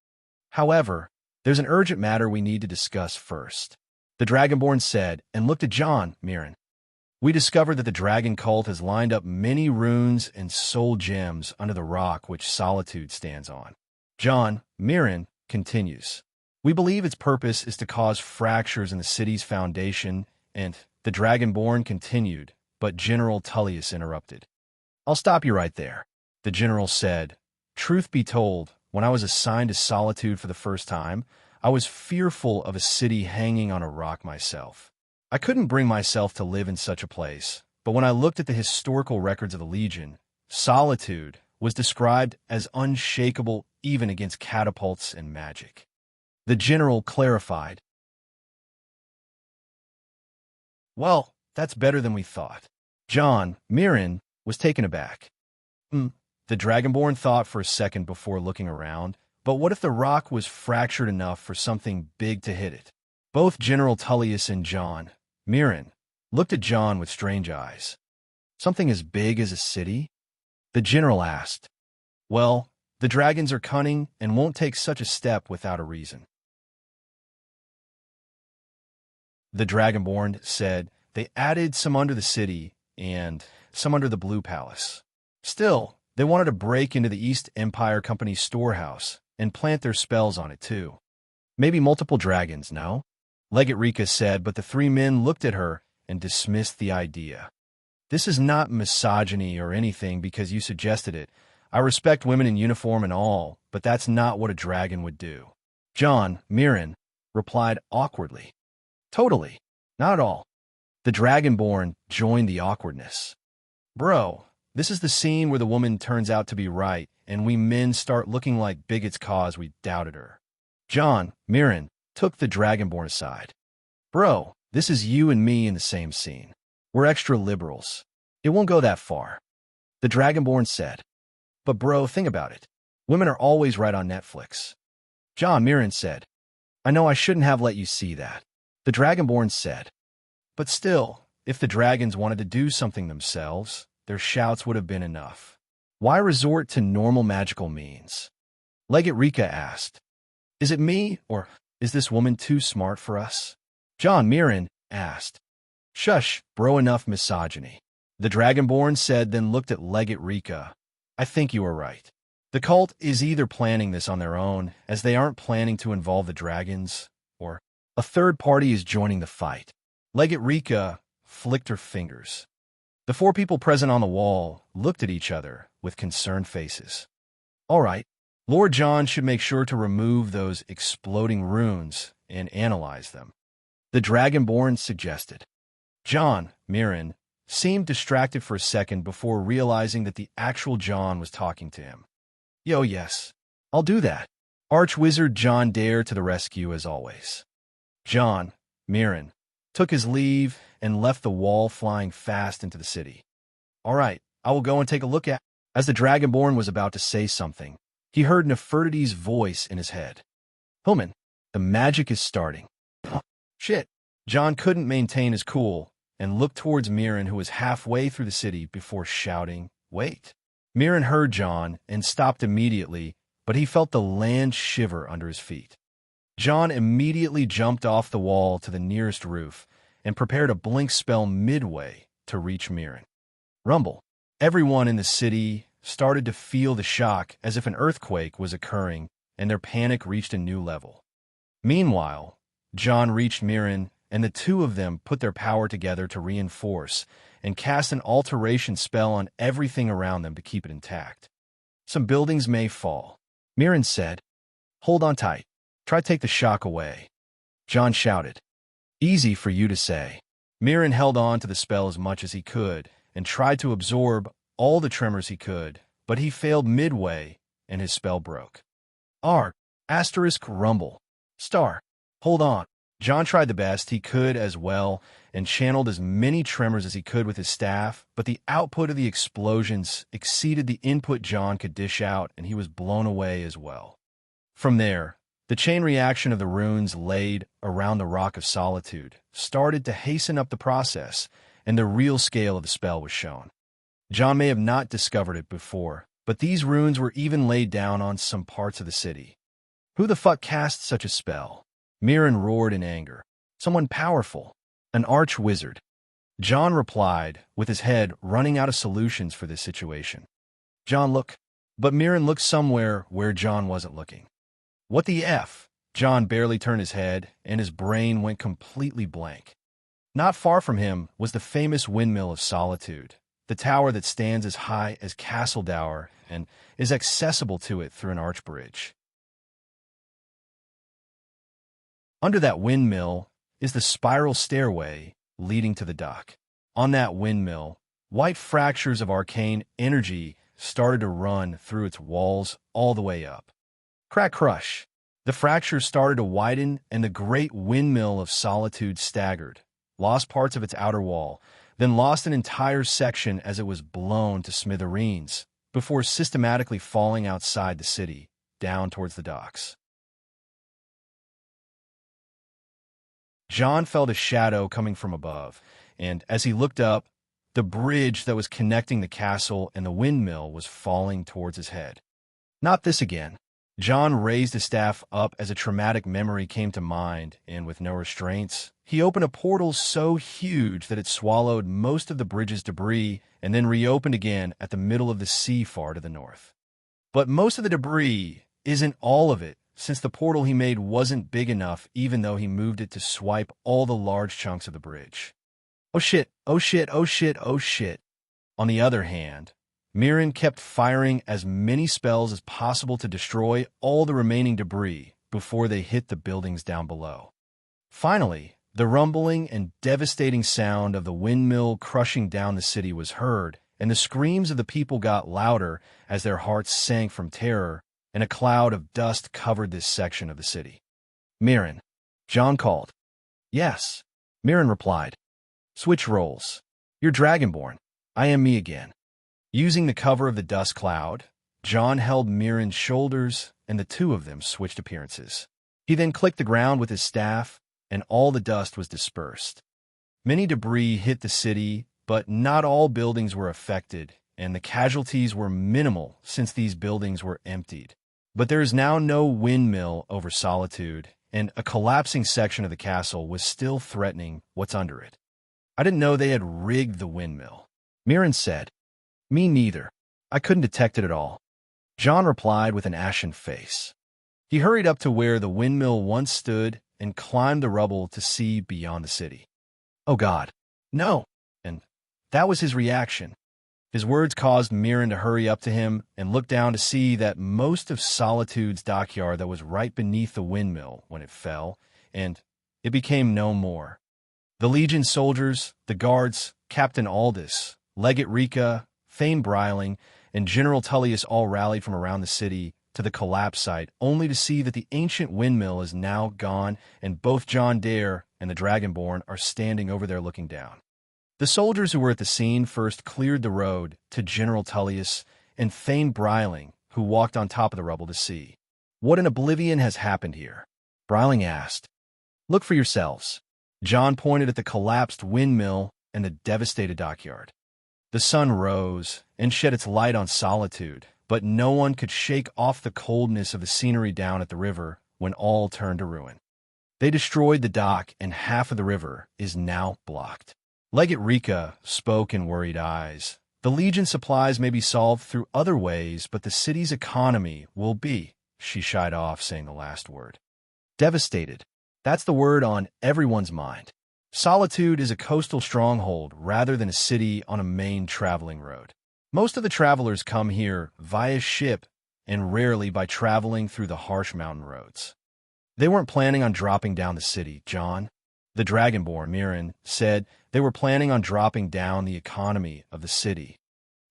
However, there's an urgent matter we need to discuss first. The Dragonborn said and looked at John, Mirren. We discovered that the dragon cult has lined up many runes and soul gems under the rock which Solitude stands on. John, Mirren, continues. We believe its purpose is to cause fractures in the city's foundation, and the Dragonborn continued, but General Tullius interrupted. I'll stop you right there. The general said, Truth be told, when I was assigned to Solitude for the first time, I was fearful of a city hanging on a rock myself. I couldn't bring myself to live in such a place, but when I looked at the historical records of the Legion, Solitude was described as unshakable even against catapults and magic. The general clarified. Well, that's better than we thought. John, Mirren, was taken aback. The Dragonborn thought for a second before looking around, but what if the rock was fractured enough for something big to hit it? Both General Tullius and John, Mirren, looked at John with strange eyes. Something as big as a city? The general asked. Well, the dragons are cunning and won't take such a step without a reason. The Dragonborn said they added some under the city and some under the Blue Palace. Still, they wanted to break into the East Empire Company's storehouse and plant their spells on it too. Maybe multiple dragons, no? Legate Rika said, but the three men looked at her and dismissed the idea. This is not misogyny or anything because you suggested it. I respect women in uniform and all, but that's not what a dragon would do. John, Mirren, replied awkwardly. Totally. Not at all. The Dragonborn joined the awkwardness. Bro, this is the scene where the woman turns out to be right, and we men start looking like bigots cause we doubted her. John, Mirren, took the Dragonborn aside. Bro, this is you and me in the same scene. We're extra liberals. It won't go that far. The Dragonborn said. But bro, think about it. Women are always right on Netflix. John, Mirren said. I know I shouldn't have let you see that. The Dragonborn said. But still, if the dragons wanted to do something themselves, their shouts would have been enough. Why resort to normal magical means? Legate Rika asked. Is it me, or is this woman too smart for us? John, Mirren asked. Shush, bro, enough misogyny. The Dragonborn said, then looked at Legate Rika. I think you are right. The cult is either planning this on their own, as they aren't planning to involve the dragons, or a third party is joining the fight. Legate Rika flicked her fingers. The four people present on the wall looked at each other with concerned faces. All right, Lord John should make sure to remove those exploding runes and analyze them. The Dragonborn suggested. John, Mirren, seemed distracted for a second before realizing that the actual John was talking to him. Yo, yes, I'll do that. Archwizard John Dare to the rescue as always. John, Mirren, took his leave and left the wall flying fast into the city. All right, I will go and take a look at. As the Dragonborn was about to say something, he heard Nefertiti's voice in his head. Hillman, The magic is starting. Shit. John couldn't maintain his cool and looked towards Mirren, who was halfway through the city, before shouting, "Wait!" Mirren heard John and stopped immediately, but he felt the land shiver under his feet. John immediately jumped off the wall to the nearest roof and prepared a blink spell midway to reach Mirren. Rumble. Everyone in the city started to feel the shock as if an earthquake was occurring, and their panic reached a new level. Meanwhile, John reached Mirren, and the two of them put their power together to reinforce and cast an alteration spell on everything around them to keep it intact. "Some buildings may fall," Mirren said. "Hold on tight. Try to take the shock away." John shouted. "Easy for you to say." Mirren held on to the spell as much as he could and tried to absorb all the tremors he could, but he failed midway and his spell broke. R. Rumble. Star. Hold on. John tried the best he could as well and channeled as many tremors as he could with his staff, but the output of the explosions exceeded the input John could dish out, and he was blown away as well. From there, the chain reaction of the runes laid around the Rock of Solitude started to hasten up the process, and the real scale of the spell was shown. John may have not discovered it before, but these runes were even laid down on some parts of the city. "Who the fuck cast such a spell?" Mirren roared in anger. "Someone powerful. An arch-wizard." John replied, with his head running out of solutions for this situation. "John, look." But Mirren looked somewhere where John wasn't looking. "What the F?" John barely turned his head, and his brain went completely blank. Not far from him was the famous Windmill of Solitude, the tower that stands as high as Castle Dower and is accessible to it through an arch bridge. Under that windmill is the spiral stairway leading to the dock. On that windmill, white fractures of arcane energy started to run through its walls all the way up. Crack crush. The fractures started to widen, and the great Windmill of Solitude staggered, lost parts of its outer wall, then lost an entire section as it was blown to smithereens, before systematically falling outside the city, down towards the docks. John felt a shadow coming from above, and as he looked up, the bridge that was connecting the castle and the windmill was falling towards his head. Not this again. John raised his staff up as a traumatic memory came to mind, and with no restraints, he opened a portal so huge that it swallowed most of the bridge's debris and then reopened again at the middle of the sea far to the north. But most of the debris isn't all of it, since the portal he made wasn't big enough even though he moved it to swipe all the large chunks of the bridge. Oh shit, oh shit, oh shit, oh shit. On the other hand, Mirren kept firing as many spells as possible to destroy all the remaining debris before they hit the buildings down below. Finally, the rumbling and devastating sound of the windmill crushing down the city was heard, and the screams of the people got louder as their hearts sank from terror, and a cloud of dust covered this section of the city. "Mirren," John called. "Yes," Mirren replied. "Switch roles. You're Dragonborn. I am me again." Using the cover of the dust cloud, John held Mirren's shoulders, and the two of them switched appearances. He then clicked the ground with his staff, and all the dust was dispersed. Many debris hit the city, but not all buildings were affected, and the casualties were minimal since these buildings were emptied. But there is now no windmill over Solitude, and a collapsing section of the castle was still threatening what's under it. "I didn't know they had rigged the windmill," Mirren said. "Me neither. I couldn't detect it at all," John replied with an ashen face. He hurried up to where the windmill once stood and climbed the rubble to see beyond the city. "Oh God, no!" And that was his reaction. His words caused Mirren to hurry up to him and look down to see that most of Solitude's dockyard that was right beneath the windmill when it fell, and it became no more. The Legion soldiers, the guards, Captain Aldous, Legate Rika, Thane Bryling, and General Tullius all rallied from around the city to the collapse site, only to see that the ancient windmill is now gone, and both John Dare and the Dragonborn are standing over there looking down. The soldiers who were at the scene first cleared the road to General Tullius and Thane Bryling, who walked on top of the rubble to see. "What in oblivion has happened here?" Bryling asked. Look for yourselves. John pointed at the collapsed windmill and the devastated dockyard. The sun rose and shed its light on Solitude, but no one could shake off the coldness of the scenery down at the river when all turned to ruin. They destroyed the dock, and half of the river is now blocked. Legate Rika spoke in worried eyes. The Legion supplies may be solved through other ways, but the city's economy will be. She shied off, saying the last word. Devastated. That's the word on everyone's mind. Solitude is a coastal stronghold rather than a city on a main traveling road. Most of the travelers come here via ship and rarely by traveling through the harsh mountain roads. They weren't planning on dropping down the city, John. The Dragonborn, Mirren, said they were planning on dropping down the economy of the city.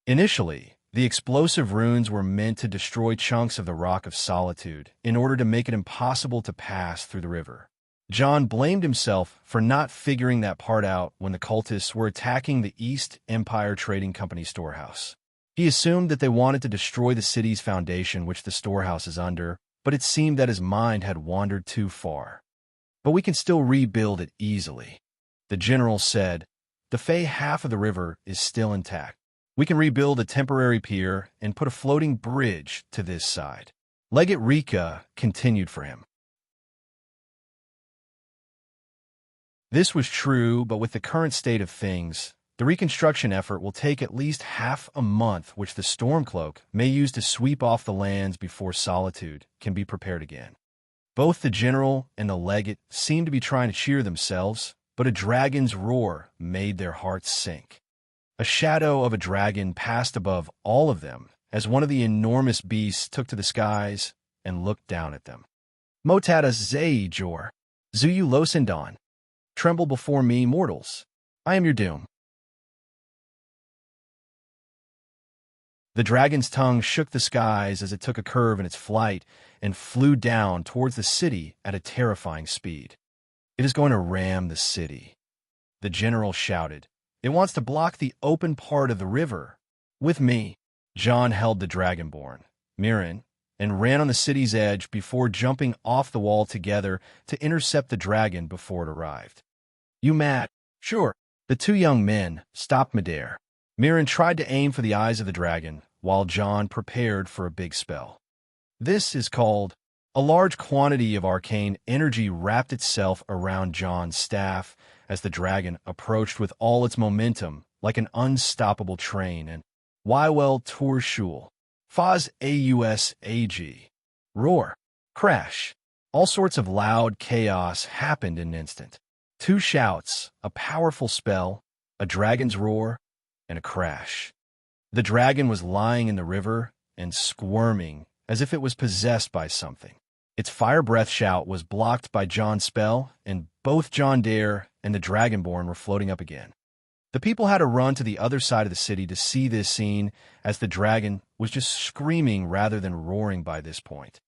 Initially, the explosive runes were meant to destroy chunks of the Rock of Solitude in order to make it impossible to pass through the river. John blamed himself for not figuring that part out when the cultists were attacking the East Empire Trading Company storehouse. He assumed that they wanted to destroy the city's foundation, which the storehouse is under, but it seemed that his mind had wandered too far. But we can still rebuild it easily. The general said, the Fey half of the river is still intact. We can rebuild a temporary pier and put a floating bridge to this side. Legate Rika continued for him. This was true, but with the current state of things, the reconstruction effort will take at least half a month, which the Stormcloak may use to sweep off the lands before Solitude can be prepared again. Both the general and the legate seemed to be trying to cheer themselves, but a dragon's roar made their hearts sink. A shadow of a dragon passed above all of them as one of the enormous beasts took to the skies and looked down at them. Motada Zei Jor, Zuyu Losindon. Tremble before me, mortals. I am your doom. The dragon's tongue shook the skies as it took a curve in its flight and flew down towards the city at a terrifying speed. It is going to ram the city. The general shouted. It wants to block the open part of the river. With me. John held the Dragonborn, Mirren, and ran on the city's edge before jumping off the wall together to intercept the dragon before it arrived. You mad? Sure. The two young men stopped midair. Mirren tried to aim for the eyes of the dragon, while John prepared for a big spell. This is called. A large quantity of arcane energy wrapped itself around John's staff as the dragon approached with all its momentum like an unstoppable train, and Wywell Torshul. Faz Aus Ag. Roar. Crash. All sorts of loud chaos happened in an instant. Two shouts, a powerful spell, a dragon's roar, and a crash. The dragon was lying in the river and squirming as if it was possessed by something. Its fire breath shout was blocked by John's spell, and both John Dare and the Dragonborn were floating up again. The people had to run to the other side of the city to see this scene, as the dragon was just screaming rather than roaring by this point.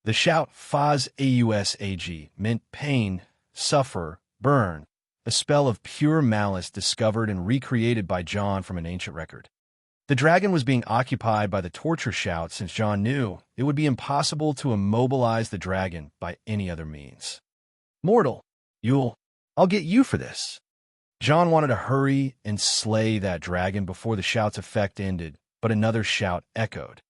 The shout Faz Aus Ag meant pain, suffer, burn, a spell of pure malice discovered and recreated by John from an ancient record. The dragon was being occupied by the torture shout since John knew it would be impossible to immobilize the dragon by any other means. Mortal, I'll get you for this. John wanted to hurry and slay that dragon before the shout's effect ended, but another shout echoed.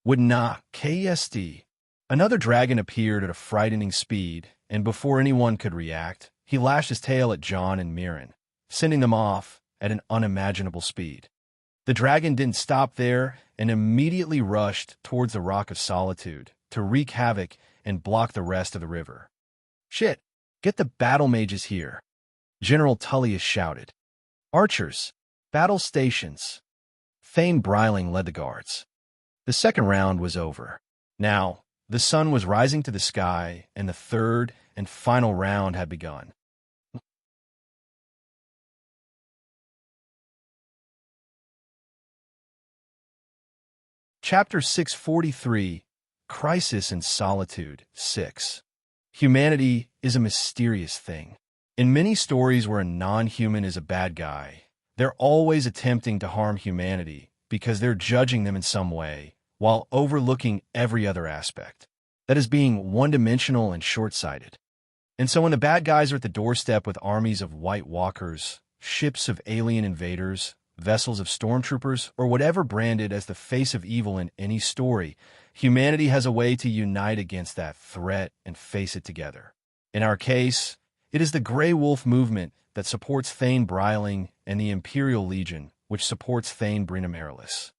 Would not KSD. Another dragon appeared at a frightening speed, and before anyone could react, he lashed his tail at John and Mirren, sending them off at an unimaginable speed. The dragon didn't stop there and immediately rushed towards the Rock of Solitude to wreak havoc and block the rest of the river. Shit, get the battle mages here, General Tullius shouted. Archers, battle stations. Thane Bryling led the guards. The second round was over. Now, the sun was rising to the sky, and the third and final round had begun. Chapter 643, Crisis and Solitude 6. Humanity is a mysterious thing. In many stories where a non-human is a bad guy, they're always attempting to harm humanity because they're judging them in some way, while overlooking every other aspect. that is being one-dimensional and short-sighted. And so when the bad guys are at the doorstep with armies of White Walkers, ships of alien invaders, vessels of stormtroopers, or whatever branded as the face of evil in any story, humanity has a way to unite against that threat and face it together. In our case, it is the Grey Wolf movement that supports Thane Bryling and the Imperial Legion, which supports Thane Brinamaryllis.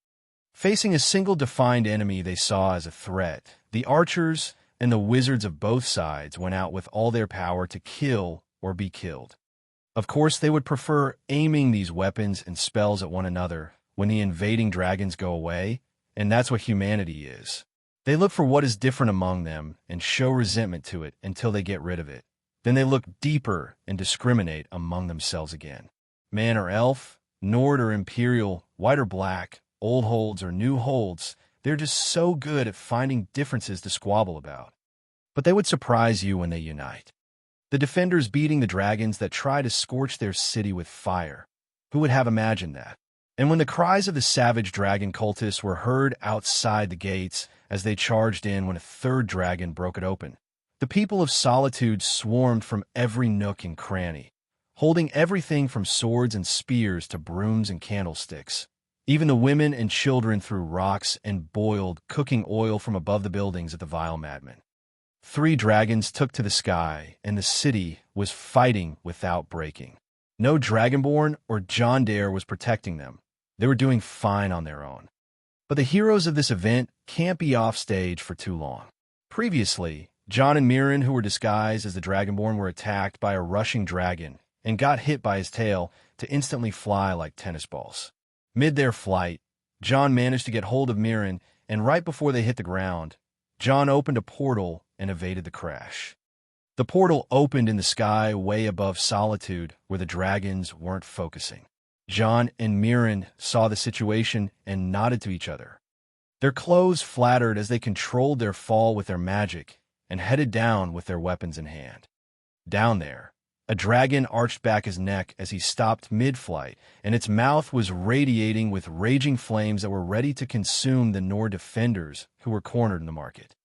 Facing a single defined enemy they saw as a threat, the archers and the wizards of both sides went out with all their power to kill or be killed. Of course, they would prefer aiming these weapons and spells at one another when the invading dragons go away, and that's what humanity is. They look for what is different among them and show resentment to it until they get rid of it. Then they look deeper and discriminate among themselves again. Man or elf, Nord or Imperial, white or black, old holds or new holds, they're just so good at finding differences to squabble about. But they would surprise you when they unite. The defenders beating the dragons that try to scorch their city with fire. Who would have imagined that? And when the cries of the savage dragon cultists were heard outside the gates as they charged in when a third dragon broke it open, the people of Solitude swarmed from every nook and cranny, holding everything from swords and spears to brooms and candlesticks. Even the women and children threw rocks and boiled cooking oil from above the buildings at the vile madmen. 3 dragons took to the sky, and the city was fighting without breaking. No Dragonborn or John Dare was protecting them. They were doing fine on their own. But the heroes of this event can't be off stage for too long. Previously, John and Mirren, who were disguised as the Dragonborn, were attacked by a rushing dragon and got hit by his tail to instantly fly like tennis balls. Mid their flight, John managed to get hold of Mirren, and right before they hit the ground, John opened a portal and evaded the crash. The portal opened in the sky way above Solitude, where the dragons weren't focusing. John and Mirren saw the situation and nodded to each other. Their clothes flattered as they controlled their fall with their magic and headed down with their weapons in hand. Down there, a dragon arched back his neck as he stopped mid-flight, and its mouth was radiating with raging flames that were ready to consume the Nord defenders who were cornered in the market.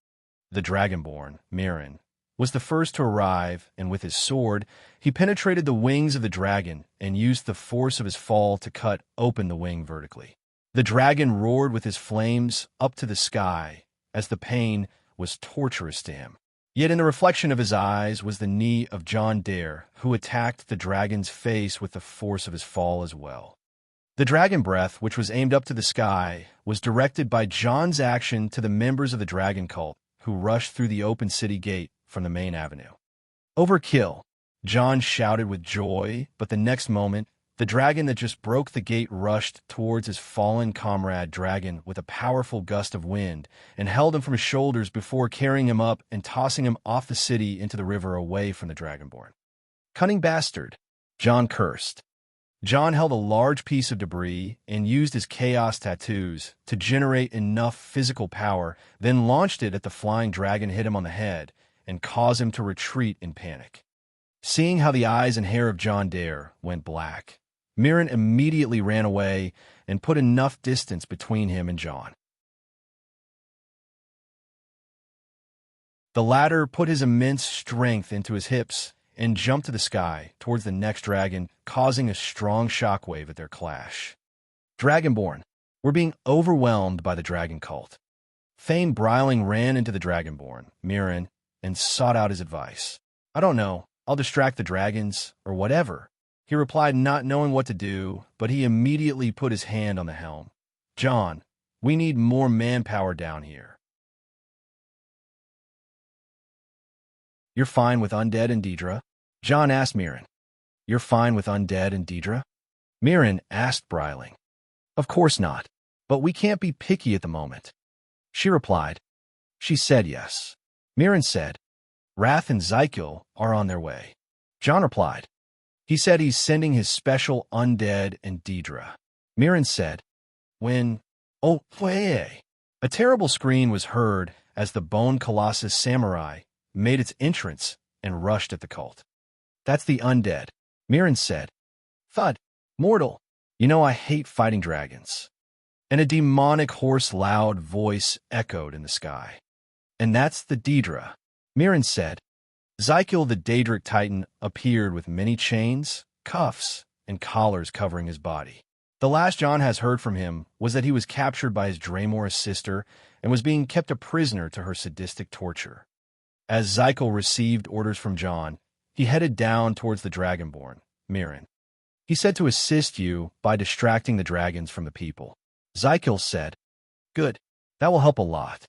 The Dragonborn, Mirren, was the first to arrive, and with his sword, he penetrated the wings of the dragon and used the force of his fall to cut open the wing vertically. The dragon roared with his flames up to the sky, as the pain was torturous to him. Yet in the reflection of his eyes was the knee of John Dare, who attacked the dragon's face with the force of his fall as well. The dragon breath, which was aimed up to the sky, was directed by John's action to the members of the dragon cult, who rushed through the open city gate from the main avenue. Overkill, John shouted with joy, but the next moment, the dragon that just broke the gate rushed towards his fallen comrade dragon with a powerful gust of wind and held him from his shoulders before carrying him up and tossing him off the city into the river away from the Dragonborn. Cunning bastard, John cursed. John held a large piece of debris and used his chaos tattoos to generate enough physical power, then launched it at the flying dragon, hit him on the head, and caused him to retreat in panic. Seeing how the eyes and hair of John Dare went black, Mirren immediately ran away and put enough distance between him and John. The latter put his immense strength into his hips and jumped to the sky towards the next dragon, causing a strong shockwave at their clash. Dragonborn were being overwhelmed by the dragon cult. Thane Bryling ran into the Dragonborn, Mirren, and sought out his advice. "I don't know, I'll distract the dragons, or whatever," he replied, not knowing what to do, but he immediately put his hand on the helm. "John, we need more manpower down here." "You're fine with undead and Deidre?" John asked Mirren. "You're fine with undead and Deidre?" Mirren asked Bryling. "Of course not, but we can't be picky at the moment," she replied. She said yes. Mirren said, "Wrath and Zykel are on their way." John replied. He said he's sending his special undead and Deidre. Mirren said, "When? Oh, way." A terrible scream was heard as the Bone Colossus Samurai made its entrance and rushed at the cult. "That's the undead," Mirren said. "Thud. Mortal. You know I hate fighting dragons." And a demonic hoarse loud voice echoed in the sky. And that's the Daedra, Mirren said. Zykel the Daedric Titan appeared with many chains, cuffs, and collars covering his body. The last John has heard from him was that he was captured by his Draemor's sister and was being kept a prisoner to her sadistic torture. As Zykel received orders from John, he headed down towards the Dragonborn, Mirren. He said to assist you by distracting the dragons from the people. Zykel said, "Good, that will help a lot."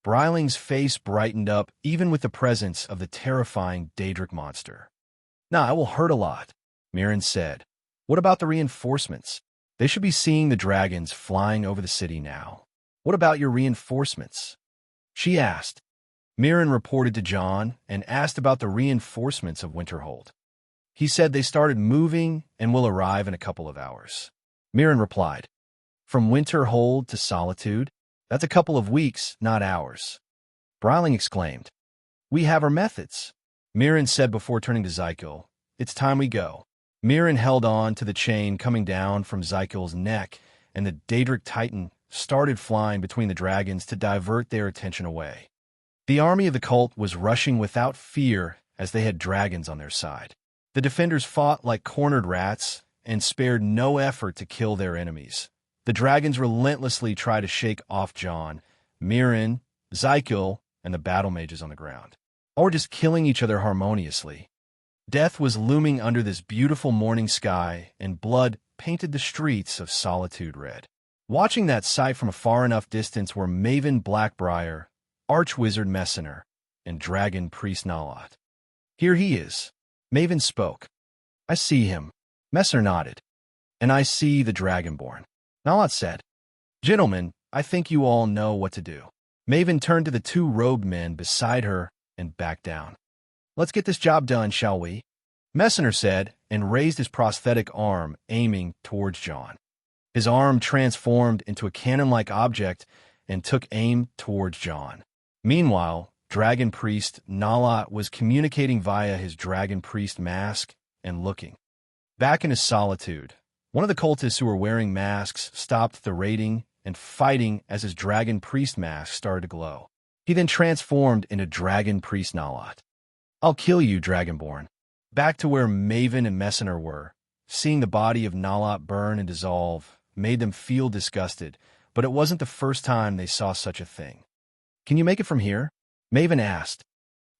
Bryling's face brightened up even with the presence of the terrifying Daedric monster. "Nah, it will hurt a lot," Mirren said. "What about the reinforcements? They should be seeing the dragons flying over the city now. What about your reinforcements?" she asked. Mirren reported to John and asked about the reinforcements of Winterhold. He said they started moving and will arrive in a couple of hours. Mirren replied, "From Winterhold to Solitude? That's a couple of weeks, not hours." Bryling exclaimed, "We have our methods." Mirren said before turning to Zykel, "It's time we go." Mirren held on to the chain coming down from Zykel's neck, and the Daedric Titan started flying between the dragons to divert their attention away. The army of the cult was rushing without fear as they had dragons on their side. The defenders fought like cornered rats and spared no effort to kill their enemies. The dragons relentlessly tried to shake off John, Mirren, Zykel, and the battle mages on the ground, or just killing each other harmoniously. Death was looming under this beautiful morning sky, and blood painted the streets of Solitude red. Watching that sight from a far enough distance were Maven Blackbriar, Archwizard Messenger, and Dragon Priest Nalat. "Here he is," Maven spoke. "I see him." Messenger nodded. "And I see the Dragonborn," Nalat said. "Gentlemen, I think you all know what to do." Maven turned to the two robed men beside her and backed down. "Let's get this job done, shall we?" Messenger said, and raised his prosthetic arm, aiming towards John. His arm transformed into a cannon-like object and took aim towards John. Meanwhile, Dragon Priest Nalat was communicating via his Dragon Priest mask and looking. Back in his Solitude, one of the cultists who were wearing masks stopped the raiding and fighting as his Dragon Priest mask started to glow. He then transformed into Dragon Priest Nalat. "I'll kill you, Dragonborn." Back to where Maven and Messenger were, seeing the body of Nalat burn and dissolve made them feel disgusted, but it wasn't the first time they saw such a thing. "Can you make it from here?" Maven asked.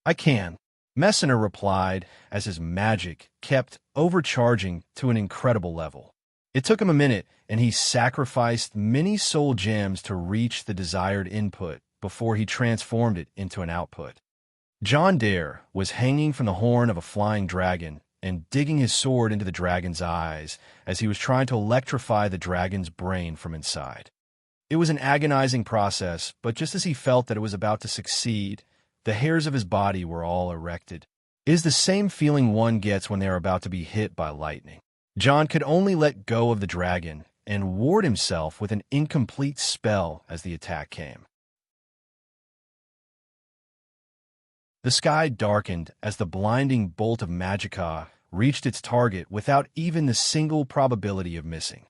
"I can," Messenger replied as his magic kept overcharging to an incredible level. It took him a minute, and he sacrificed many soul gems to reach the desired input before he transformed it into an output. John Dare was hanging from the horn of a flying dragon and digging his sword into the dragon's eyes as he was trying to electrify the dragon's brain from inside. It was an agonizing process, but just as he felt that it was about to succeed, the hairs of his body were all erected. It is the same feeling one gets when they are about to be hit by lightning. John could only let go of the dragon and ward himself with an incomplete spell as the attack came. The sky darkened as the blinding bolt of magicka reached its target without even the single probability of missing.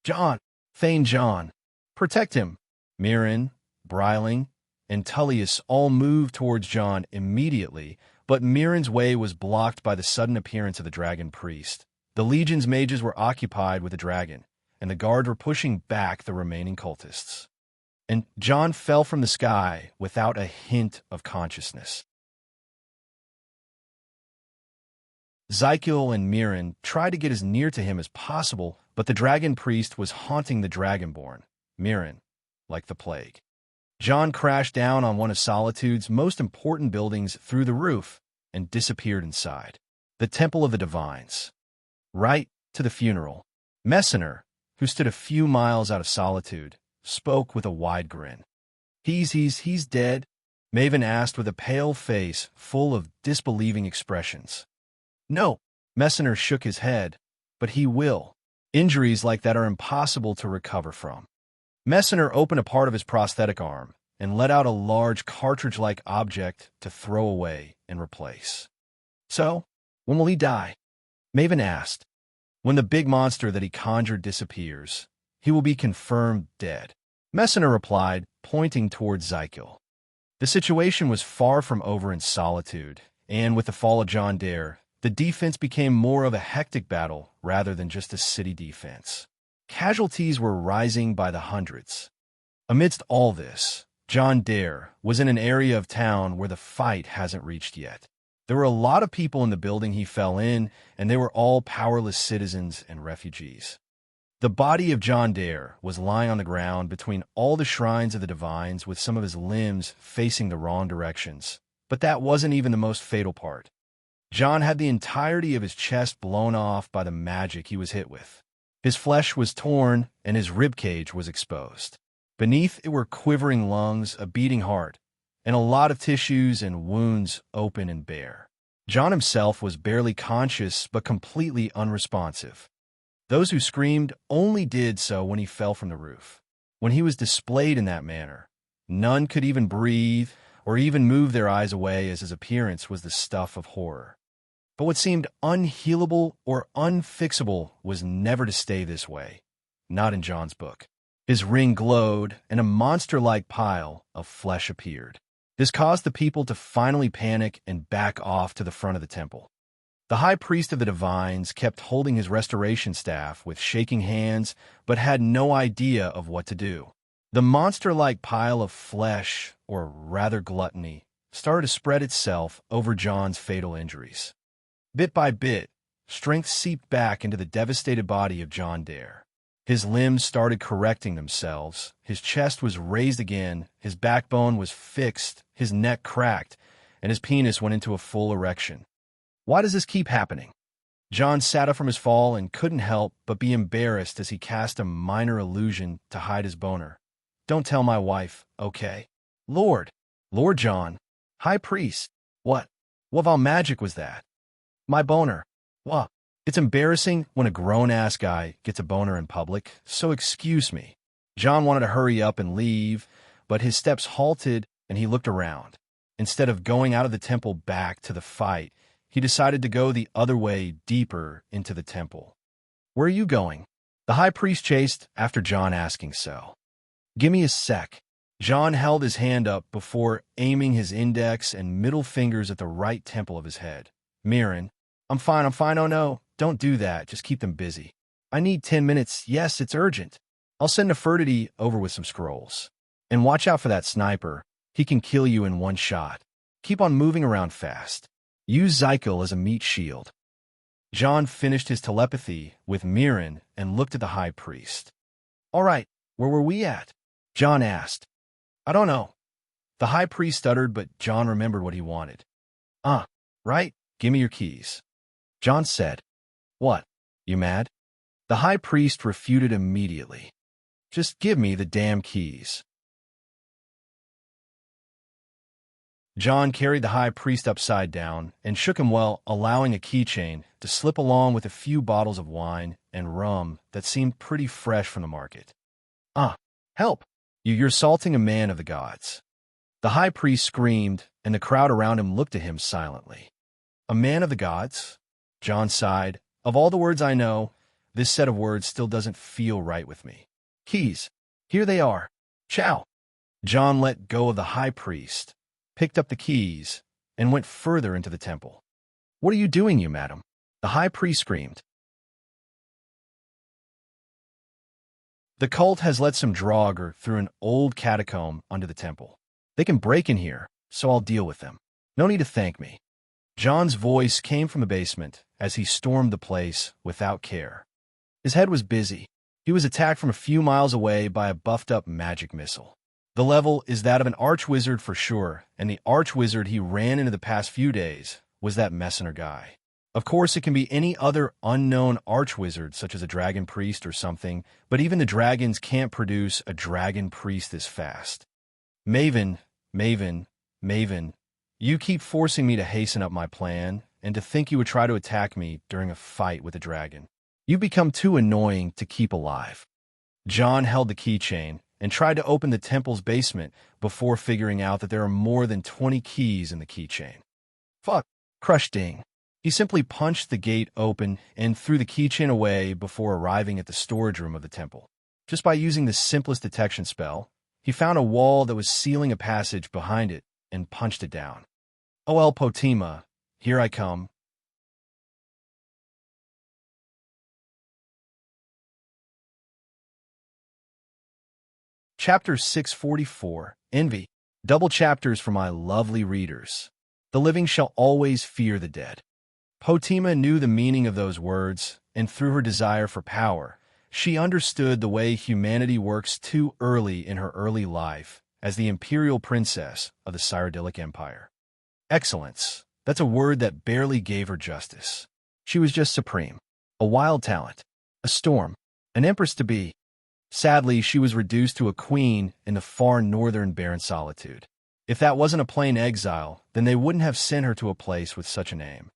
"John! Thane John! Protect him!" Mirren, Bryling, and Tullius all moved towards John immediately, but Mirren's way was blocked by the sudden appearance of the Dragon Priest. The Legion's mages were occupied with the dragon, and the guards were pushing back the remaining cultists. And John fell from the sky without a hint of consciousness. Zykel and Mirren tried to get as near to him as possible, but the Dragon Priest was haunting the Dragonborn, Mirren, like the plague. John crashed down on one of Solitude's most important buildings through the roof and disappeared inside. The Temple of the Divines. Right to the funeral. Messenger, who stood a few miles out of Solitude, spoke with a wide grin. He's dead?" Maven asked with a pale face full of disbelieving expressions. "No," Messenger shook his head, "but he will. Injuries like that are impossible to recover from." Messenger opened a part of his prosthetic arm and let out a large cartridge-like object to throw away and replace. "So, when will he die?" Maven asked. "When the big monster that he conjured disappears, he will be confirmed dead," Messenger replied, pointing towards Zykel. The situation was far from over in Solitude, and with the fall of John Dare, the defense became more of a hectic battle rather than just a city defense. Casualties were rising by the hundreds. Amidst all this, John Dare was in an area of town where the fight hasn't reached yet. There were a lot of people in the building he fell in, and they were all powerless citizens and refugees. The body of John Dare was lying on the ground between all the shrines of the divines with some of his limbs facing the wrong directions. But that wasn't even the most fatal part. John had the entirety of his chest blown off by the magic he was hit with. His flesh was torn, and his ribcage was exposed. Beneath it were quivering lungs, a beating heart, and a lot of tissues and wounds open and bare. John himself was barely conscious but completely unresponsive. Those who screamed only did so when he fell from the roof. When he was displayed in that manner, none could even breathe or even move their eyes away, as his appearance was the stuff of horror. But what seemed unhealable or unfixable was never to stay this way, not in John's book. His ring glowed, and a monster-like pile of flesh appeared. This caused the people to finally panic and back off to the front of the temple. The high priest of the divines kept holding his restoration staff with shaking hands, but had no idea of what to do. The monster-like pile of flesh, or rather gluttony, started to spread itself over John's fatal injuries. Bit by bit, strength seeped back into the devastated body of John Dare. His limbs started correcting themselves, his chest was raised again, his backbone was fixed, his neck cracked, and his penis went into a full erection. Why does this keep happening? John sat up from his fall and couldn't help but be embarrassed as he cast a minor illusion to hide his boner. Don't tell my wife, okay? Lord John, High Priest, what all magic was that? My boner. What? It's embarrassing when a grown-ass guy gets a boner in public, so excuse me. John wanted to hurry up and leave, but his steps halted and he looked around. Instead of going out of the temple back to the fight, he decided to go the other way, deeper into the temple. Where are you going? The high priest chased after John asking so. Give me a sec. John held his hand up before aiming his index and middle fingers at the right temple of his head. Mirren, I'm fine, oh no, don't do that, just keep them busy. I need 10 minutes, yes, it's urgent. I'll send Nefertiti over with some scrolls. And watch out for that sniper, he can kill you in one shot. Keep on moving around fast. Use Zykel as a meat shield. John finished his telepathy with Mirren and looked at the high priest. All right, where were we at? John asked. I don't know. The high priest stuttered, but John remembered what he wanted. Right? Give me your keys. John said. What? You mad? The high priest refuted immediately. Just give me the damn keys. John carried the high priest upside down and shook him well, allowing a keychain to slip along with a few bottles of wine and rum that seemed pretty fresh from the market. Help! You're assaulting a man of the gods. The high priest screamed, and the crowd around him looked at him silently. A man of the gods? John sighed. Of all the words I know, this set of words still doesn't feel right with me. Keys. Here they are. Ciao. John let go of the high priest, picked up the keys, and went further into the temple. What are you doing, you madam? The high priest screamed. The cult has let some Draugr through an old catacomb under the temple. They can break in here, so I'll deal with them. No need to thank me. John's voice came from the basement as he stormed the place without care. His head was busy. He was attacked from a few miles away by a buffed-up magic missile. The level is that of an archwizard for sure, and the archwizard he ran into the past few days was that Messenger guy. Of course, it can be any other unknown archwizard, such as a dragon priest or something, but even the dragons can't produce a dragon priest this fast. Maven, you keep forcing me to hasten up my plan, and to think you would try to attack me during a fight with a dragon. You've become too annoying to keep alive. John held the keychain and tried to open the temple's basement before figuring out that there are more than 20 keys in the keychain. Fuck, crush ding. He simply punched the gate open and threw the keychain away before arriving at the storage room of the temple. Just by using the simplest detection spell, he found a wall that was sealing a passage behind it and punched it down. "Oh well, Potima, here I come." Chapter 644, Envy. Double chapters for my lovely readers. The living shall always fear the dead. Potima knew the meaning of those words, and through her desire for power, she understood the way humanity works too early in her early life as the imperial princess of the Cyrodiilic Empire. Excellence, that's a word that barely gave her justice. She was just supreme, a wild talent, a storm, an empress to be. Sadly, she was reduced to a queen in the far northern barren solitude. If that wasn't a plain exile, then they wouldn't have sent her to a place with such a name.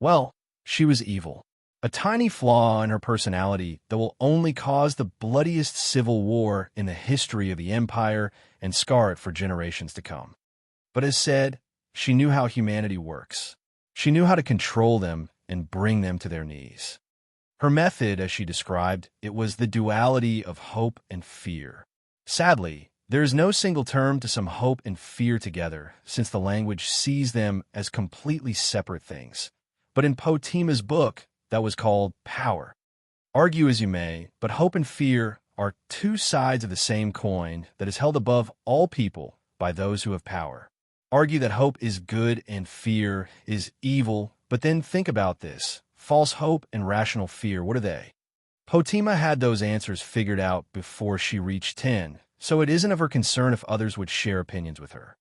Well, she was evil. A tiny flaw in her personality that will only cause the bloodiest civil war in the history of the empire and scar it for generations to come. But as said, she knew how humanity works. She knew how to control them and bring them to their knees. Her method, as she described, it was the duality of hope and fear. Sadly, there is no single term to sum hope and fear together, since the language sees them as completely separate things. But in Potima's book, that was called Power. Argue as you may, but hope and fear are two sides of the same coin that is held above all people by those who have power. Argue that hope is good and fear is evil, but then think about this. False hope and rational fear, what are they? Potima had those answers figured out before she reached 10, so it isn't of her concern if others would share opinions with her.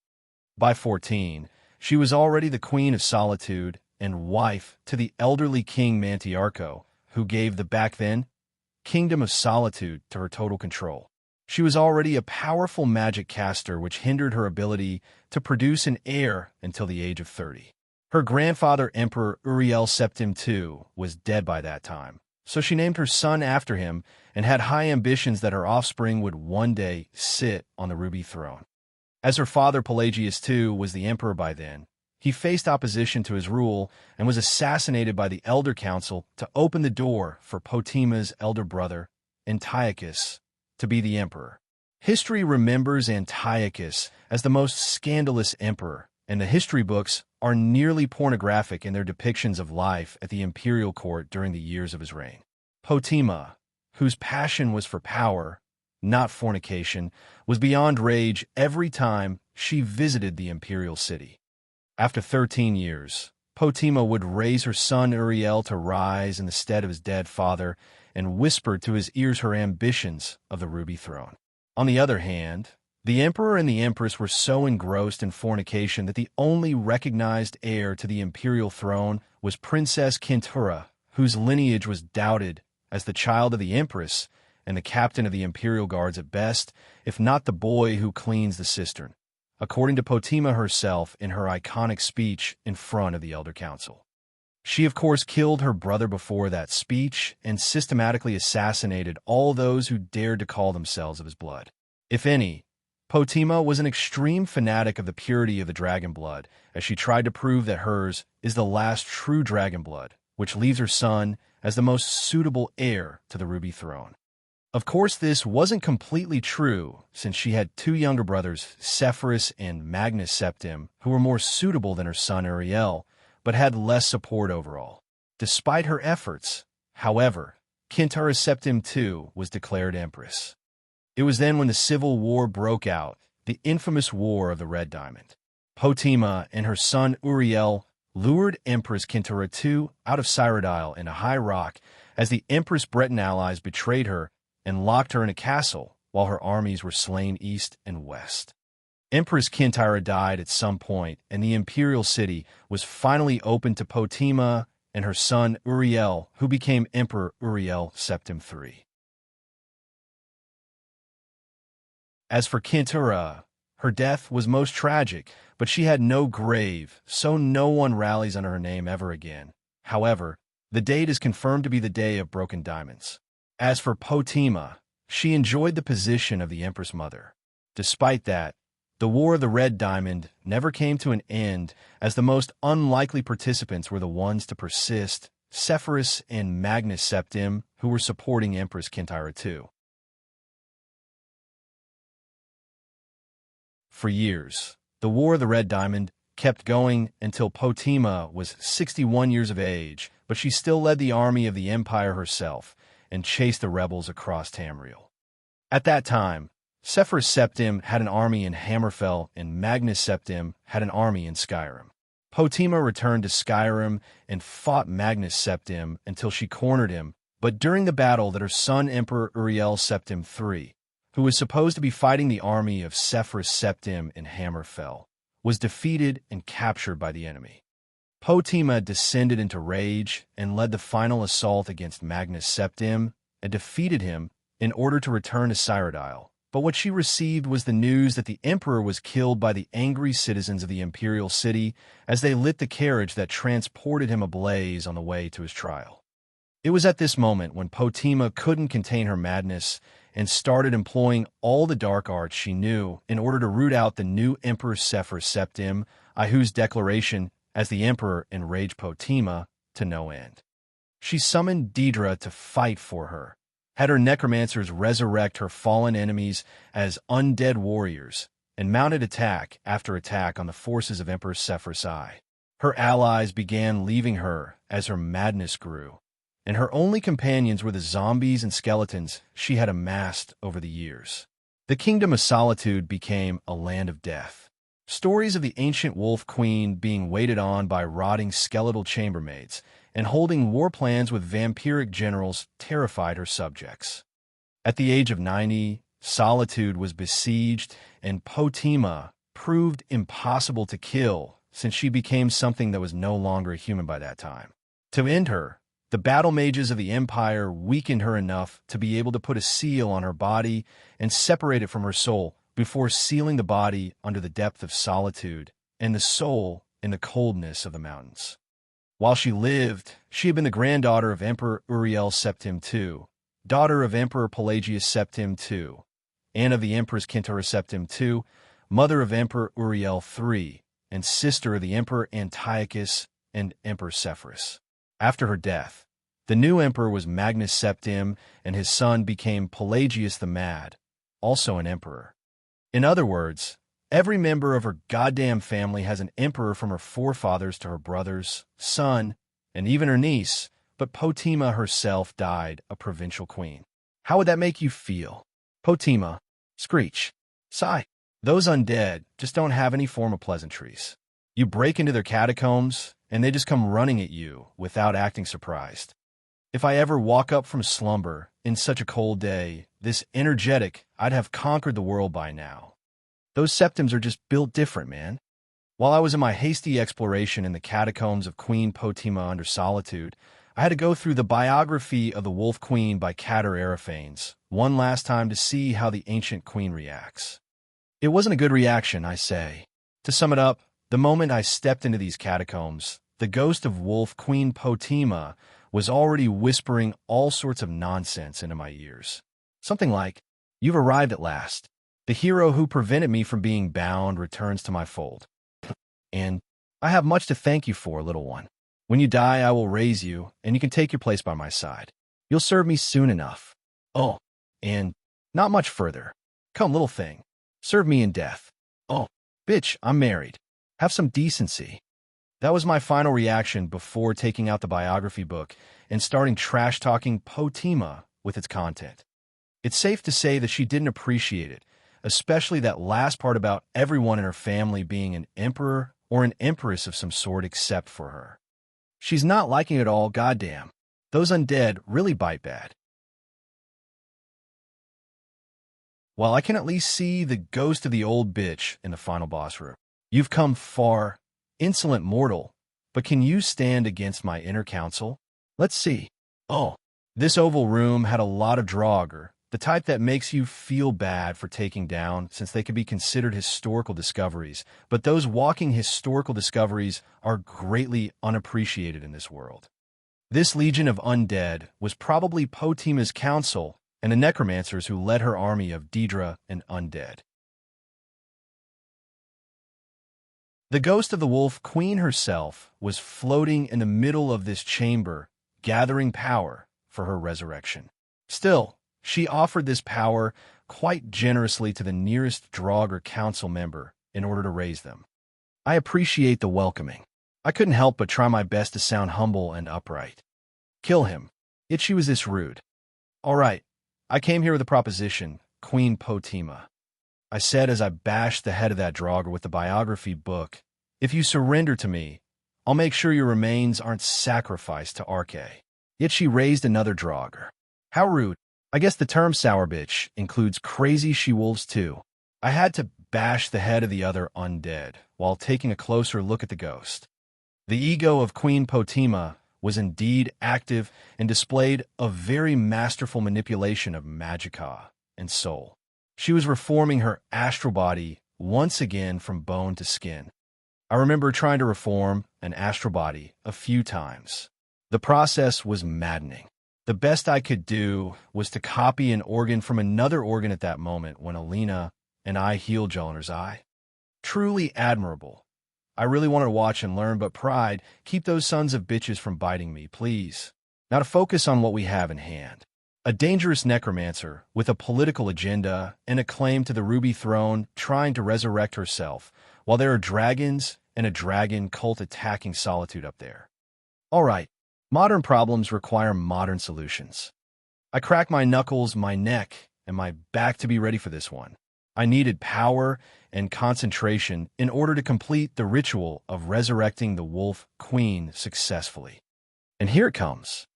By 14, she was already the queen of solitude and wife to the elderly king Mantiarco, who gave the back then kingdom of solitude to her total control. She was already a powerful magic caster which hindered her ability to produce an heir until the age of 30. Her grandfather, Emperor Uriel Septim II, was dead by that time, so she named her son after him and had high ambitions that her offspring would one day sit on the ruby throne. As her father, Pelagius II, was the emperor by then, he faced opposition to his rule and was assassinated by the Elder Council to open the door for Potima's elder brother, Antiochus, to be the emperor. History remembers Antiochus as the most scandalous emperor, and the history books are nearly pornographic in their depictions of life at the imperial court during the years of his reign. Potima, whose passion was for power, not fornication, was beyond rage every time she visited the imperial city. After 13 years, Potima would raise her son Uriel to rise in the stead of his dead father and whispered to his ears her ambitions of the ruby throne. On the other hand, the emperor and the empress were so engrossed in fornication that the only recognized heir to the imperial throne was Princess Kintura, whose lineage was doubted as the child of the empress and the captain of the imperial guards at best, if not the boy who cleans the cistern, according to Potima herself in her iconic speech in front of the Elder Council. She, of course, killed her brother before that speech and systematically assassinated all those who dared to call themselves of his blood. If any, Potima was an extreme fanatic of the purity of the dragon blood, as she tried to prove that hers is the last true dragon blood, which leaves her son as the most suitable heir to the ruby throne. Of course, this wasn't completely true, since she had two younger brothers, Sepphoris and Magnus Septim, who were more suitable than her son Uriel, but had less support overall. Despite her efforts, however, Kintura Septim II was declared empress. It was then when the civil war broke out, the infamous War of the Red Diamond. Potima and her son Uriel lured Empress Kintura II out of Cyrodiil in a high rock as the Empress Breton allies betrayed her and locked her in a castle while her armies were slain east and west. Empress Kintura died at some point, and the imperial city was finally opened to Potima and her son Uriel, who became Emperor Uriel Septim III. As for Kintura, her death was most tragic, but she had no grave, so no one rallies under her name ever again. However, the date is confirmed to be the Day of Broken Diamonds. As for Potima, she enjoyed the position of the Empress Mother. Despite that, the War of the Red Diamond never came to an end, as the most unlikely participants were the ones to persist, Sepphoris and Magnus Septim, who were supporting Empress Kintura II. For years, The War of the Red Diamond kept going until Potima was 61 years of age, but she still led the army of the Empire herself and chased the rebels across Tamriel. At that time, Severus Septim had an army in Hammerfell and Magnus Septim had an army in Skyrim. Potima returned to Skyrim and fought Magnus Septim until she cornered him, but during the battle that her son Emperor Uriel Septim III, who was supposed to be fighting the army of Severus Septim in Hammerfell, was defeated and captured by the enemy. Potima descended into rage and led the final assault against Magnus Septim and defeated him in order to return to Cyrodiil. But what she received was the news that the emperor was killed by the angry citizens of the imperial city as they lit the carriage that transported him ablaze on the way to his trial. It was at this moment when Potima couldn't contain her madness and started employing all the dark arts she knew in order to root out the new Emperor Severus Septim, whose declaration as the emperor enraged Potima to no end. She summoned Daedra to fight for her, had her necromancers resurrect her fallen enemies as undead warriors, and mounted attack after attack on the forces of Emperor Severus I. Her allies began leaving her as her madness grew, and her only companions were the zombies and skeletons she had amassed over the years. The Kingdom of Solitude became a land of death. Stories of the ancient wolf queen being waited on by rotting skeletal chambermaids and holding war plans with vampiric generals terrified her subjects. At the age of 90, Solitude was besieged, and Potima proved impossible to kill since she became something that was no longer a human by that time. To end her, the battle mages of the Empire weakened her enough to be able to put a seal on her body and separate it from her soul before sealing the body under the depth of solitude and the soul in the coldness of the mountains. While she lived, she had been the granddaughter of Emperor Uriel Septim II, daughter of Emperor Pelagius Septim II, and of the Empress Kentora Septim II, mother of Emperor Uriel III, and sister of the Emperor Antiochus and Emperor Severus. After her death, the new emperor was Magnus Septim, and his son became Pelagius the Mad, also an emperor. In other words, every member of her goddamn family has an emperor from her forefathers to her brothers, son, and even her niece, but Potima herself died a provincial queen. How would that make you feel? Potima, screech, sigh. Those undead just don't have any form of pleasantries. You break into their catacombs, and they just come running at you without acting surprised. If I ever walk up from slumber in such a cold day, this energetic, I'd have conquered the world by now. Those septims are just built different, man. While I was in my hasty exploration in the catacombs of Queen Potima under Solitude, I had to go through the biography of the Wolf Queen by Cater Araphanes one last time to see how the ancient queen reacts. It wasn't a good reaction, I say. To sum it up, the moment I stepped into these catacombs, the ghost of Wolf Queen Potima was already whispering all sorts of nonsense into my ears. Something like, "You've arrived at last. The hero who prevented me from being bound returns to my fold. And I have much to thank you for, little one. When you die, I will raise you, and you can take your place by my side. You'll serve me soon enough. Oh, and not much further. Come, little thing. Serve me in death. Oh, bitch, I'm married. Have some decency." That was my final reaction before taking out the biography book and starting trash-talking Potima with its content. It's safe to say that she didn't appreciate it, especially that last part about everyone in her family being an emperor or an empress of some sort except for her. She's not liking it all, goddamn. Those undead really bite bad. While I can at least see the ghost of the old bitch in the final boss room. You've come far, insolent mortal, but can you stand against my inner counsel? Let's see. Oh, this oval room had a lot of Draugr, the type that makes you feel bad for taking down since they could be considered historical discoveries, but those walking historical discoveries are greatly unappreciated in this world. This legion of undead was probably Potima's council and the necromancers who led her army of Daedra and undead. The ghost of the Wolf Queen herself was floating in the middle of this chamber, gathering power for her resurrection. Still, she offered this power quite generously to the nearest Draugr council member in order to raise them. I appreciate the welcoming. I couldn't help but try my best to sound humble and upright. Kill him. Yet she was this rude. All right, I came here with a proposition, Queen Potima. I said as I bashed the head of that Draugr with the biography book, if you surrender to me, I'll make sure your remains aren't sacrificed to Arche. Yet she raised another Draugr. How rude. I guess the term sour bitch includes crazy she-wolves too. I had to bash the head of the other undead while taking a closer look at the ghost. The ego of Queen Potima was indeed active and displayed a very masterful manipulation of magicka and soul. She was reforming her astral body once again from bone to skin. I remember trying to reform an astral body a few times. The process was maddening. The best I could do was to copy an organ from another organ at that moment when Alina and I healed Joliner's eye. Truly admirable. I really wanted to watch and learn, but pride, keep those sons of bitches from biting me, please. Now to focus on what we have in hand. A dangerous necromancer with a political agenda and a claim to the Ruby Throne trying to resurrect herself, while there are dragons and a dragon cult attacking Solitude up there. All right, modern problems require modern solutions. I cracked my knuckles, my neck, and my back to be ready for this one. I needed power and concentration in order to complete the ritual of resurrecting the Wolf Queen successfully. And here it comes.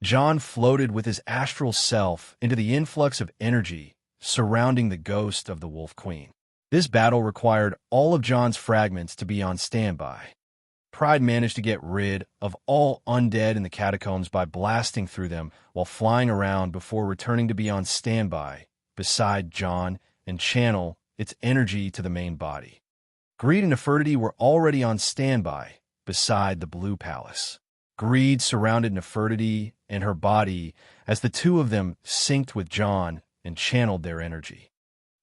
John floated with his astral self into the influx of energy surrounding the ghost of the Wolf Queen. This battle required all of John's fragments to be on standby. Pride managed to get rid of all undead in the catacombs by blasting through them while flying around before returning to be on standby beside John and channel its energy to the main body. Greed and Nefertiti were already on standby beside the Blue Palace. Greed surrounded Nefertiti and her body as the two of them synced with John and channeled their energy.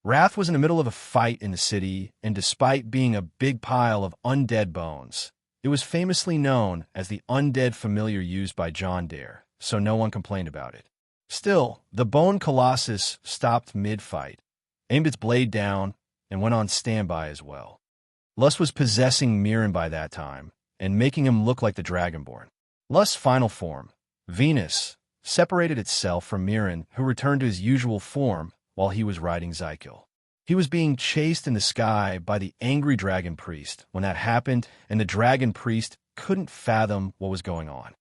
Wrath was in the middle of a fight in the city, and despite being a big pile of undead bones, it was famously known as the undead familiar used by John Dare, so no one complained about it. Still, the Bone Colossus stopped mid-fight, aimed its blade down, and went on standby as well. Lust was possessing Mirren by that time, and making him look like the Dragonborn. Lust's final form, Venus, separated itself from Mirren, who returned to his usual form while he was riding Zykel. He was being chased in the sky by the angry dragon priest when that happened, and the dragon priest couldn't fathom what was going on.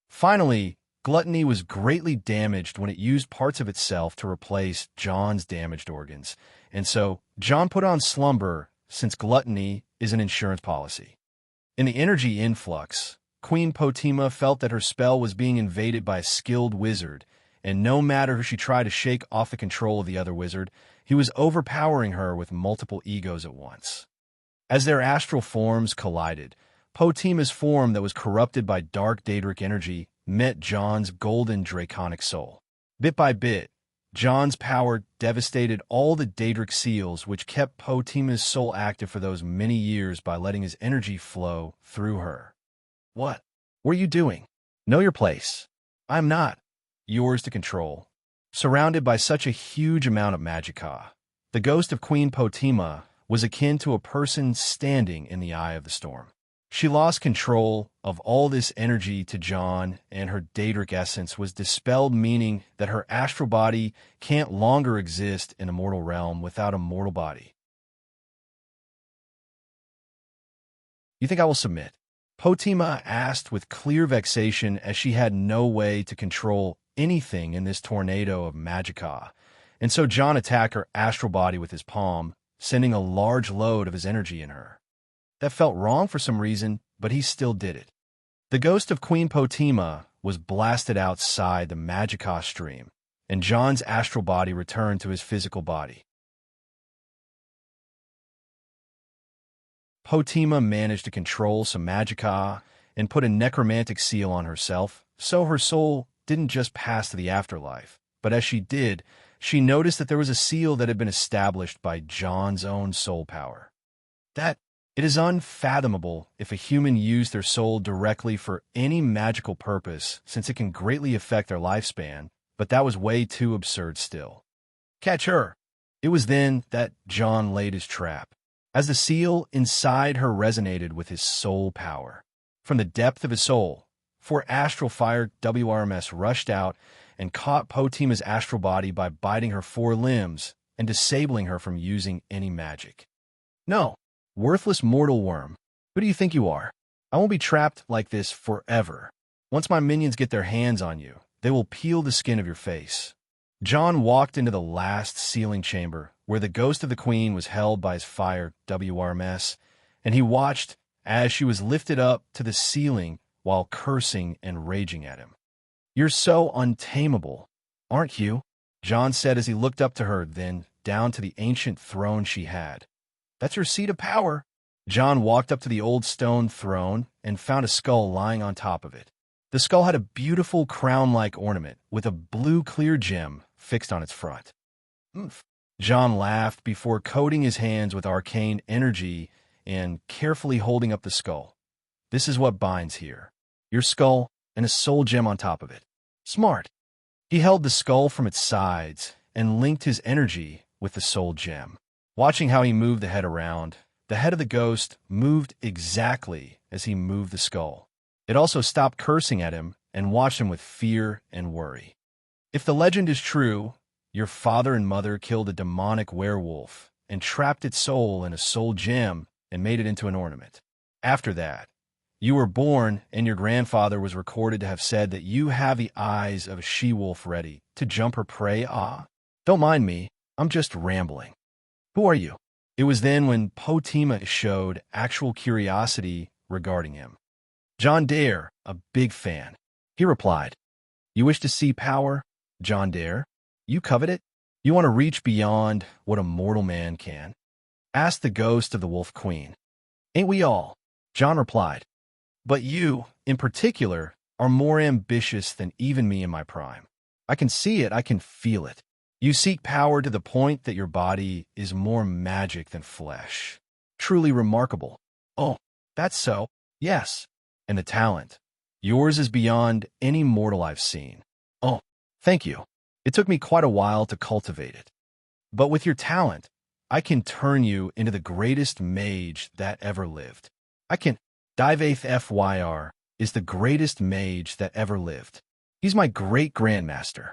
Finally, Gluttony was greatly damaged when it used parts of itself to replace John's damaged organs, and so John put on Slumber since Gluttony is an insurance policy. In the energy influx, Queen Potima felt that her spell was being invaded by a skilled wizard, and no matter who she tried to shake off the control of the other wizard, he was overpowering her with multiple egos at once. As their astral forms collided, Potima's form that was corrupted by dark Daedric energy met John's golden draconic soul. Bit by bit, John's power devastated all the Daedric seals which kept Potima's soul active for those many years by letting his energy flow through her. What were you doing? Know your place. I'm not. Yours to control. Surrounded by such a huge amount of magicka, the ghost of Queen Potima was akin to a person standing in the eye of the storm. She lost control of all this energy to John, and her Daedric essence was dispelled, meaning that her astral body can't longer exist in a mortal realm without a mortal body. You think I will submit? Potima asked with clear vexation, as she had no way to control anything in this tornado of magicka, and so John attacked her astral body with his palm, sending a large load of his energy in her. That felt wrong for some reason, but he still did it. The ghost of Queen Potima was blasted outside the magicka stream, and John's astral body returned to his physical body. Potima managed to control some magicka and put a necromantic seal on herself, so her soul didn't just pass to the afterlife, but as she did, she noticed that there was a seal that had been established by John's own soul power. That it is unfathomable if a human used their soul directly for any magical purpose, since it can greatly affect their lifespan, but that was way too absurd still. Catch her! It was then that John laid his trap. as the seal inside her resonated with his soul power. From the depth of his soul, 4 astral fire WRMS rushed out and caught Potima's astral body by biting her 4 limbs and disabling her from using any magic. No, worthless mortal worm, who do you think you are? I won't be trapped like this forever. Once my minions get their hands on you, they will peel the skin of your face. John walked into the last sealing chamber, where the ghost of the queen was held by his fire WRMS, and he watched as she was lifted up to the ceiling while cursing and raging at him. "You're so untamable, aren't you?" John said as he looked up to her, then down to the ancient throne she had. "That's your seat of power." John walked up to the old stone throne and found a skull lying on top of it. The skull had a beautiful crown-like ornament with a blue clear gem fixed on its front. "Oomph." John laughed before coating his hands with arcane energy and carefully holding up the skull. "This is what binds here. Your skull and a soul gem on top of it. Smart." He held the skull from its sides and linked his energy with the soul gem. Watching how he moved the head around, the head of the ghost moved exactly as he moved the skull. It also stopped cursing at him and watched him with fear and worry. "If the legend is true, your father and mother killed a demonic werewolf and trapped its soul in a soul gem and made it into an ornament. After that, you were born, and your grandfather was recorded to have said that you have the eyes of a she-wolf ready to jump her prey. Don't mind me, I'm just rambling. Who are you?" It was then when Potima showed actual curiosity regarding him. "John Dare, a big fan," he replied. "You wish to see power, John Dare? You covet it? You want to reach beyond what a mortal man can?" asked the ghost of the Wolf Queen. "Ain't we all?" John replied. "But you, in particular, are more ambitious than even me in my prime. I can see it, I can feel it. You seek power to the point that your body is more magic than flesh. Truly remarkable." "Oh, that's so. Yes. And the talent. Yours is beyond any mortal I've seen." "Oh, thank you. It took me quite a while to cultivate it. But with your talent, I can turn you into the greatest mage that ever lived. I can..." Divaith Fyr is the greatest mage that ever lived. He's my great-grandmaster.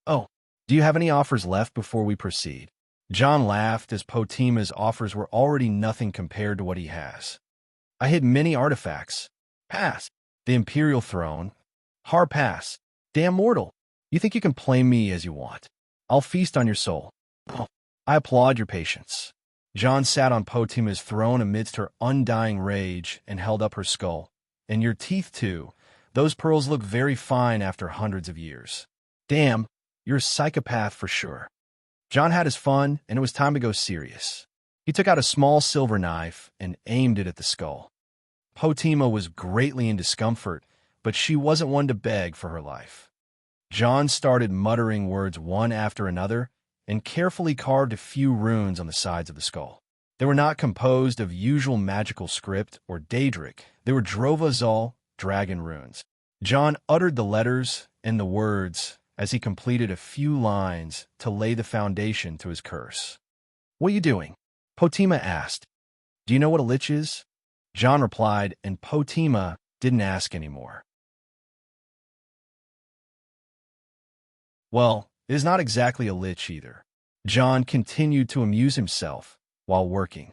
"Oh, do you have any offers left before we proceed?" John laughed as Potima's offers were already nothing compared to what he has. "I hid many artifacts. Pass. The Imperial Throne. Har pass. Damn mortal. You think you can play me as you want. I'll feast on your soul." "Oh, I applaud your patience." John sat on Potima's throne amidst her undying rage and held up her skull. "And your teeth, too. Those pearls look very fine after hundreds of years. Damn, you're a psychopath for sure." John had his fun, and it was time to go serious. He took out a small silver knife and aimed it at the skull. Potima was greatly in discomfort, but she wasn't one to beg for her life. John started muttering words one after another and carefully carved a few runes on the sides of the skull. They were not composed of usual magical script or Daedric. They were Drovazal dragon runes. John uttered the letters and the words as he completed a few lines to lay the foundation to his curse. "What are you doing?" Potima asked. "Do you know what a lich is?" John replied, and Potima didn't ask anymore. "Well, it is not exactly a lich either." John continued to amuse himself while working.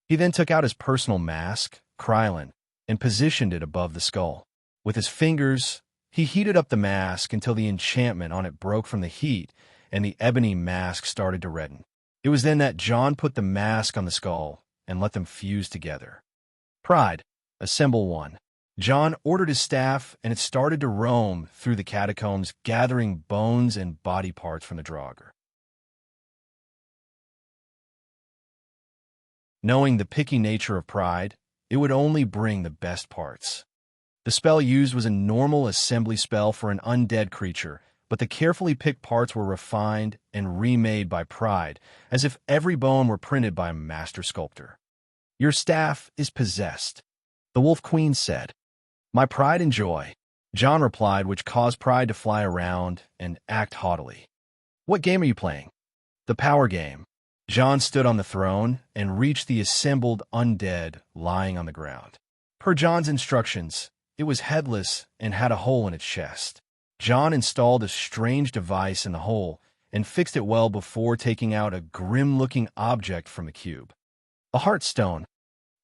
He then took out his personal mask, Krylon, and positioned it above the skull. With his fingers, he heated up the mask until the enchantment on it broke from the heat and the ebony mask started to redden. It was then that John put the mask on the skull and let them fuse together. "Pride, assemble one." John ordered his staff, and it started to roam through the catacombs, gathering bones and body parts from the Draugr. Knowing the picky nature of Pride, it would only bring the best parts. The spell used was a normal assembly spell for an undead creature, but the carefully picked parts were refined and remade by Pride, as if every bone were printed by a master sculptor. "Your staff is possessed," the Wolf Queen said. "My pride and joy," John replied, which caused Pride to fly around and act haughtily. "What game are you playing?" "The power game." John stood on the throne and reached the assembled undead lying on the ground. Per John's instructions, it was headless and had a hole in its chest. John installed a strange device in the hole and fixed it well before taking out a grim-looking object from the cube. A heartstone.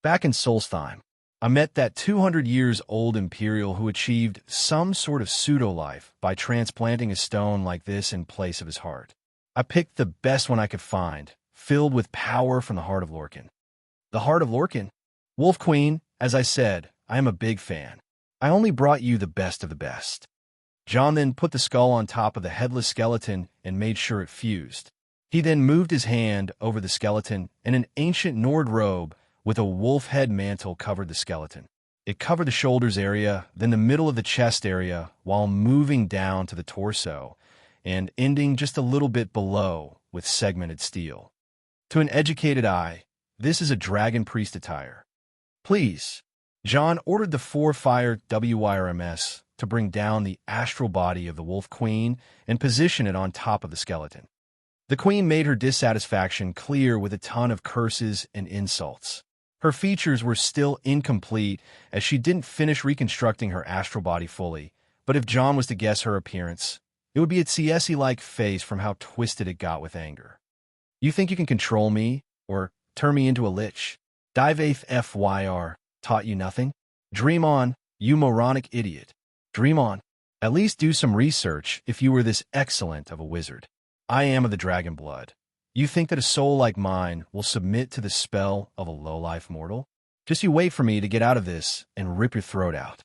Back in Solstheim, I met that 200 years old Imperial who achieved some sort of pseudo-life by transplanting a stone like this in place of his heart. I picked the best one I could find, filled with power from the heart of Lorcan. The heart of Lorcan? Wolf Queen, as I said, I am a big fan. I only brought you the best of the best. John then put the skull on top of the headless skeleton and made sure it fused. He then moved his hand over the skeleton, and an ancient Nord robe with a wolf head mantle covered the skeleton. It covered the shoulders area, then the middle of the chest area, while moving down to the torso, and ending just a little bit below with segmented steel. To an educated eye, this is a dragon priest attire. Please. John ordered the 4-fire WYRMS to bring down the astral body of the Wolf Queen and position it on top of the skeleton. The Queen made her dissatisfaction clear with a ton of curses and insults. Her features were still incomplete as she didn't finish reconstructing her astral body fully, but if John was to guess her appearance, it would be a Ciesi-like face from how twisted it got with anger. You think you can control me, or turn me into a lich? Dive 8th FYR taught you nothing? Dream on, you moronic idiot. Dream on. At least do some research if you were this excellent of a wizard. I am of the Dragonblood. You think that a soul like mine will submit to the spell of a low-life mortal? Just you wait for me to get out of this and rip your throat out.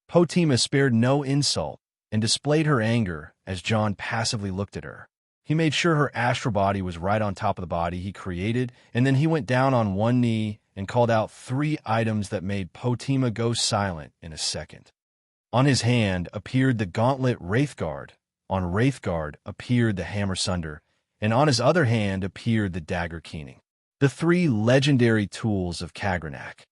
Potima spared no insult and displayed her anger as John passively looked at her. He made sure her astral body was right on top of the body he created, and then he went down on one knee and called out 3 items that made Potima go silent in a second. On his hand appeared the gauntlet Wraithguard, on Wraithguard appeared the Hammer Sunder, and on his other hand appeared the Dagger Keening, the 3 legendary tools of Kagranak.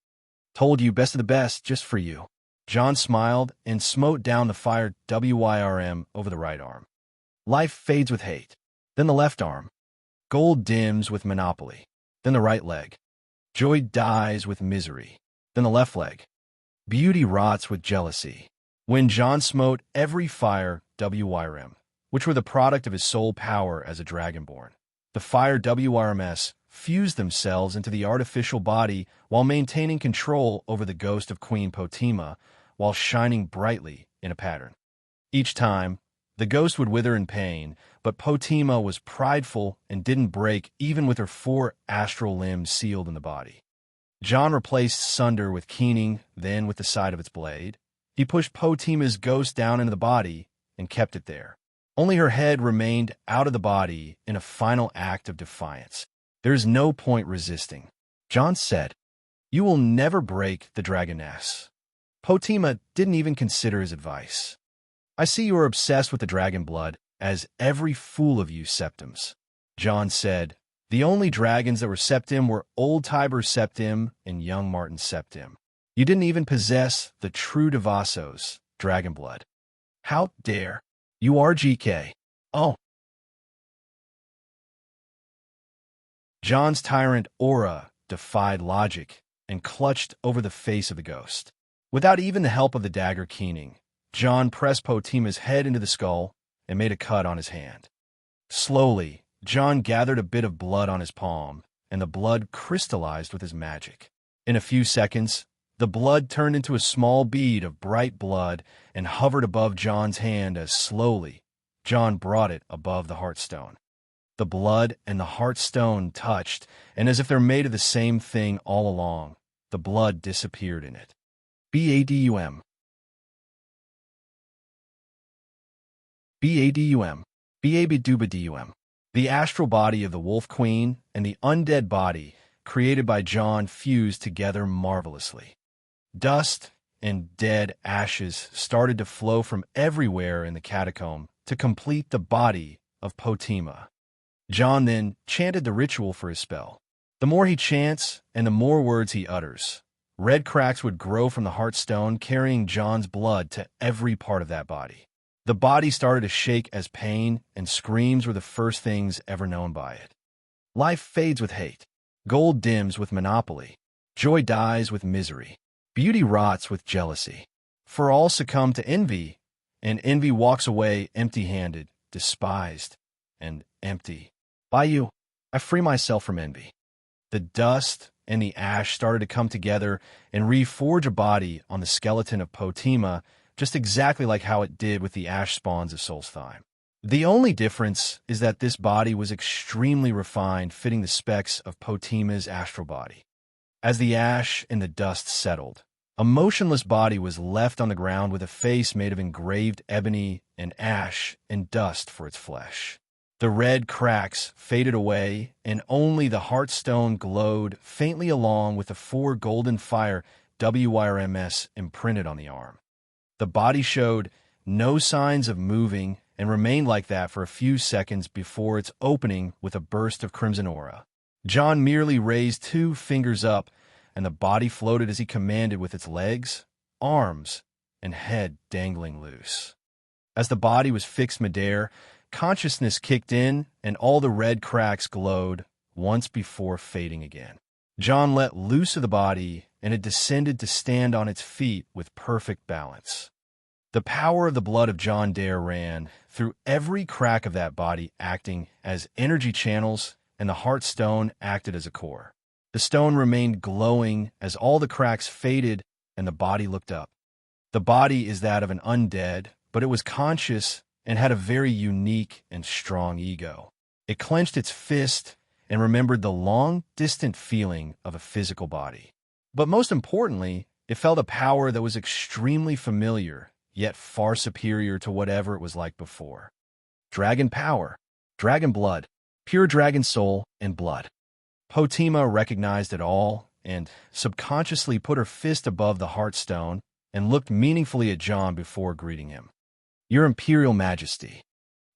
Told you best of the best just for you. John smiled and smote down the fire WYRM over the right arm. Life fades with hate. Then the left arm. Gold dims with monopoly. Then the right leg. Joy dies with misery. Then the left leg. Beauty rots with jealousy. When John smote every fire WYRM, which were the product of his soul power as a dragonborn, the fire WRMS fused themselves into the artificial body while maintaining control over the ghost of Queen Potima while shining brightly in a pattern. Each time, the ghost would wither in pain, but Potima was prideful and didn't break even with her 4 astral limbs sealed in the body. John replaced Sunder with Keening, then with the side of its blade. He pushed Potima's ghost down into the body and kept it there. Only her head remained out of the body in a final act of defiance. There is no point resisting. John said, "You will never break the Dragoness." Potima didn't even consider his advice. "I see you are obsessed with the dragon blood, as every fool of you septims." John said, "The only dragons that were septim were Old Tiber septim and Young Martin septim. You didn't even possess the true Devassos, dragon blood. How dare you are GK? Oh." John's tyrant aura defied logic and clutched over the face of the ghost. Without even the help of the dagger Keening, John pressed Potima's head into the skull and made a cut on his hand. Slowly, John gathered a bit of blood on his palm, and the blood crystallized with his magic. In a few seconds, the blood turned into a small bead of bright blood and hovered above John's hand as slowly John brought it above the heartstone. The blood and the heartstone touched, and as if they're made of the same thing all along, the blood disappeared in it. BADUM. BADUM. BABDUBADUM. The astral body of the Wolf Queen and the undead body created by John fused together marvelously. Dust and dead ashes started to flow from everywhere in the catacomb to complete the body of Potima. John then chanted the ritual for his spell. The more he chants and the more words he utters, red cracks would grow from the heartstone, carrying John's blood to every part of that body. The body started to shake as pain and screams were the first things ever known by it. Life fades with hate. Gold dims with monopoly. Joy dies with misery. Beauty rots with jealousy. For all succumb to envy, and envy walks away empty-handed, despised, and empty. By you, I free myself from envy. The dust and the ash started to come together and reforge a body on the skeleton of Potima, just exactly like how it did with the ash spawns of Solstheim. The only difference is that this body was extremely refined, fitting the specs of Potima's astral body. As the ash and the dust settled, a motionless body was left on the ground with a face made of engraved ebony and ash and dust for its flesh. The red cracks faded away, and only the heartstone glowed faintly along with the 4 golden fire WYRMS imprinted on the arm. The body showed no signs of moving and remained like that for a few seconds before its opening with a burst of crimson aura. John merely raised 2 fingers up, and the body floated as he commanded with its legs, arms, and head dangling loose. As the body was fixed midair, consciousness kicked in, and all the red cracks glowed once before fading again. John let loose of the body, and it descended to stand on its feet with perfect balance. The power of the blood of John Dare ran through every crack of that body, acting as energy channels, and the heart stone acted as a core. The stone remained glowing as all the cracks faded and the body looked up. The body is that of an undead, but it was conscious and had a very unique and strong ego. It clenched its fist and remembered the long, distant feeling of a physical body. But most importantly, it felt a power that was extremely familiar, yet far superior to whatever it was like before. Dragon power, dragon blood, pure dragon soul and blood. Potima recognized it all and subconsciously put her fist above the heartstone and looked meaningfully at John before greeting him. Your Imperial Majesty.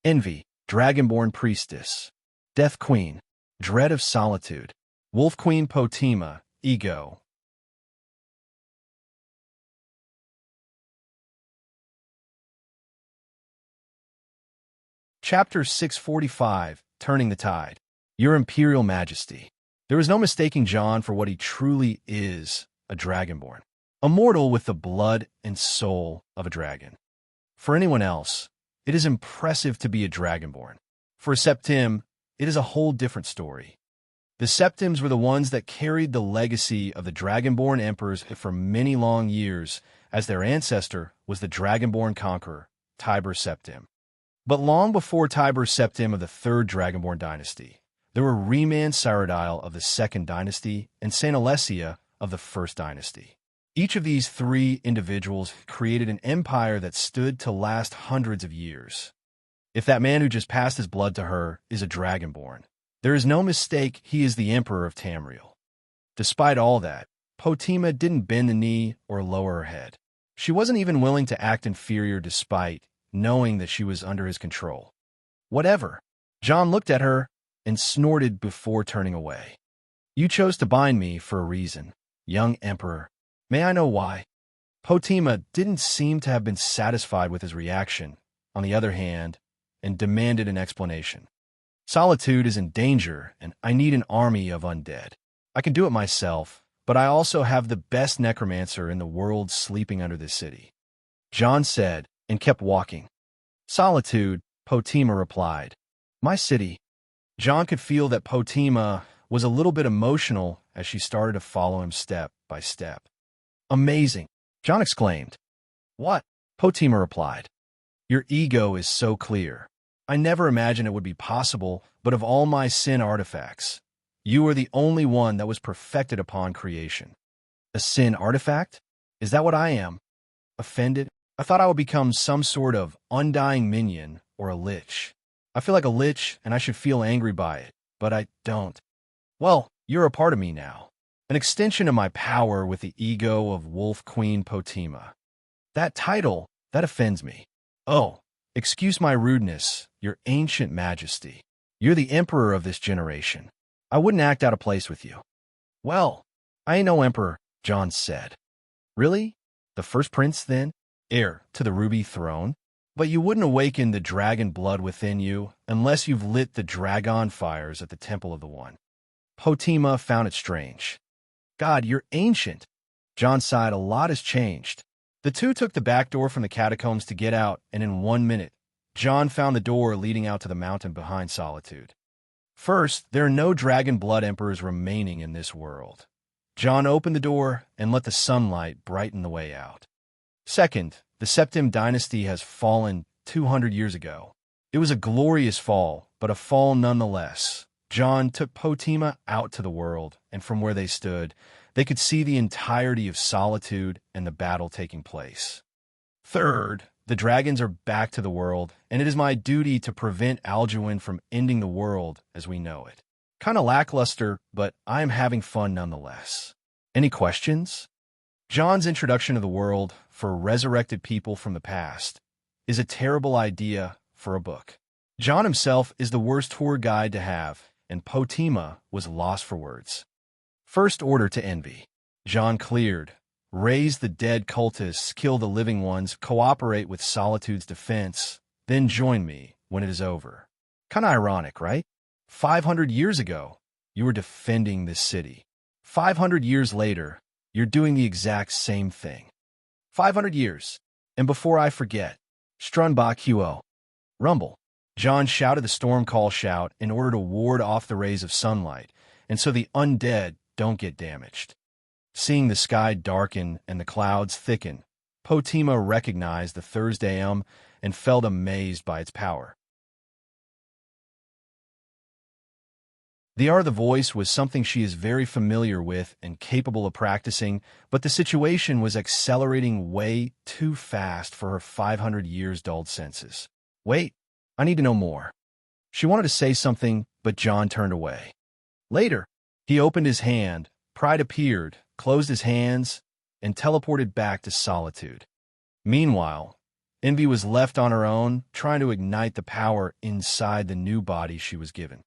Envy, Dragonborn Priestess. Death Queen, Dread of Solitude. Wolf Queen Potima, Ego. Chapter 645, Turning the Tide. Your Imperial Majesty. There is no mistaking John for what he truly is, a Dragonborn. A mortal with the blood and soul of a dragon. For anyone else, it is impressive to be a Dragonborn. For Septim, it is a whole different story. The Septims were the ones that carried the legacy of the Dragonborn emperors for many long years, as their ancestor was the Dragonborn conqueror, Tiber Septim. But long before Tiber Septim of the 3rd Dragonborn dynasty, there were Reman Saradile of the 2nd dynasty and Saint Alessia of the 1st dynasty. Each of these 3 individuals created an empire that stood to last hundreds of years. If that man who just passed his blood to her is a Dragonborn, there is no mistake he is the Emperor of Tamriel. Despite all that, Potima didn't bend the knee or lower her head. She wasn't even willing to act inferior despite knowing that she was under his control. Whatever. John looked at her and snorted before turning away. You chose to bind me for a reason, young Emperor. May I know why? Potima didn't seem to have been satisfied with his reaction, on the other hand, and demanded an explanation. Solitude is in danger, and I need an army of undead. I can do it myself, but I also have the best necromancer in the world sleeping under this city. John said, and kept walking. Solitude, Potima replied. My city. John could feel that Potima was a little bit emotional as she started to follow him step by step. Amazing, John exclaimed. What? Potima replied. Your ego is so clear. I never imagined it would be possible, but of all my sin artifacts, you are the only one that was perfected upon creation. A sin artifact? Is that what I am? Offended? I thought I would become some sort of undying minion or a lich. I feel like a lich and I should feel angry by it, but I don't. Well, you're a part of me now. An extension of my power with the ego of Wolf Queen Potima. That title, that offends me. Oh, excuse my rudeness, your ancient majesty. You're the emperor of this generation. I wouldn't act out of place with you. Well, I ain't no emperor, John said. Really? The first prince, then? Heir to the ruby throne? But you wouldn't awaken the dragon blood within you unless you've lit the dragon fires at the Temple of the One. Potima found it strange. God, you're ancient. John sighed. A lot has changed. The two took the back door from the catacombs to get out, and in 1 minute, John found the door leading out to the mountain behind Solitude. First, there are no dragon blood emperors remaining in this world. John opened the door and let the sunlight brighten the way out. Second, the Septim dynasty has fallen 200 years ago. It was a glorious fall, but a fall nonetheless. John took Potima out to the world, and from where they stood, they could see the entirety of Solitude and the battle taking place. Third, the dragons are back to the world, and it is my duty to prevent Alduin from ending the world as we know it. Kinda lackluster, but I am having fun nonetheless. Any questions? John's introduction to the world for resurrected people from the past is a terrible idea for a book. John himself is the worst tour guide to have, and Potima was lost for words. First order to envy. John cleared. Raise the dead cultists, kill the living ones, cooperate with Solitude's defense, then join me when it is over. Kinda ironic, right? 500 years ago, you were defending this city. 500 years later, you're doing the exact same thing. 500 years. And before I forget, Strunbach QO. Rumble. John shouted the storm call shout in order to ward off the rays of sunlight, and so the undead don't get damaged. Seeing the sky darken and the clouds thicken, Potima recognized the Thursday and felt amazed by its power. The art of the voice was something she is very familiar with and capable of practicing, but the situation was accelerating way too fast for her 500 years dulled senses. Wait, I need to know more. She wanted to say something, but John turned away. Later, he opened his hand, pride appeared, closed his hands, and teleported back to Solitude. Meanwhile, Envy was left on her own, trying to ignite the power inside the new body she was given.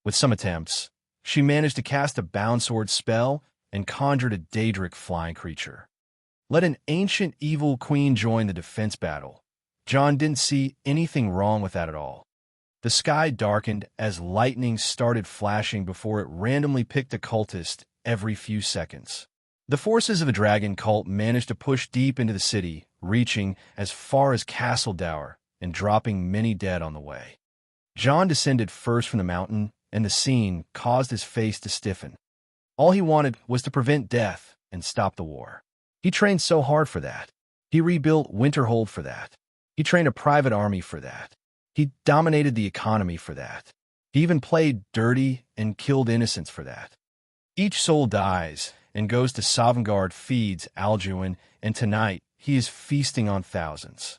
With some attempts, she managed to cast a bound sword spell and conjured a Daedric flying creature. Let an ancient evil queen join the defense battle. John didn't see anything wrong with that at all. The sky darkened as lightning started flashing before it randomly picked a cultist every few seconds. The forces of the dragon cult managed to push deep into the city, reaching as far as Castle Dower and dropping many dead on the way. John descended first from the mountain, and the scene caused his face to stiffen. All he wanted was to prevent death and stop the war. He trained so hard for that. He rebuilt Winterhold for that. He trained a private army for that. He dominated the economy for that. He even played dirty and killed innocents for that. Each soul dies and goes to Sovngarde, feeds Alduin, and tonight he is feasting on thousands.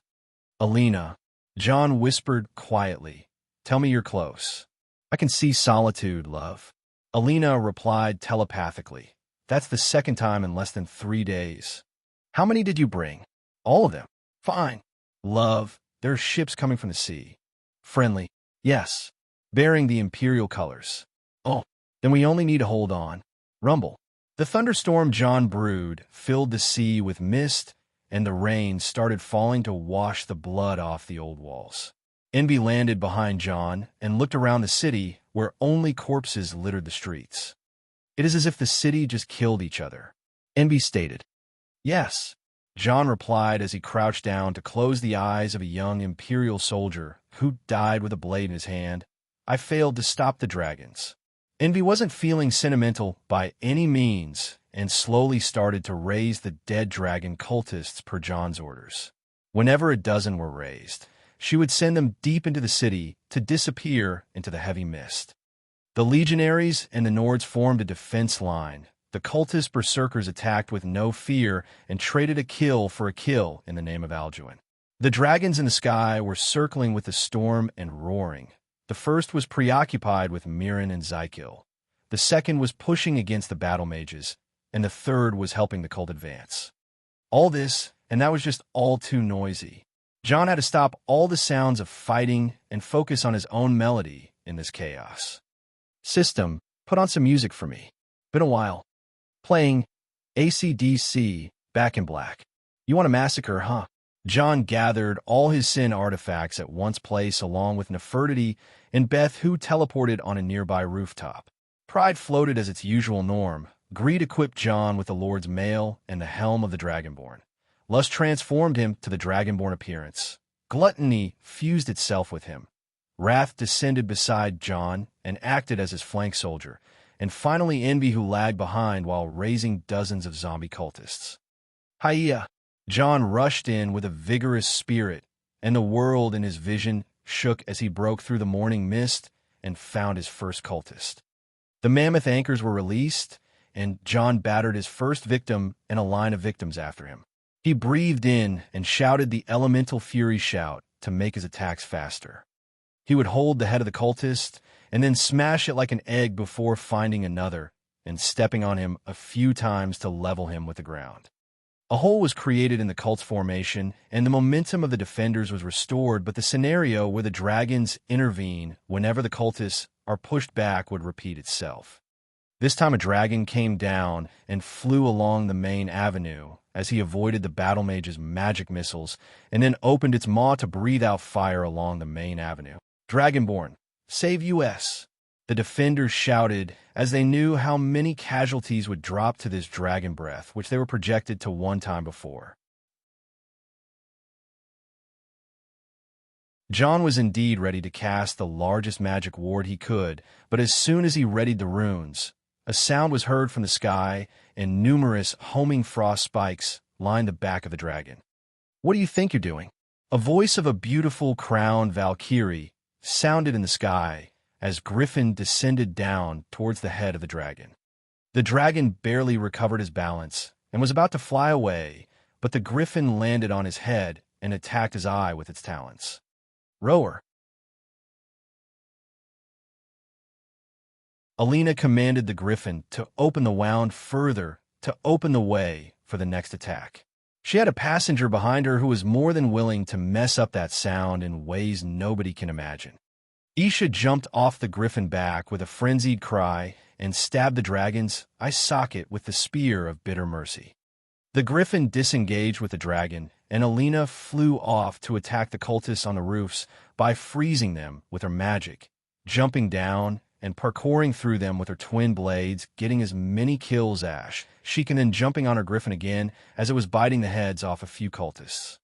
Alina, John whispered quietly, "Tell me you're close." "I can see Solitude, love." Alina replied telepathically. "That's the second time in less than 3 days." "How many did you bring?" "All of them." "Fine." "Love, there are ships coming from the sea." "Friendly." "Yes." "Bearing the Imperial colors." "Oh, then we only need to hold on." Rumble. The thunderstorm John brewed filled the sea with mist, and the rain started falling to wash the blood off the old walls. Envy landed behind John and looked around the city where only corpses littered the streets. "It is as if the city just killed each other." Envy stated. "Yes." John replied as he crouched down to close the eyes of a young Imperial soldier who died with a blade in his hand. "I failed to stop the dragons." Envy wasn't feeling sentimental by any means and slowly started to raise the dead dragon cultists per John's orders. Whenever a dozen were raised, she would send them deep into the city to disappear into the heavy mist. The legionaries and the Nords formed a defense line. The cultist berserkers attacked with no fear and traded a kill for a kill in the name of Alduin. The dragons in the sky were circling with the storm and roaring. The first was preoccupied with Mirren and Zykil. The second was pushing against the battle mages, and the third was helping the cult advance. All this, and that was just all too noisy. John had to stop all the sounds of fighting and focus on his own melody in this chaos. "System, put on some music for me. Been a while." Playing AC/DC, Back in Black. You want to massacre, huh? John gathered all his sin artifacts at one place along with Nefertiti and Beth, who teleported on a nearby rooftop. Pride floated as its usual norm. Greed equipped John with the Lord's mail and the helm of the Dragonborn. Lust transformed him to the Dragonborn appearance. Gluttony fused itself with him. Wrath descended beside John and acted as his flank soldier, and finally envy, who lagged behind while raising dozens of zombie cultists. Hiya! John rushed in with a vigorous spirit, and the world in his vision shook as he broke through the morning mist and found his first cultist. The mammoth anchors were released, and John battered his first victim and a line of victims after him. He breathed in and shouted the elemental fury shout to make his attacks faster. He would hold the head of the cultist and then smash it like an egg before finding another and stepping on him a few times to level him with the ground. A hole was created in the cult's formation, and the momentum of the defenders was restored, but the scenario where the dragons intervene whenever the cultists are pushed back would repeat itself. This time a dragon came down and flew along the main avenue as he avoided the battle mage's magic missiles and then opened its maw to breathe out fire along the main avenue. Dragonborn, save US! The defenders shouted as they knew how many casualties would drop to this dragon breath, which they were projected to one time before. John was indeed ready to cast the largest magic ward he could, but as soon as he readied the runes, a sound was heard from the sky, and numerous homing frost spikes lined the back of the dragon. What do you think you're doing? A voice of a beautiful crowned Valkyrie sounded in the sky as Griffin descended down towards the head of the dragon. The dragon barely recovered his balance and was about to fly away, but the griffin landed on his head and attacked his eye with its talons. Rower. Alina commanded the griffin to open the wound further to open the way for the next attack. She had a passenger behind her who was more than willing to mess up that sound in ways nobody can imagine. Isha jumped off the griffin back with a frenzied cry and stabbed the dragon's eye socket with the spear of bitter mercy. The griffin disengaged with the dragon, and Alina flew off to attack the cultists on the roofs by freezing them with her magic, jumping down and parkouring through them with her twin blades, getting as many kills as she can, then jumping on her griffin again as it was biting the heads off a few cultists.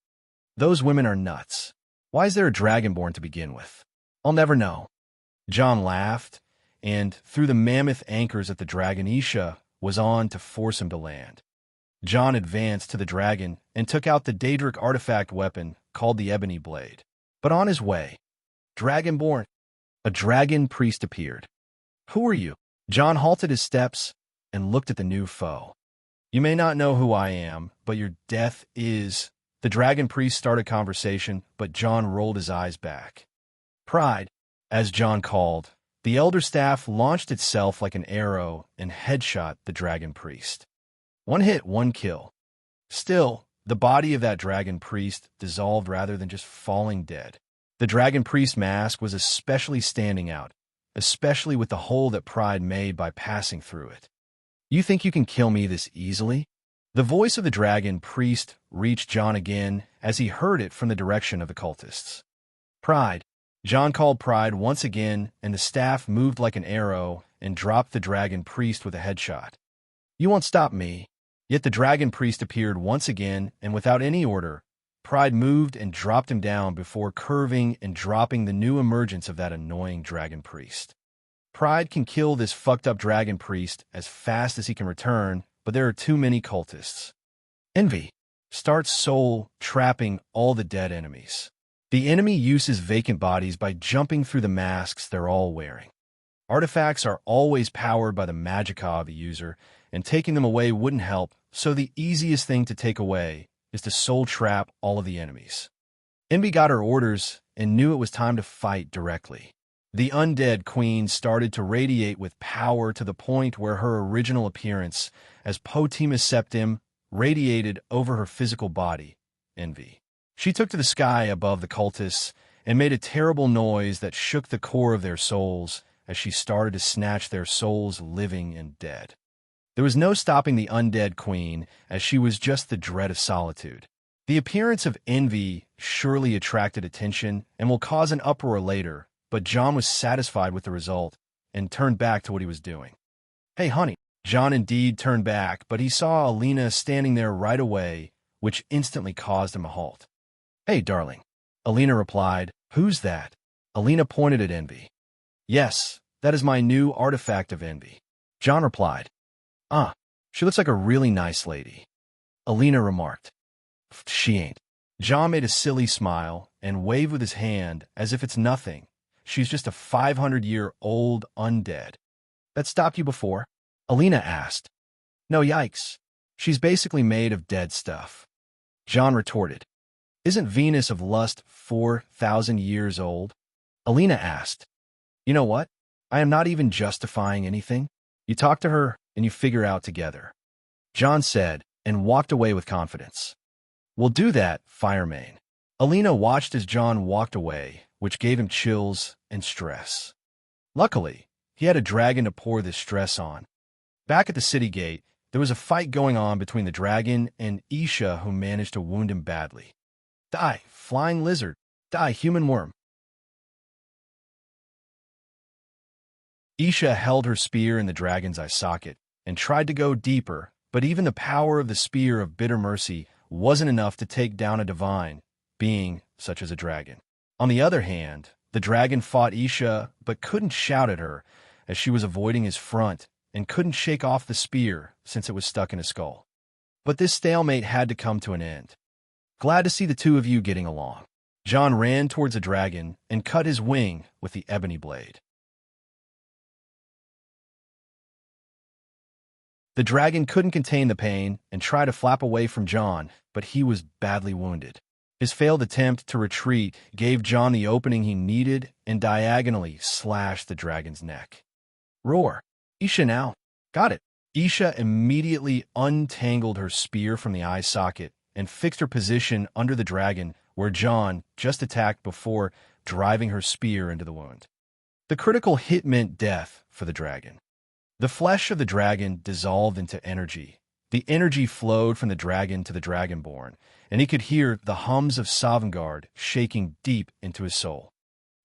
Those women are nuts. Why is there a dragonborn to begin with? I'll never know. John laughed, and through the mammoth anchors at the dragon, Isha was on to force him to land. John advanced to the dragon and took out the Daedric artifact weapon called the Ebony Blade. But on his way, Dragonborn, a dragon priest appeared. Who are you? John halted his steps and looked at the new foe. You may not know who I am, but your death is... The dragon priest started conversation, but John rolled his eyes back. Pride, as John called, the elder staff launched itself like an arrow and headshot the dragon priest. One hit, one kill. Still, the body of that dragon priest dissolved rather than just falling dead. The dragon priest mask was especially standing out, especially with the hole that Pride made by passing through it. You think you can kill me this easily? The voice of the dragon priest reached John again as he heard it from the direction of the cultists. Pride. John called Pride once again, and the staff moved like an arrow and dropped the dragon priest with a headshot. You won't stop me. Yet the dragon priest appeared once again, and without any order, Pride moved and dropped him down before curving and dropping the new emergence of that annoying dragon priest. Pride can kill this fucked up dragon priest as fast as he can return, but there are too many cultists. Envy starts soul trapping all the dead enemies. The enemy uses vacant bodies by jumping through the masks they're all wearing. Artifacts are always powered by the magicka of the user, and taking them away wouldn't help, so the easiest thing to take away is to soul trap all of the enemies. Envy got her orders and knew it was time to fight directly. The undead queen started to radiate with power to the point where her original appearance as Potimus Septim radiated over her physical body, Envy. She took to the sky above the cultists and made a terrible noise that shook the core of their souls as she started to snatch their souls living and dead. There was no stopping the undead queen, as she was just the dread of solitude. The appearance of envy surely attracted attention and will cause an uproar later, but John was satisfied with the result and turned back to what he was doing. "Hey, honey." John indeed turned back, but he saw Alina standing there right away, which instantly caused him a halt. "Hey, darling." Alina replied. "Who's that?" Alina pointed at Envy. "Yes, that is my new artifact of envy." John replied. "Ah, she looks like a really nice lady." Alina remarked. "She ain't." John made a silly smile and waved with his hand as if it's nothing. "She's just a 500-year-old undead." "That stopped you before?" Alina asked. "No, yikes. She's basically made of dead stuff." John retorted. "Isn't Venus of Lust 4,000 years old?" Alina asked. "You know what? I am not even justifying anything. You talk to her and you figure out together," John said, and walked away with confidence. "We'll do that, Firemane." Alina watched as John walked away, which gave him chills and stress. Luckily, he had a dragon to pour this stress on. Back at the city gate, there was a fight going on between the dragon and Isha, who managed to wound him badly. "Die, flying lizard! Die, human worm!" Isha held her spear in the dragon's eye socket and tried to go deeper, but even the power of the spear of bitter mercy wasn't enough to take down a divine being such as a dragon. On the other hand, the dragon fought Isha but couldn't shout at her, as she was avoiding his front and couldn't shake off the spear since it was stuck in his skull. But this stalemate had to come to an end. "Glad to see the two of you getting along." John ran towards the dragon and cut his wing with the ebony blade. The dragon couldn't contain the pain and tried to flap away from John, but he was badly wounded. His failed attempt to retreat gave John the opening he needed and diagonally slashed the dragon's neck. "Roar! Isha now." "Got it." Isha immediately untangled her spear from the eye socket and fixed her position under the dragon where John just attacked before driving her spear into the wound. The critical hit meant death for the dragon. The flesh of the dragon dissolved into energy. The energy flowed from the dragon to the dragonborn, and he could hear the hums of Sovngarde shaking deep into his soul.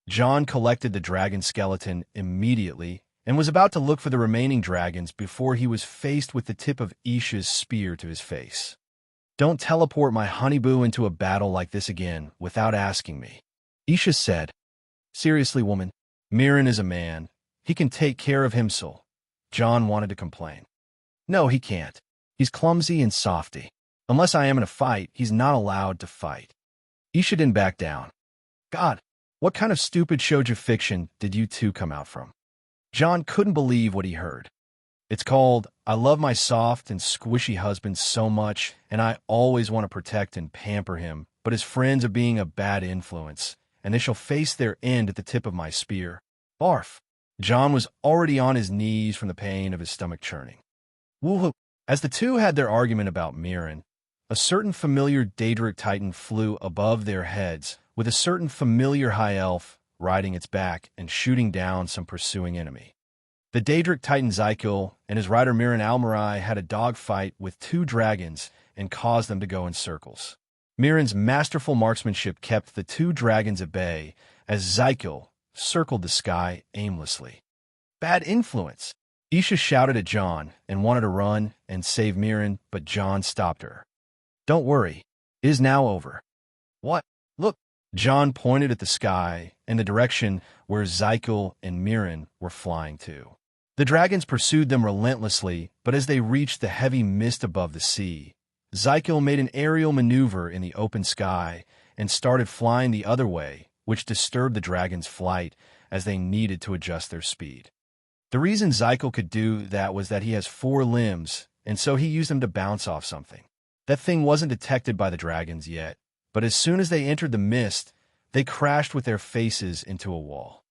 John collected the dragon skeleton immediately and was about to look for the remaining dragons before he was faced with the tip of Isha's spear to his face. "Don't teleport my honeyboo into a battle like this again without asking me," Isha said. "Seriously, woman, Mirren is a man. He can take care of himself." John wanted to complain. "No, he can't. He's clumsy and softy. Unless I am in a fight, he's not allowed to fight." Isha didn't back down. "God, what kind of stupid shoujo fiction did you two come out from?" John couldn't believe what he heard. "It's called, I love my soft and squishy husband so much, and I always want to protect and pamper him, but his friends are being a bad influence, and they shall face their end at the tip of my spear. Barf." John was already on his knees from the pain of his stomach churning. Woohoo! As the two had their argument about Mirren, a certain familiar Daedric Titan flew above their heads, with a certain familiar high elf riding its back and shooting down some pursuing enemy. The Daedric Titan Zykel and his rider Mirren Almarai had a dogfight with two dragons and caused them to go in circles. Mirren's masterful marksmanship kept the two dragons at bay as Zykel circled the sky aimlessly. "Bad influence!" Isha shouted at John and wanted to run and save Mirren, but John stopped her. "Don't worry, it is now over." "What? Look!" John pointed at the sky and the direction where Zykel and Mirren were flying to. The dragons pursued them relentlessly, but as they reached the heavy mist above the sea, Zykel made an aerial maneuver in the open sky and started flying the other way, which disturbed the dragons' flight as they needed to adjust their speed. The reason Zykel could do that was that he has 4 limbs, and so he used them to bounce off something. That thing wasn't detected by the dragons yet, but as soon as they entered the mist, they crashed with their faces into a wall.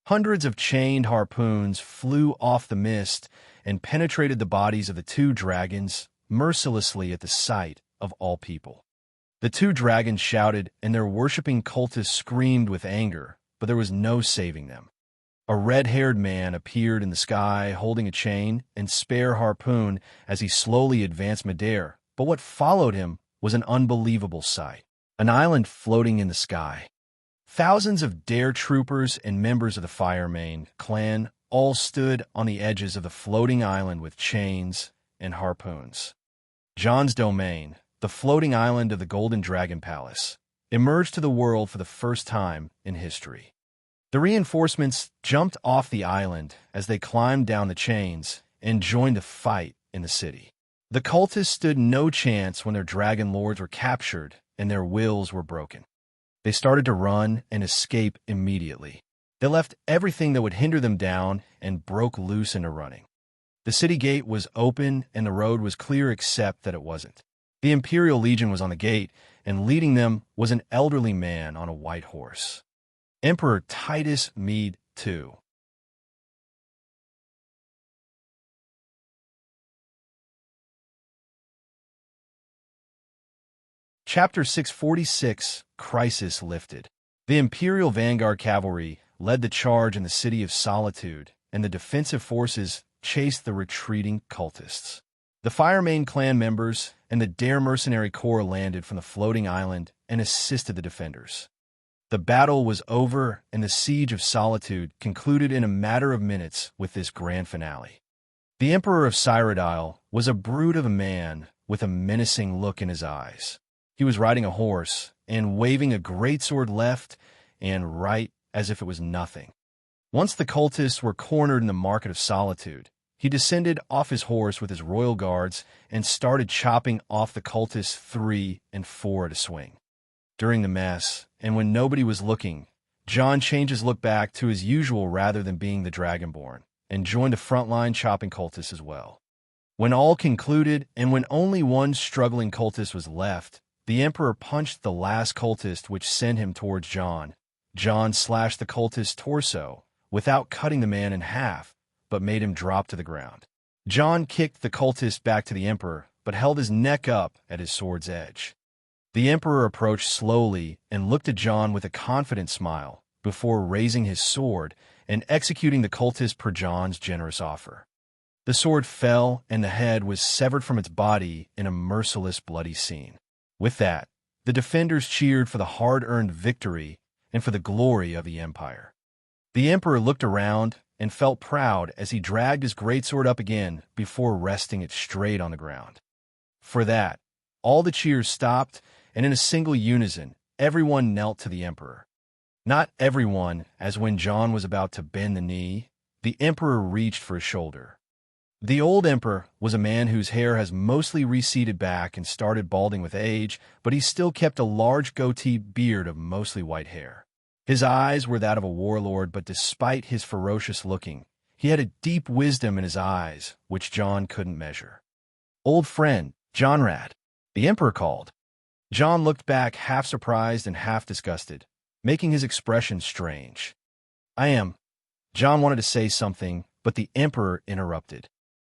Hundreds of chained harpoons flew off the mist and penetrated the bodies of the two dragons mercilessly at the sight of all people. The two dragons shouted, and their worshipping cultists screamed with anger, but there was no saving them. A red-haired man appeared in the sky holding a chain and spare harpoon as he slowly advanced midair, but what followed him was an unbelievable sight. An island floating in the sky. Thousands of dare troopers and members of the Firemane clan all stood on the edges of the floating island with chains and harpoons. Jon's domain, the floating island of the Golden Dragon Palace, emerged to the world for the first time in history. The reinforcements jumped off the island as they climbed down the chains and joined the fight in the city. The cultists stood no chance when their dragon lords were captured and their wills were broken. They started to run and escape immediately. They left everything that would hinder them down and broke loose into running. The city gate was open and the road was clear except that it wasn't. The Imperial Legion was on the gate, and leading them was an elderly man on a white horse. Emperor Titus Mede II. Chapter 646, Crisis Lifted. The Imperial Vanguard Cavalry led the charge in the City of Solitude, and the defensive forces chased the retreating cultists. The Firemane clan members and the Dare Mercenary Corps landed from the floating island and assisted the defenders. The battle was over, and the Siege of Solitude concluded in a matter of minutes with this grand finale. The Emperor of Cyrodiil was a brute of a man with a menacing look in his eyes. He was riding a horse and waving a greatsword left and right as if it was nothing. Once the cultists were cornered in the Market of Solitude, he descended off his horse with his royal guards and started chopping off the cultists 3 and 4 at a swing. During the mess, and when nobody was looking, Jon changed his look back to his usual rather than being the Dragonborn, and joined the front-line chopping cultists as well. When all concluded, and when only one struggling cultist was left, the Emperor punched the last cultist, which sent him towards Jon. Jon slashed the cultist's torso, without cutting the man in half, but made him drop to the ground. Jon kicked the cultist back to the Emperor, but held his neck up at his sword's edge. The Emperor approached slowly and looked at Jon with a confident smile, before raising his sword and executing the cultist per Jon's generous offer. The sword fell, and the head was severed from its body in a merciless bloody scene. With that, the defenders cheered for the hard-earned victory and for the glory of the Empire. The Emperor looked around and felt proud as he dragged his greatsword up again before resting it straight on the ground. For that, all the cheers stopped, and in a single unison, everyone knelt to the Emperor. Not everyone, as when Jon was about to bend the knee, the Emperor reached for his shoulder. The old Emperor was a man whose hair has mostly receded back and started balding with age, but he still kept a large goatee beard of mostly white hair. His eyes were that of a warlord, but despite his ferocious looking, he had a deep wisdom in his eyes, which Jon couldn't measure. "Old friend, Jonrad," the Emperor called. Jon looked back half surprised and half disgusted, making his expression strange. "I am." Jon wanted to say something, but the Emperor interrupted.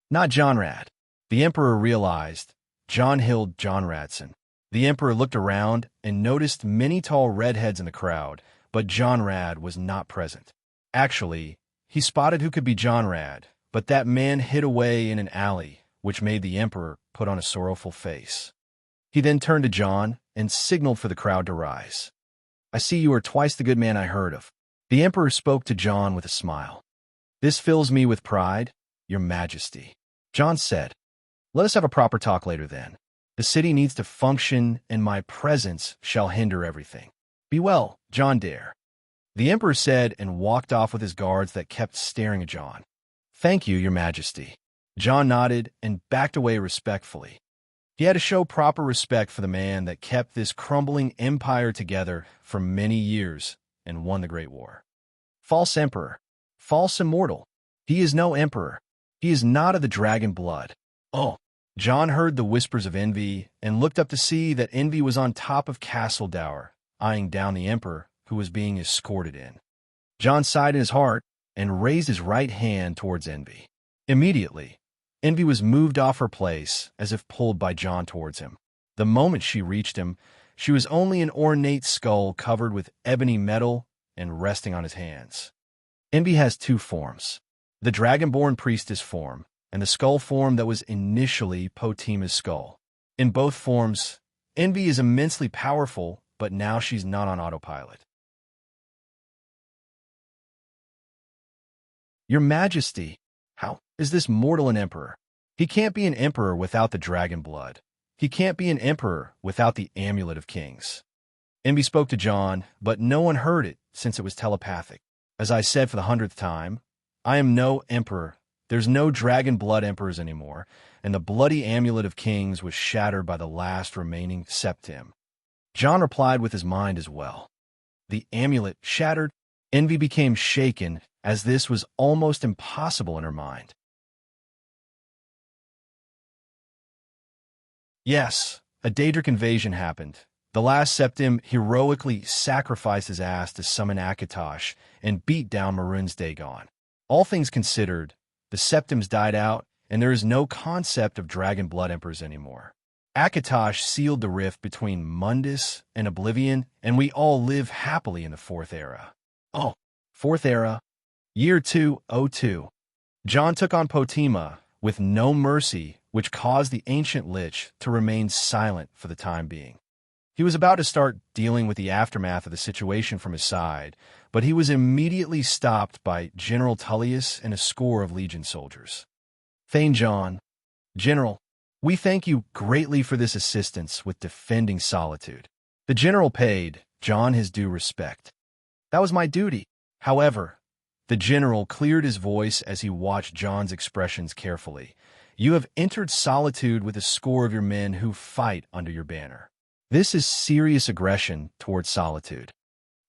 "Not Jonrad." The Emperor realized Jonhild Jonradson. The Emperor looked around and noticed many tall redheads in the crowd, but Jonrad was not present. Actually, he spotted who could be Jonrad, but that man hid away in an alley, which made the Emperor put on a sorrowful face. He then turned to Jon and signaled for the crowd to rise. "I see you are twice the good man I heard of." The Emperor spoke to Jon with a smile. "This fills me with pride, Your Majesty." Jon said, "Let us have a proper talk later then. The city needs to function, and my presence shall hinder everything. Be well, Jon Dare." The Emperor said and walked off with his guards that kept staring at Jon. "Thank you, Your Majesty." Jon nodded and backed away respectfully. He had to show proper respect for the man that kept this crumbling empire together for many years and won the Great War. False Emperor. False Immortal. He is no emperor. He is not of the dragon blood. Oh! Jon heard the whispers of envy and looked up to see that Envy was on top of Castle Dower, eyeing down the Emperor, who was being escorted in. Jon sighed in his heart and raised his right hand towards Envy. Immediately, Envy was moved off her place, as if pulled by Jon towards him. The moment she reached him, she was only an ornate skull covered with ebony metal and resting on his hands. Envy has two forms, the Dragonborn priestess form and the skull form that was initially Potima's skull. In both forms, Envy is immensely powerful, but now she's not on autopilot. Your Majesty, how is this mortal an emperor? He can't be an emperor without the dragon blood. He can't be an emperor without the amulet of kings. Envy spoke to John, but no one heard it since it was telepathic. As I said for the 100th time, I am no emperor. There's no dragon blood emperors anymore, and the bloody amulet of kings was shattered by the last remaining septim. John replied with his mind as well. The amulet shattered. Envy became shaken, as this was almost impossible in her mind. Yes, a Daedric invasion happened. The last septim heroically sacrificed his ass to summon Akatosh and beat down Maroon's Dagon. All things considered, the septims died out, and there is no concept of dragon blood emperors anymore. Akatosh sealed the rift between Mundus and Oblivion, and we all live happily in the Fourth Era. Oh, Fourth Era, Year 202. John took on Potima with no mercy, which caused the ancient lich to remain silent for the time being. He was about to start dealing with the aftermath of the situation from his side, but he was immediately stopped by General Tullius and a score of Legion soldiers. Thane John, General, we thank you greatly for this assistance with defending Solitude. The general paid John his due respect. That was my duty. However, the general cleared his voice as he watched John's expressions carefully. You have entered Solitude with a score of your men who fight under your banner. This is serious aggression towards Solitude.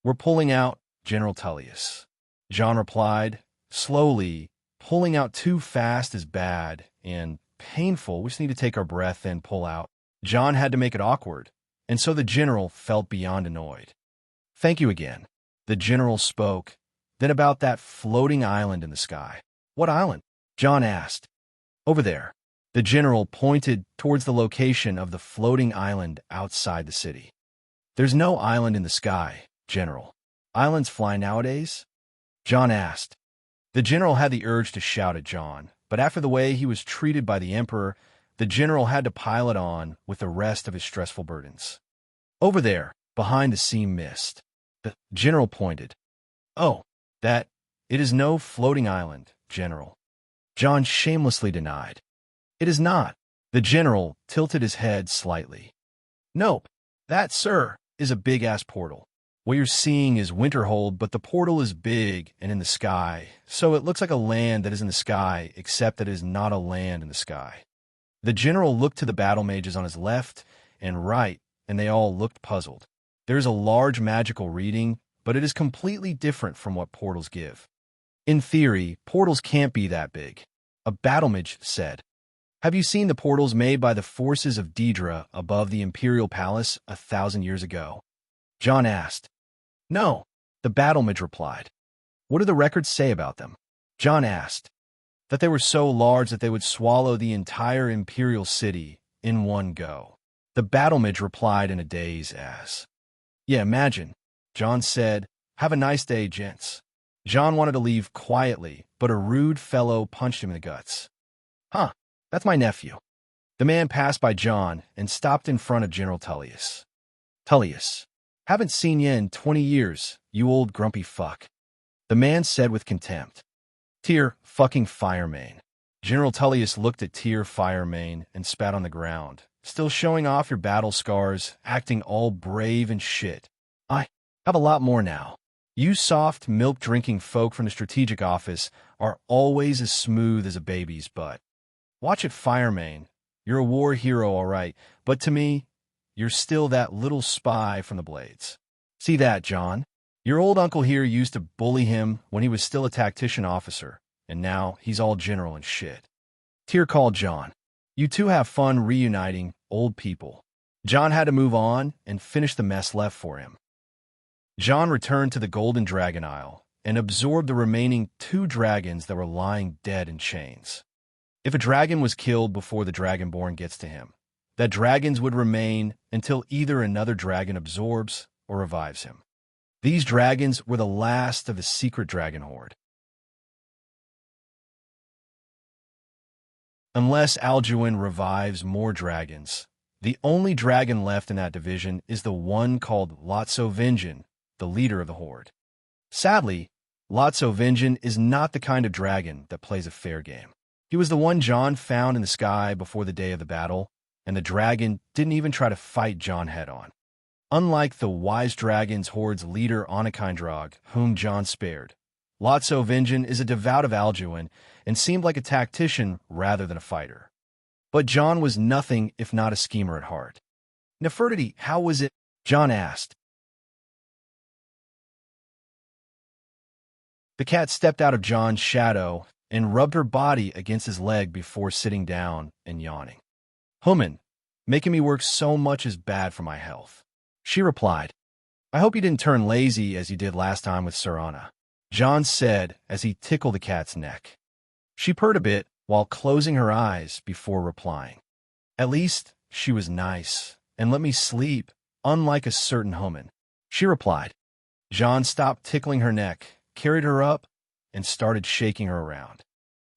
We're pulling out, General Tullius. John replied, slowly. Pulling out too fast is bad and painful. We just need to take our breath and pull out. John had to make it awkward, and so the general felt beyond annoyed. Thank you again. The general spoke. Then about that floating island in the sky. What island? John asked. Over there. The general pointed towards the location of the floating island outside the city. There's no island in the sky, General. Islands fly nowadays? John asked. The general had the urge to shout at John, but after the way he was treated by the emperor, the general had to pile it on with the rest of his stressful burdens. Over there, behind the sea mist. The general pointed. Oh, that, it is no floating island, General. John shamelessly denied. It is not. The general tilted his head slightly. Nope. That, sir, is a big-ass portal. What you're seeing is Winterhold, but the portal is big and in the sky, so it looks like a land that is in the sky, except that it is not a land in the sky. The general looked to the battle mages on his left and right, and they all looked puzzled. There is a large magical reading, but it is completely different from what portals give. In theory, portals can't be that big. A battle mage said. Have you seen the portals made by the forces of Daedra above the Imperial Palace 1,000 years ago? John asked. No, the battle mage replied. What do the records say about them? John asked. That they were so large that they would swallow the entire Imperial city in one go. The battle mage replied in a daze as. Yeah, imagine. John said, have a nice day, gents. John wanted to leave quietly, but a rude fellow punched him in the guts. Huh. That's my nephew. The man passed by John and stopped in front of General Tullius. Tullius, haven't seen you in 20 years, you old grumpy fuck. The man said with contempt. Tyr fucking Firemane. General Tullius looked at Tyr Firemane and spat on the ground, still showing off your battle scars, acting all brave and shit. I have a lot more now. You soft, milk-drinking folk from the strategic office are always as smooth as a baby's butt. Watch it, Firemane. You're a war hero, all right, but to me, you're still that little spy from the Blades. See that, John? Your old uncle here used to bully him when he was still a tactician officer, and now he's all general and shit. Tyr called John. You two have fun reuniting old people. John had to move on and finish the mess left for him. John returned to the Golden Dragon Isle and absorbed the remaining 2 dragons that were lying dead in chains. If a dragon was killed before the Dragonborn gets to him, that dragons would remain until either another dragon absorbs or revives him. These dragons were the last of the secret dragon horde. Unless Alduin revives more dragons. The only dragon left in that division is the one called Lotso-Vengean, the leader of the Horde. Sadly, Lotso-Vengean is not the kind of dragon that plays a fair game. He was the one Jon found in the sky before the day of the battle, and the dragon didn't even try to fight Jon head-on. Unlike the wise dragon's Horde's leader Onakindrog, whom Jon spared, Lotso-Vengean is a devout of Alduin and seemed like a tactician rather than a fighter. But Jon was nothing if not a schemer at heart. Nefertiti, how was it? Jon asked. The cat stepped out of Jon's shadow and rubbed her body against his leg before sitting down and yawning. Human, making me work so much is bad for my health. She replied. I hope you didn't turn lazy as you did last time with Serana, Jon said as he tickled the cat's neck. She purred a bit while closing her eyes before replying. At least she was nice and let me sleep, unlike a certain Human. She replied. Jon stopped tickling her neck, carried her up, and started shaking her around.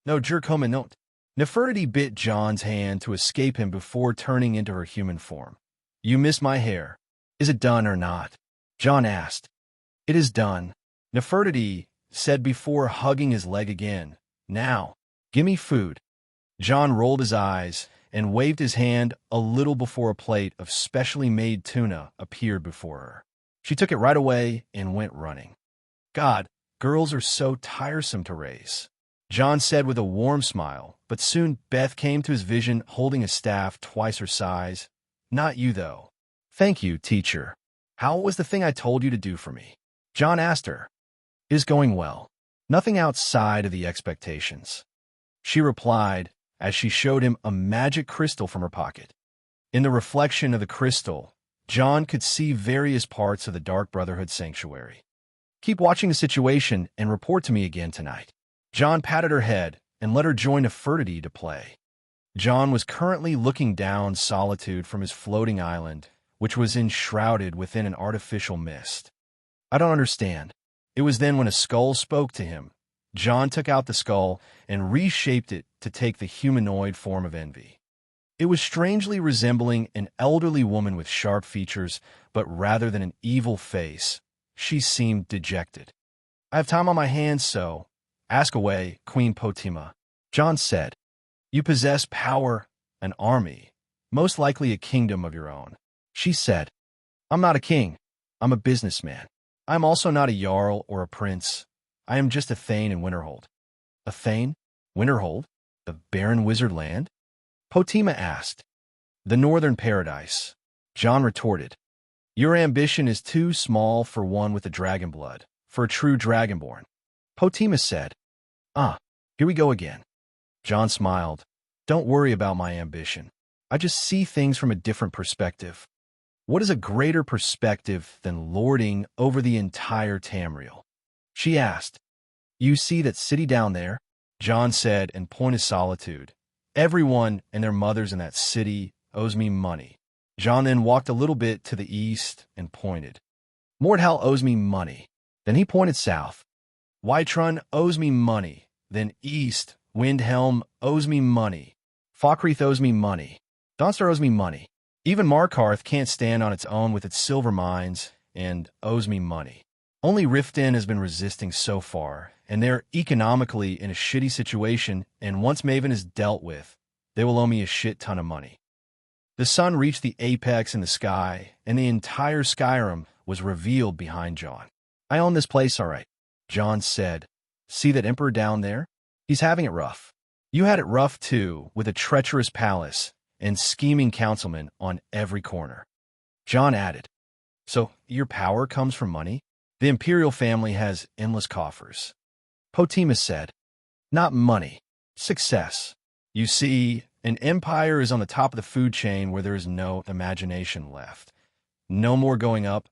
No, jerk Human, no. Nefertiti bit Jon's hand to escape him before turning into her human form. You miss my hair. Is it done or not? Jon asked. It is done, Nefertiti said before hugging his leg again. Now, give me food. Jon rolled his eyes and waved his hand a little before a plate of specially made tuna appeared before her. She took it right away and went running. God, girls are so tiresome to raise, Jon said with a warm smile, but soon Beth came to his vision holding a staff twice her size. Not you, though. Thank you, teacher. How was the thing I told you to do for me? Jon asked her. It is going well. Nothing outside of the expectations. She replied as she showed him a magic crystal from her pocket. In the reflection of the crystal, Jon could see various parts of the Dark Brotherhood sanctuary. Keep watching the situation and report to me again tonight. Jon patted her head and let her join Nefertiti to play. Jon was currently looking down Solitude from his floating island, which was enshrouded within an artificial mist. I don't understand. It was then when a skull spoke to him. Jon took out the skull and reshaped it to take the humanoid form of Envy. It was strangely resembling an elderly woman with sharp features, but rather than an evil face, she seemed dejected. I have time on my hands, so ask away, Queen Potima, Jon said. You possess power, an army, most likely a kingdom of your own. She said, I'm not a king. I'm a businessman. I am also not a jarl or a prince. I am just a thane in Winterhold. A thane? Winterhold? The barren wizard land? Potima asked. The northern paradise. Jon retorted. Your ambition is too small for one with the dragon blood, for a true dragonborn. Potima said. Ah, here we go again. Jon smiled. Don't worry about my ambition. I just see things from a different perspective. What is a greater perspective than lording over the entire Tamriel? She asked. You see that city down there? Jon said and pointed Solitude. Everyone and their mothers in that city owes me money. Jon then walked a little bit to the east and pointed. Mordhal owes me money. Then he pointed south. Whiterun owes me money. Then east, Windhelm owes me money. Falkreath owes me money. Dawnstar owes me money. Even Markarth can't stand on its own with its silver mines and owes me money. Only Riften has been resisting so far, and they're economically in a shitty situation, and once Maven is dealt with, they will owe me a shit ton of money. The sun reached the apex in the sky, and the entire Skyrim was revealed behind Jon. I own this place, all right, Jon said. See that emperor down there? He's having it rough. You had it rough too, with a treacherous palace and scheming councilmen on every corner. Jon added, so your power comes from money? The imperial family has endless coffers. Potima said, not money, success. You see, an empire is on the top of the food chain where there is no imagination left. No more going up,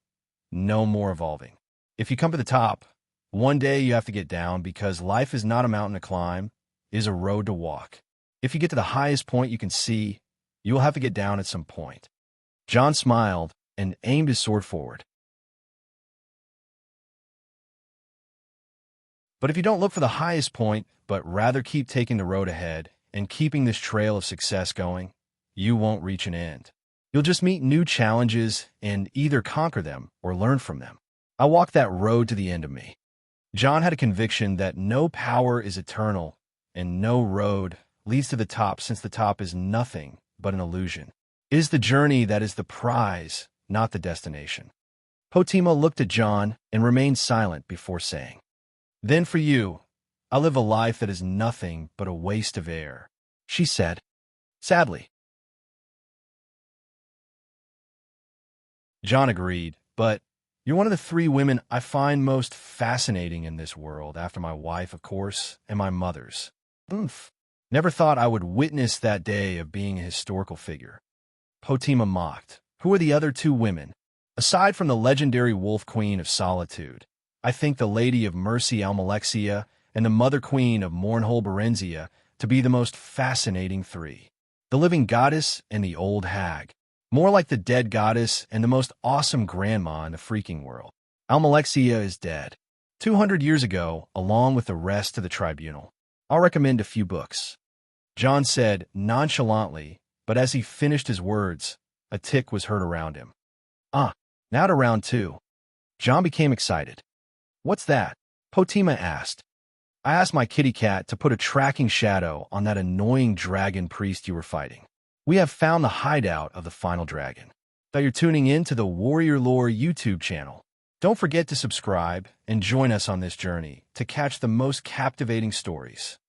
no more evolving. If you come to the top, one day you have to get down because life is not a mountain to climb, it is a road to walk. If you get to the highest point you can see, you will have to get down at some point. Jon smiled and aimed his sword forward. But if you don't look for the highest point, but rather keep taking the road ahead, and keeping this trail of success going, you won't reach an end. You'll just meet new challenges and either conquer them or learn from them. I walked that road to the end of me. John had a conviction that no power is eternal and no road leads to the top, since the top is nothing but an illusion. It is the journey that is the prize, not the destination. Potima looked at John and remained silent before saying, "Then for you, I live a life that is nothing but a waste of air," she said, sadly. John agreed, "But you're one of the 3 women I find most fascinating in this world, after my wife, of course, and my mother's." Oomph. Never thought I would witness that day of being a historical figure. Potima mocked. Who are the other 2 women? Aside from the legendary Wolf Queen of Solitude, I think the Lady of Mercy Almalexia and the Mother Queen of Mournhole Berenzia to be the most fascinating 3. The living goddess and the old hag. More like the dead goddess and the most awesome grandma in the freaking world. Almalexia is dead 200 years ago, along with the rest of the tribunal. I'll recommend a few books," John said nonchalantly, but as he finished his words, a tick was heard around him. Now to round 2. John became excited. "What's that?" Potima asked. "I asked my kitty cat to put a tracking shadow on that annoying dragon priest you were fighting. We have found the hideout of the final dragon." That you're tuning in to the Warrior Lore YouTube channel. Don't forget to subscribe and join us on this journey to catch the most captivating stories.